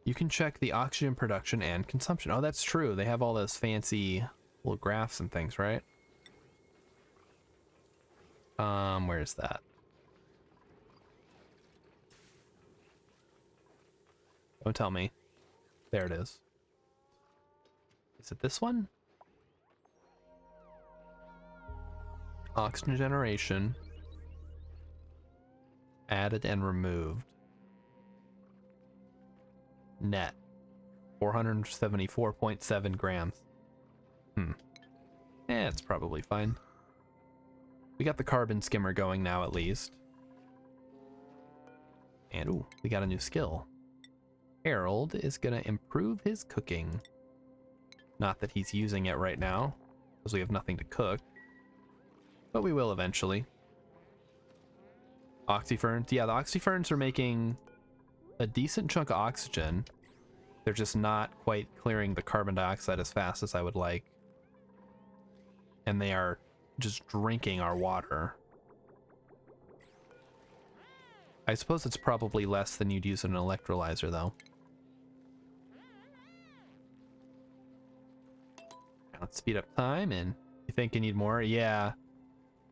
You can check the oxygen production and consumption. Oh, that's true. They have all those fancy little graphs and things, right? Where is that? Don't tell me. There it is. Is it this one? Oxygen generation. Added and removed. Net. 474.7 grams. It's probably fine. We got the carbon skimmer going now at least. And ooh, we got a new skill. Harold is gonna improve his cooking. Not that he's using it right now, because we have nothing to cook. But we will eventually. Oxyferns. Yeah, the oxyferns are making a decent chunk of oxygen. They're just not quite clearing the carbon dioxide as fast as I would like. And they are just drinking our water. I suppose it's probably less than you'd use in an electrolyzer, though. Let's speed up time, and you think you need more? Yeah.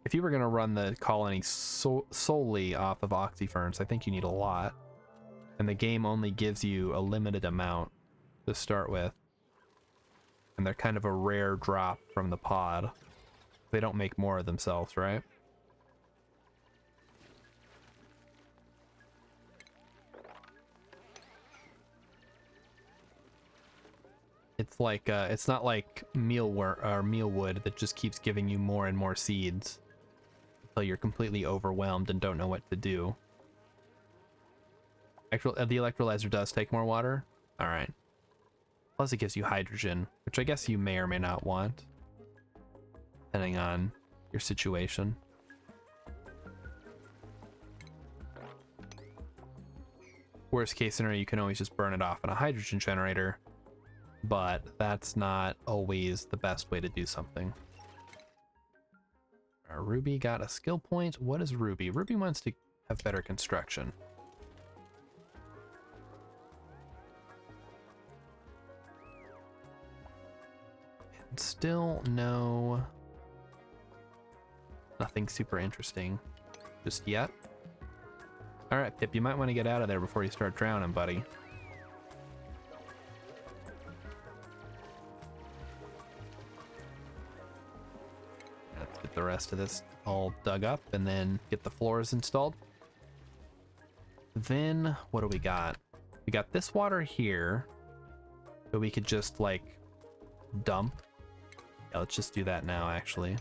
If you were going to run the colony solely off of oxyferns, I think you need a lot. And the game only gives you a limited amount to start with. And they're kind of a rare drop from the pod. They don't make more of themselves, right? It's like it's not like Mealwood that just keeps giving you more and more seeds until you're completely overwhelmed and don't know what to do. Actually, the electrolyzer does take more water. All right. Plus, it gives you hydrogen, which I guess you may or may not want, depending on your situation. Worst case scenario, you can always just burn it off in a hydrogen generator. But that's not always the best way to do something. Ruby got a skill point. What is Ruby? Ruby wants to have better construction. And still nothing super interesting just yet. All right, Pip, you might want to get out of there before you start drowning, buddy. Let's get the rest of this all dug up and then get the floors installed. Then what do we got? We got this water here that we could just like dump. Yeah, let's just do that now, actually.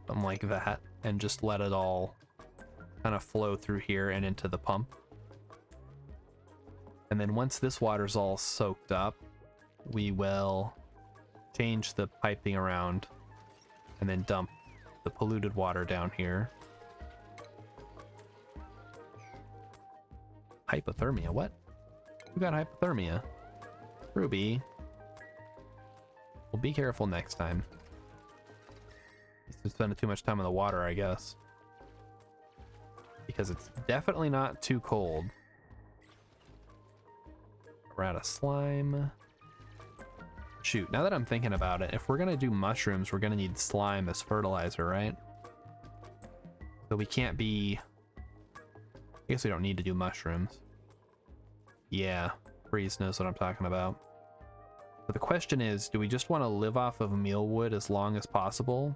Something like that, and just let it all kind of flow through here and into the pump. And then once this water's all soaked up, we will change the piping around and then dump the polluted water down here. Hypothermia, what? Who got hypothermia? Ruby. Well, be careful next time. He's spending too much time in the water, I guess. Because it's definitely not too cold. We're out of slime. Shoot, now that I'm thinking about it, if we're gonna do mushrooms, we're gonna need slime as fertilizer, right? So we can't be... I guess we don't need to do mushrooms. Yeah, Breeze knows what I'm talking about. But the question is, do we just want to live off of mealwood as long as possible?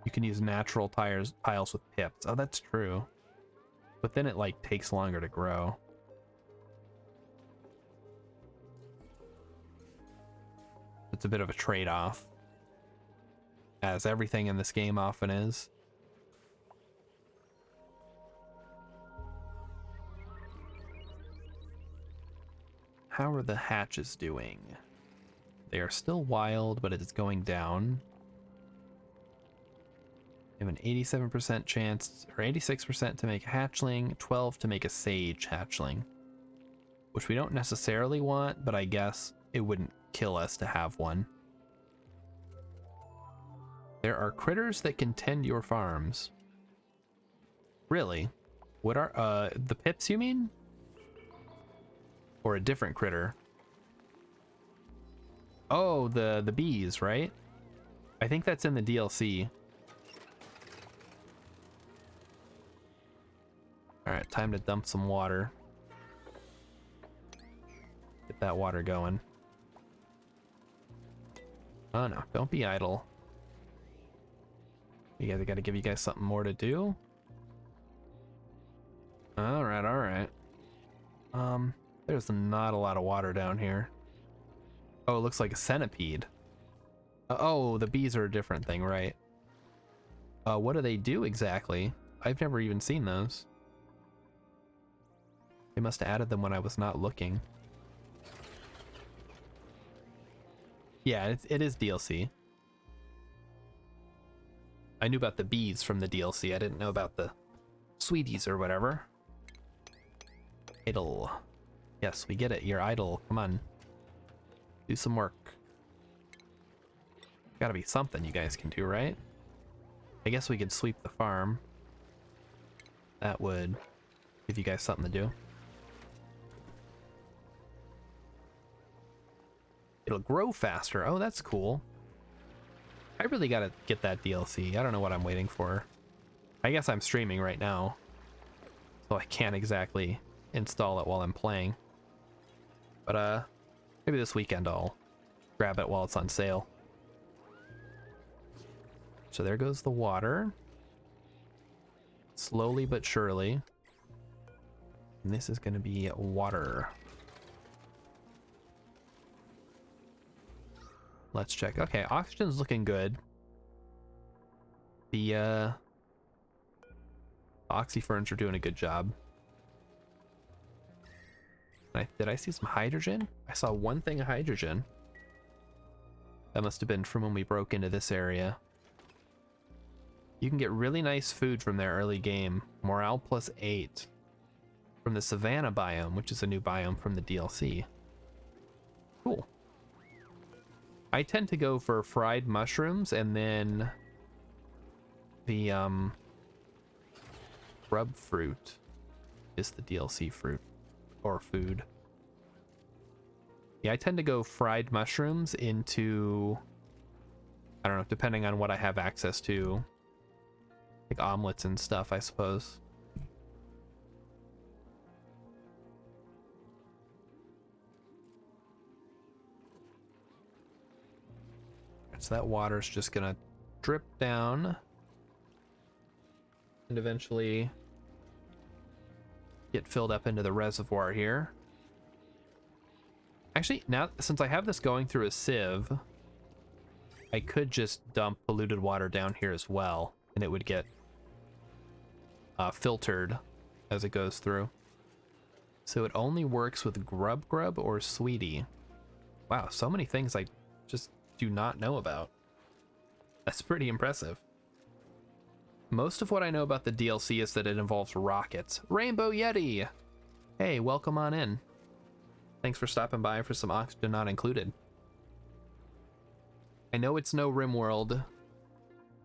You can use natural tiles with pips. Oh, that's true. But then it like takes longer to grow. It's a bit of a trade-off, as everything in this game often is. How are the hatches doing? They are still wild, but it is going down. We have an 87% chance, or 86% to make a hatchling, 12 to make a sage hatchling. Which we don't necessarily want, but I guess it wouldn't kill us to have one. There are critters that can tend your farms. Really? What are, the pips you mean? Or a different critter? Oh, the bees, right? I think that's in the DLC. Alright, time to dump some water. Get that water going. Oh no, don't be idle. I gotta give you guys something more to do. Alright, alright. There's not a lot of water down here. Oh, it looks like a centipede. Oh, the bees are a different thing, right? What do they do exactly? I've never even seen those. They must have added them when I was not looking. Yeah, it is DLC. I knew about the bees from the DLC. I didn't know about the sweeties or whatever. Idle. Yes, we get it. You're idle. Come on. Do some work. Gotta be something you guys can do, right? I guess we could sweep the farm. That would give you guys something to do. It'll grow faster. Oh, that's cool. I really gotta get that DLC. I don't know what I'm waiting for. I guess I'm streaming right now, so I can't exactly install it while I'm playing. But maybe this weekend I'll grab it while it's on sale. So there goes the water. Slowly but surely. And this is gonna be water. Let's check. Okay, oxygen's looking good. The oxyferns are doing a good job. Did I see some hydrogen? I saw one thing of hydrogen. That must have been from when we broke into this area. You can get really nice food from their early game. Morale +8 from the Savannah biome, which is a new biome from the DLC. Cool. I tend to go for fried mushrooms, and then the grub fruit is the DLC fruit or food. Yeah, I tend to go fried mushrooms into, I don't know, depending on what I have access to, like omelets and stuff, I suppose. So that water's just gonna drip down and eventually get filled up into the reservoir here. Actually, now since I have this going through a sieve, I could just dump polluted water down here as well, and it would get filtered as it goes through. So it only works with grub or sweetie. Wow, so many things I just do not know about. That's pretty impressive. Most of what I know about the DLC is that it involves rockets. Rainbow Yeti! Hey, welcome on in. Thanks for stopping by for some oxygen not included. I know it's no RimWorld,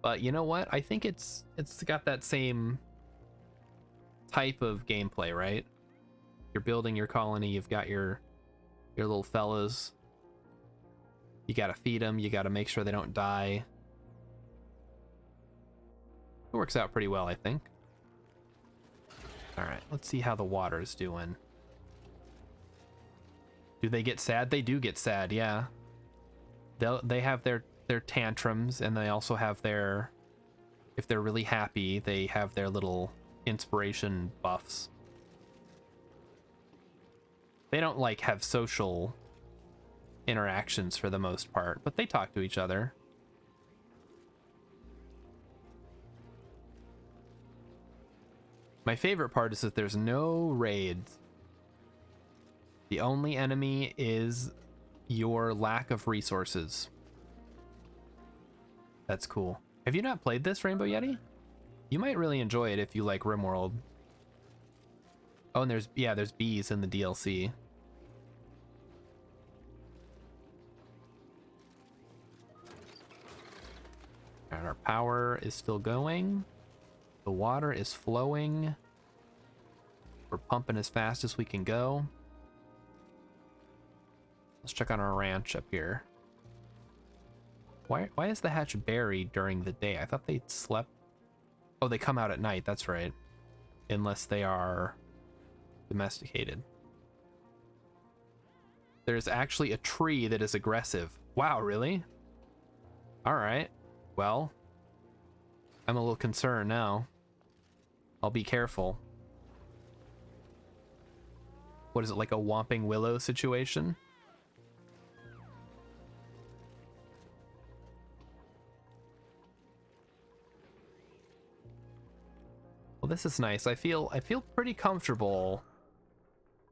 but you know what? I think it's got that same type of gameplay, right? You're building your colony, you've got your little fellas. You gotta feed them, you gotta make sure they don't die. It works out pretty well, I think. Alright, let's see how the water's doing. Do they get sad? They do get sad, yeah. They have their tantrums, and they also have their, if they're really happy, they have their little inspiration buffs. They don't like have social interactions for the most part, but they talk to each other. My favorite part is that there's no raids. The only enemy is your lack of resources. That's cool. Have you not played this, Rainbow Yeti? You might really enjoy it if you like RimWorld. Oh, and there's bees in the DLC. And our power is still going. The water is flowing. We're pumping as fast as we can go. Let's check on our ranch up here. Why is the hatch buried during the day? I thought they slept. Oh, they come out at night. That's right. Unless they are domesticated. There's actually a tree that is aggressive. Wow, really? All right. Well, I'm a little concerned now. I'll be careful. What is it, like a Whomping Willow situation? Well, this is nice. I feel pretty comfortable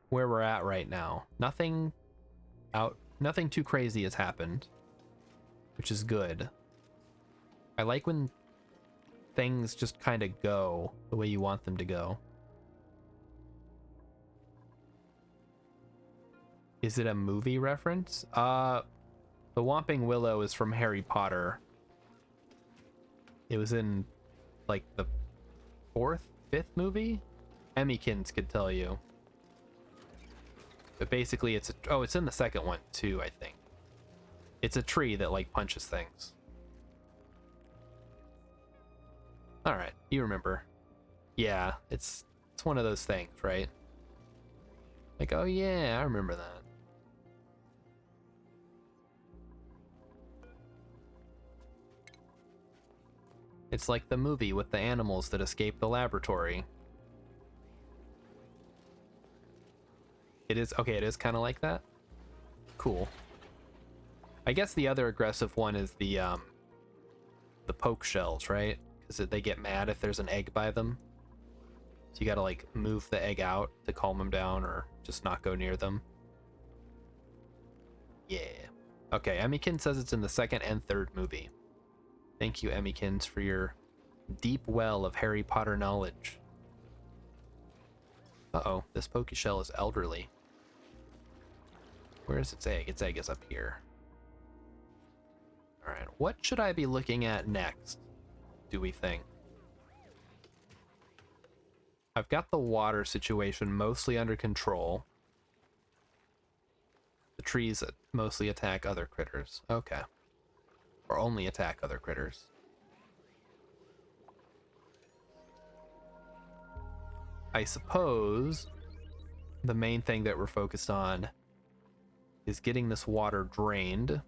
where we're at right now. Nothing too crazy has happened, which is good. I like when things just kind of go the way you want them to go. Is it a movie reference? The Whomping Willow is from Harry Potter. It was in like the 4th, 5th movie? Emmykins could tell you. But basically it's in the 2nd one too, I think. It's a tree that like punches things. Alright, you remember. Yeah, it's one of those things, right? Like, oh yeah, I remember that. It's like the movie with the animals that escape the laboratory. It is, okay, it is kind of like that? Cool. I guess the other aggressive one is the poke shells, right? Because they get mad if there's an egg by them. So you gotta like move the egg out to calm them down or just not go near them. Yeah. Okay, Emmykin says it's in the 2nd and 3rd movie. Thank you, Emmykins, for your deep well of Harry Potter knowledge. Uh-oh, this Pokeshell is elderly. Where is its egg? Its egg is up here. Alright, what should I be looking at next, do we think? I've got the water situation mostly under control. The trees mostly attack other critters. Okay. Or only attack other critters. I suppose the main thing that we're focused on is getting this water drained.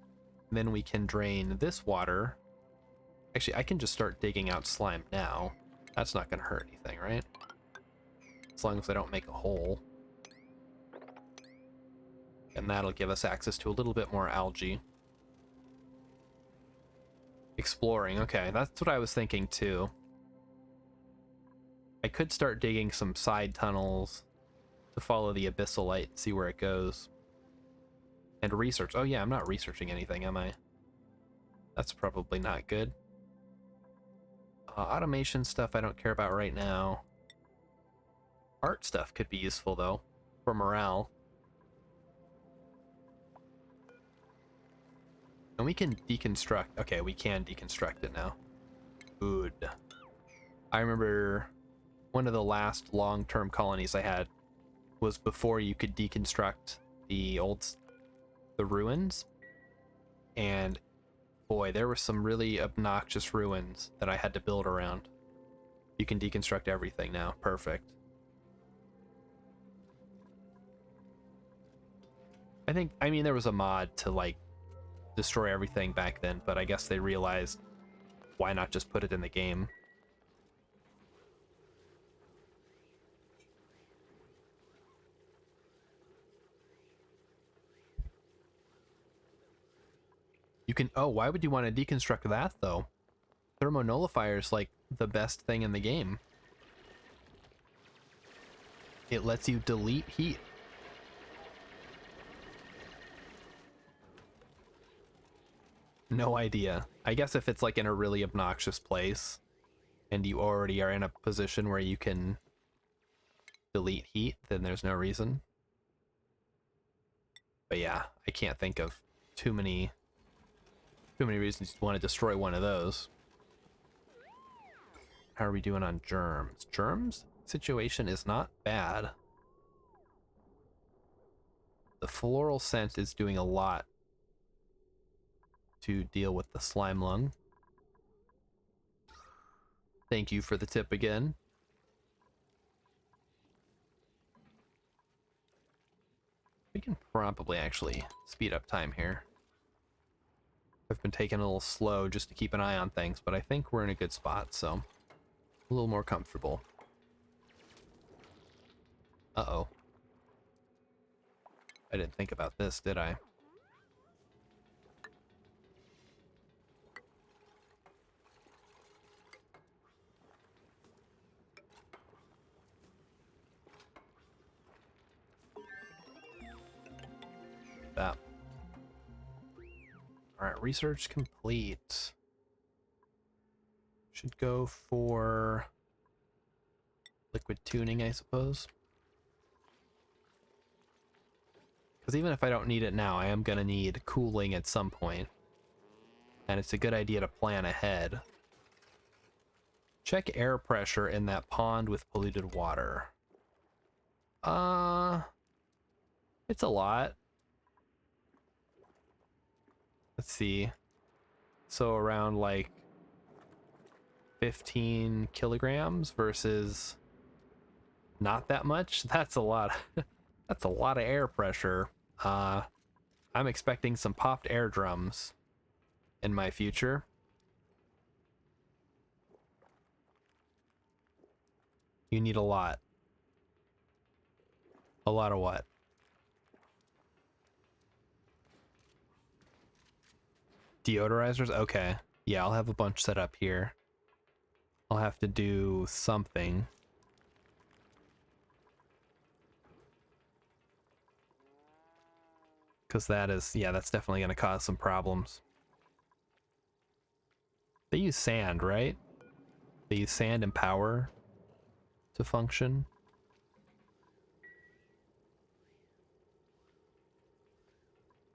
Then we can drain this water. Actually, I can just start digging out slime now. That's not going to hurt anything, right? As long as I don't make a hole. And that'll give us access to a little bit more algae. Exploring, okay, that's what I was thinking too. I could start digging some side tunnels to follow the abyssal light and see where it goes. And research. Oh yeah, I'm not researching anything, am I? That's probably not good. Automation stuff I don't care about right now. Art stuff could be useful though, for morale. And we can deconstruct. Okay, we can deconstruct it now. Good. I remember one of the last long-term colonies I had was before you could deconstruct the ruins. And boy, there were some really obnoxious ruins that I had to build around. You can deconstruct everything now. Perfect. I mean, there was a mod to, like, destroy everything back then, but I guess they realized why not just put it in the game. You can, oh, why would you want to deconstruct that though? Thermonullifier is like the best thing in the game. It lets you delete heat. No idea. I guess if it's like in a really obnoxious place and you already are in a position where you can delete heat, then there's no reason. But yeah, I can't think of too many reasons to want to destroy one of those. How are we doing on germs? Germs situation is not bad. The floral scent is doing a lot to deal with the slime lung. Thank you for the tip again. We can probably actually speed up time here. I've been taking a little slow just to keep an eye on things, but I think we're in a good spot, so a little more comfortable. Uh-oh. I didn't think about this, did I? That. Alright, research complete. Should go for liquid tuning, I suppose. Because even if I don't need it now, I am going to need cooling at some point. And it's a good idea to plan ahead. Check air pressure in that pond with polluted water. It's a lot. Let's see. So around like 15 kilograms versus not that much. That's a lot. That's a lot of air pressure. I'm expecting some popped air drums in my future. You need a lot. A lot of what? Deodorizers? Okay. Yeah, I'll have a bunch set up here. I'll have to do something. Because that is, yeah, that's definitely going to cause some problems. They use sand, right? They use sand and power to function.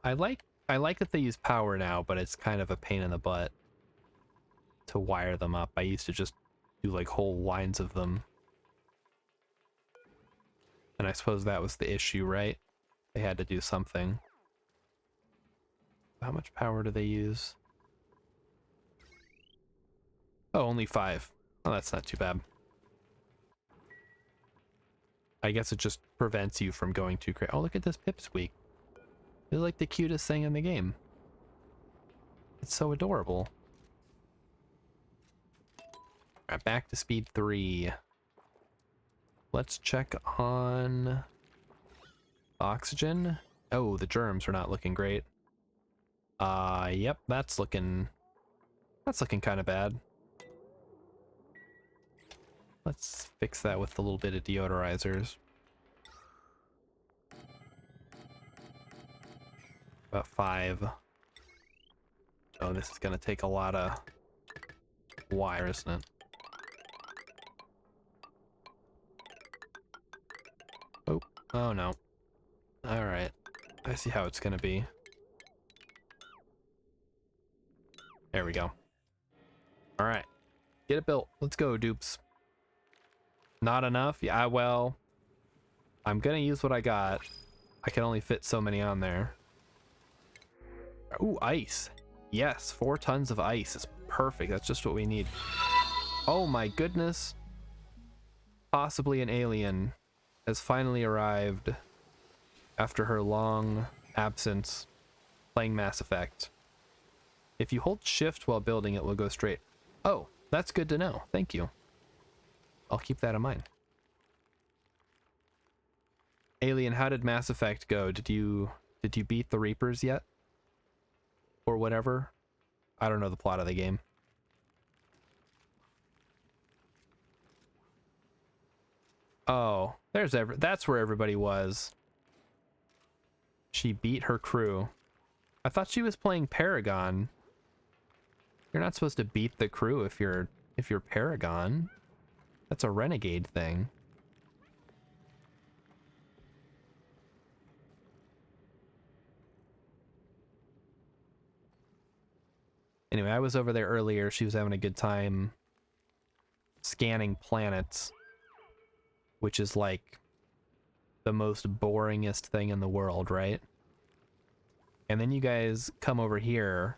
I like I like that they use power now, but it's kind of a pain in the butt to wire them up. I used to just do like whole lines of them. And I suppose that was the issue, right? They had to do something. How much power do they use? Oh, only 5. Oh, that's not too bad. I guess it just prevents you from going too crazy. Oh, look at this pipsqueak. It's like the cutest thing in the game. It's so adorable. Alright, back to speed 3. Let's check on oxygen. Oh, the germs are not looking great. Yep, that's looking kind of bad. Let's fix that with a little bit of deodorizers. About 5. Oh, this is gonna take a lot of wire, isn't it? Oh, oh no. Alright. I see how it's gonna be. There we go. Alright. Get it built. Let's go, dupes. Not enough? Yeah, well, I'm gonna use what I got. I can only fit so many on there. Ooh, ice. Yes, 4 tons of ice is perfect. That's just what we need. Oh my goodness. Possibly an alien has finally arrived after her long absence playing Mass Effect. If you hold shift while building, it will go straight. Oh, that's good to know. Thank you. I'll keep that in mind. Alien, how did Mass Effect go? Did you beat the Reapers yet? Or whatever? I don't know the plot of the game. Oh, that's where everybody was. She beat her crew. I thought she was playing Paragon. You're not supposed to beat the crew if you're Paragon. That's a renegade thing. Anyway, I was over there earlier. She was having a good time scanning planets, which is like the most boringest thing in the world, right? And then you guys come over here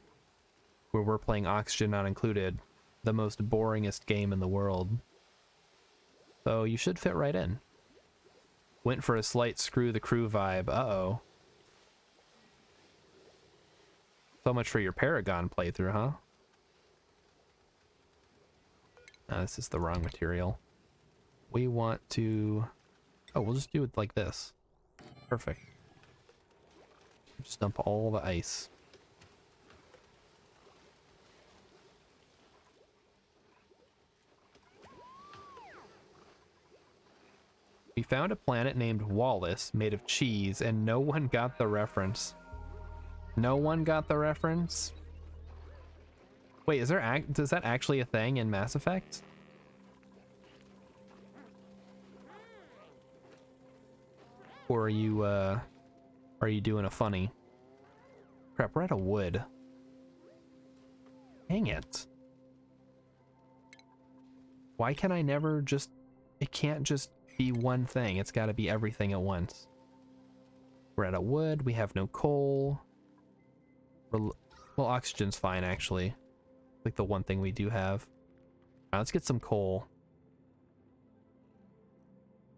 where we're playing Oxygen Not Included, the most boringest game in the world. So you should fit right in. Went for a slight screw the crew vibe. Uh-oh. So much for your Paragon playthrough, huh? No, this is the wrong material. We want to... Oh, we'll just do it like this. Perfect. Just dump all the ice. We found a planet named Wallace made of cheese, and no one got the reference. No one got the reference? Wait, is that actually a thing in Mass Effect? Or are you doing a funny? Crap, we're out of wood. Dang it. Why can I never just... It can't just be one thing. It's got to be everything at once. We're out of wood. We have no coal. Well, oxygen's fine, actually. Like the one thing we do have. Now, let's get some coal.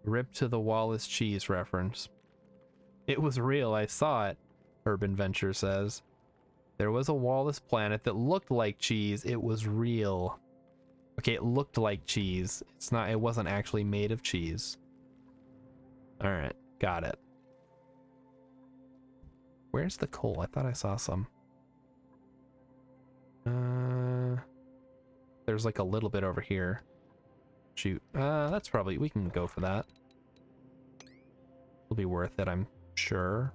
Rip to the Wallace cheese reference. It was real, I saw it, Urban Venture says. There was a Wallace planet that looked like cheese. It was real. Okay, it looked like cheese. It wasn't actually made of cheese. Alright, got it. Where's the coal? I thought I saw some. There's like a little bit over here. Shoot. That's probably... We can go for that. It'll be worth it, I'm sure.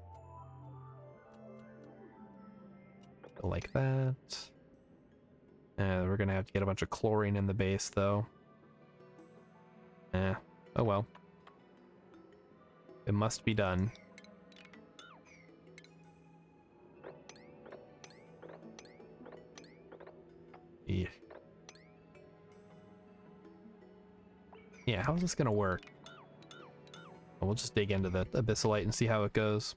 Like that. We're gonna have to get a bunch of chlorine in the base, though. Oh well. It must be done. Yeah. Yeah, how's this gonna work? We'll just dig into the abyssalite and see how it goes.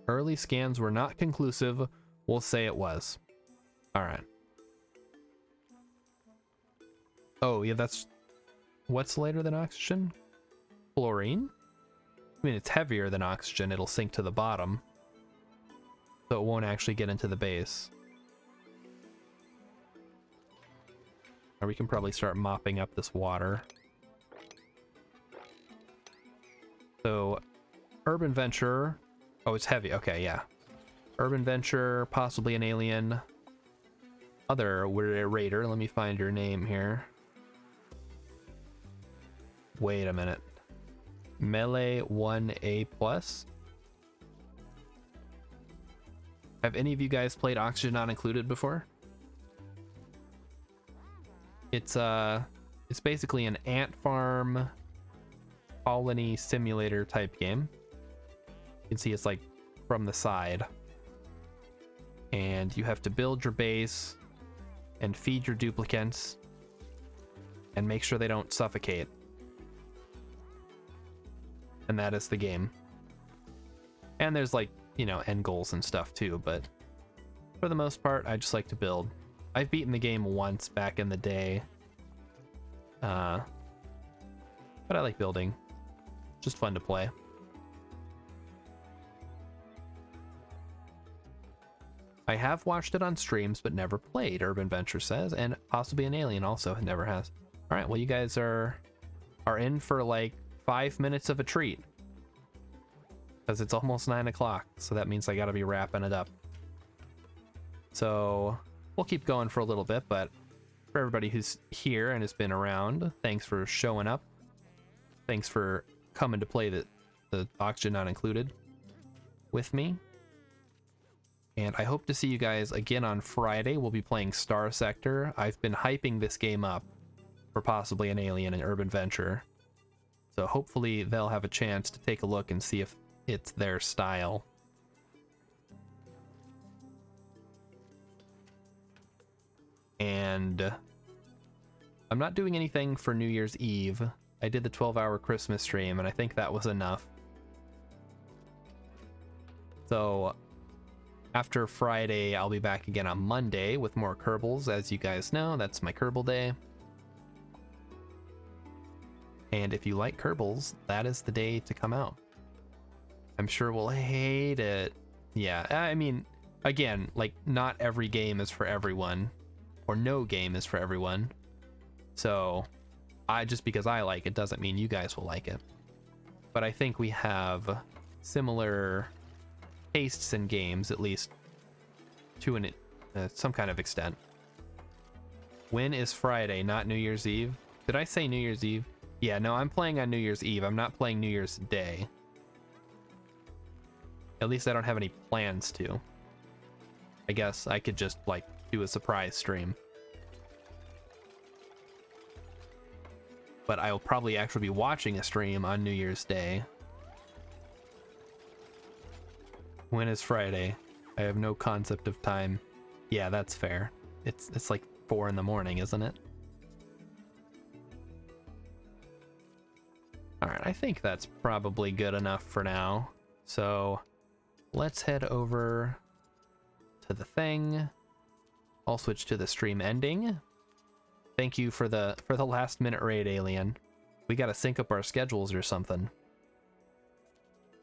Early scans were not conclusive. We'll say it was. Alright. Oh, yeah, that's... What's lighter than oxygen? Chlorine? I mean, it's heavier than oxygen. It'll sink to the bottom. So it won't actually get into the base. Or we can probably start mopping up this water. So, Urban Venture... Oh, it's heavy. Okay, yeah. Urban Venture, possibly an alien. Other raider. Let me find your name here. Wait a minute. Melee 1A+. Have any of you guys played Oxygen Not Included before? It's basically an ant farm colony simulator type game. You can see it's like from the side. And you have to build your base and feed your duplicants and make sure they don't suffocate. And that is the game. And there's like, you know, end goals and stuff too, but for the most part, I just like to build. I've beaten the game once back in the day. But I like building. Just fun to play. I have watched it on streams, but never played, Urban Venture says, and possibly an alien also never has. All right, well, you guys are in for like 5 minutes of a treat. Because it's almost 9 o'clock, so that means I gotta be wrapping it up. So we'll keep going for a little bit, but for everybody who's here and has been around, thanks for showing up. Thanks for coming to play the Oxygen Not Included with me. And I hope to see you guys again on Friday. We'll be playing Star Sector. I've been hyping this game up for possibly an alien and Urban Venture. So hopefully they'll have a chance to take a look and see if it's their style. And I'm not doing anything for New Year's Eve. I did the 12-hour Christmas stream, and I think that was enough. So after Friday, I'll be back again on Monday with more Kerbals. As you guys know, that's my Kerbal day. And if you like Kerbals, that is the day to come out. I'm sure we'll hate it. Yeah, I mean, again, like, not every game is for everyone. Or no game is for everyone. So, just because I like it doesn't mean you guys will like it. But I think we have similar tastes in games, at least to some kind of extent. When is Friday, not New Year's Eve? Did I say New Year's Eve? Yeah, no, I'm playing on New Year's Eve. I'm not playing New Year's Day. At least I don't have any plans to. I guess I could just, like, do a surprise stream. But I'll probably actually be watching a stream on New Year's Day. When is Friday? I have no concept of time. Yeah, that's fair. It's like 4 in the morning, isn't it? Alright, I think that's probably good enough for now. So let's head over to the thing. I'll switch to the stream ending. Thank you for the last minute raid, Alien. We gotta sync up our schedules or something.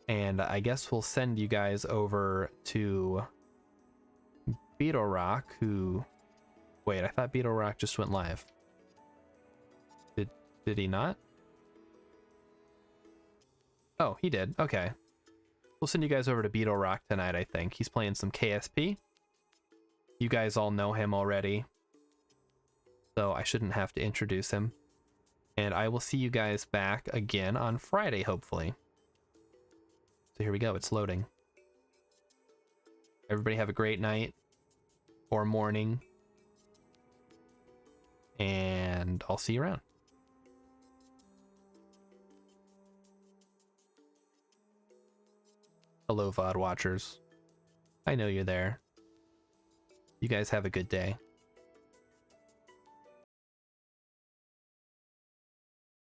And I guess we'll send you guys over to Beetle Rock, who... Wait, I thought Beetle Rock just went live. Did he not? Oh, he did. Okay. We'll send you guys over to Beetle Rock tonight, I think. He's playing some KSP. You guys all know him already. So I shouldn't have to introduce him. And I will see you guys back again on Friday, hopefully. So here we go. It's loading. Everybody have a great night. Or morning. And I'll see you around. Hello, VOD watchers. I know you're there. You guys have a good day.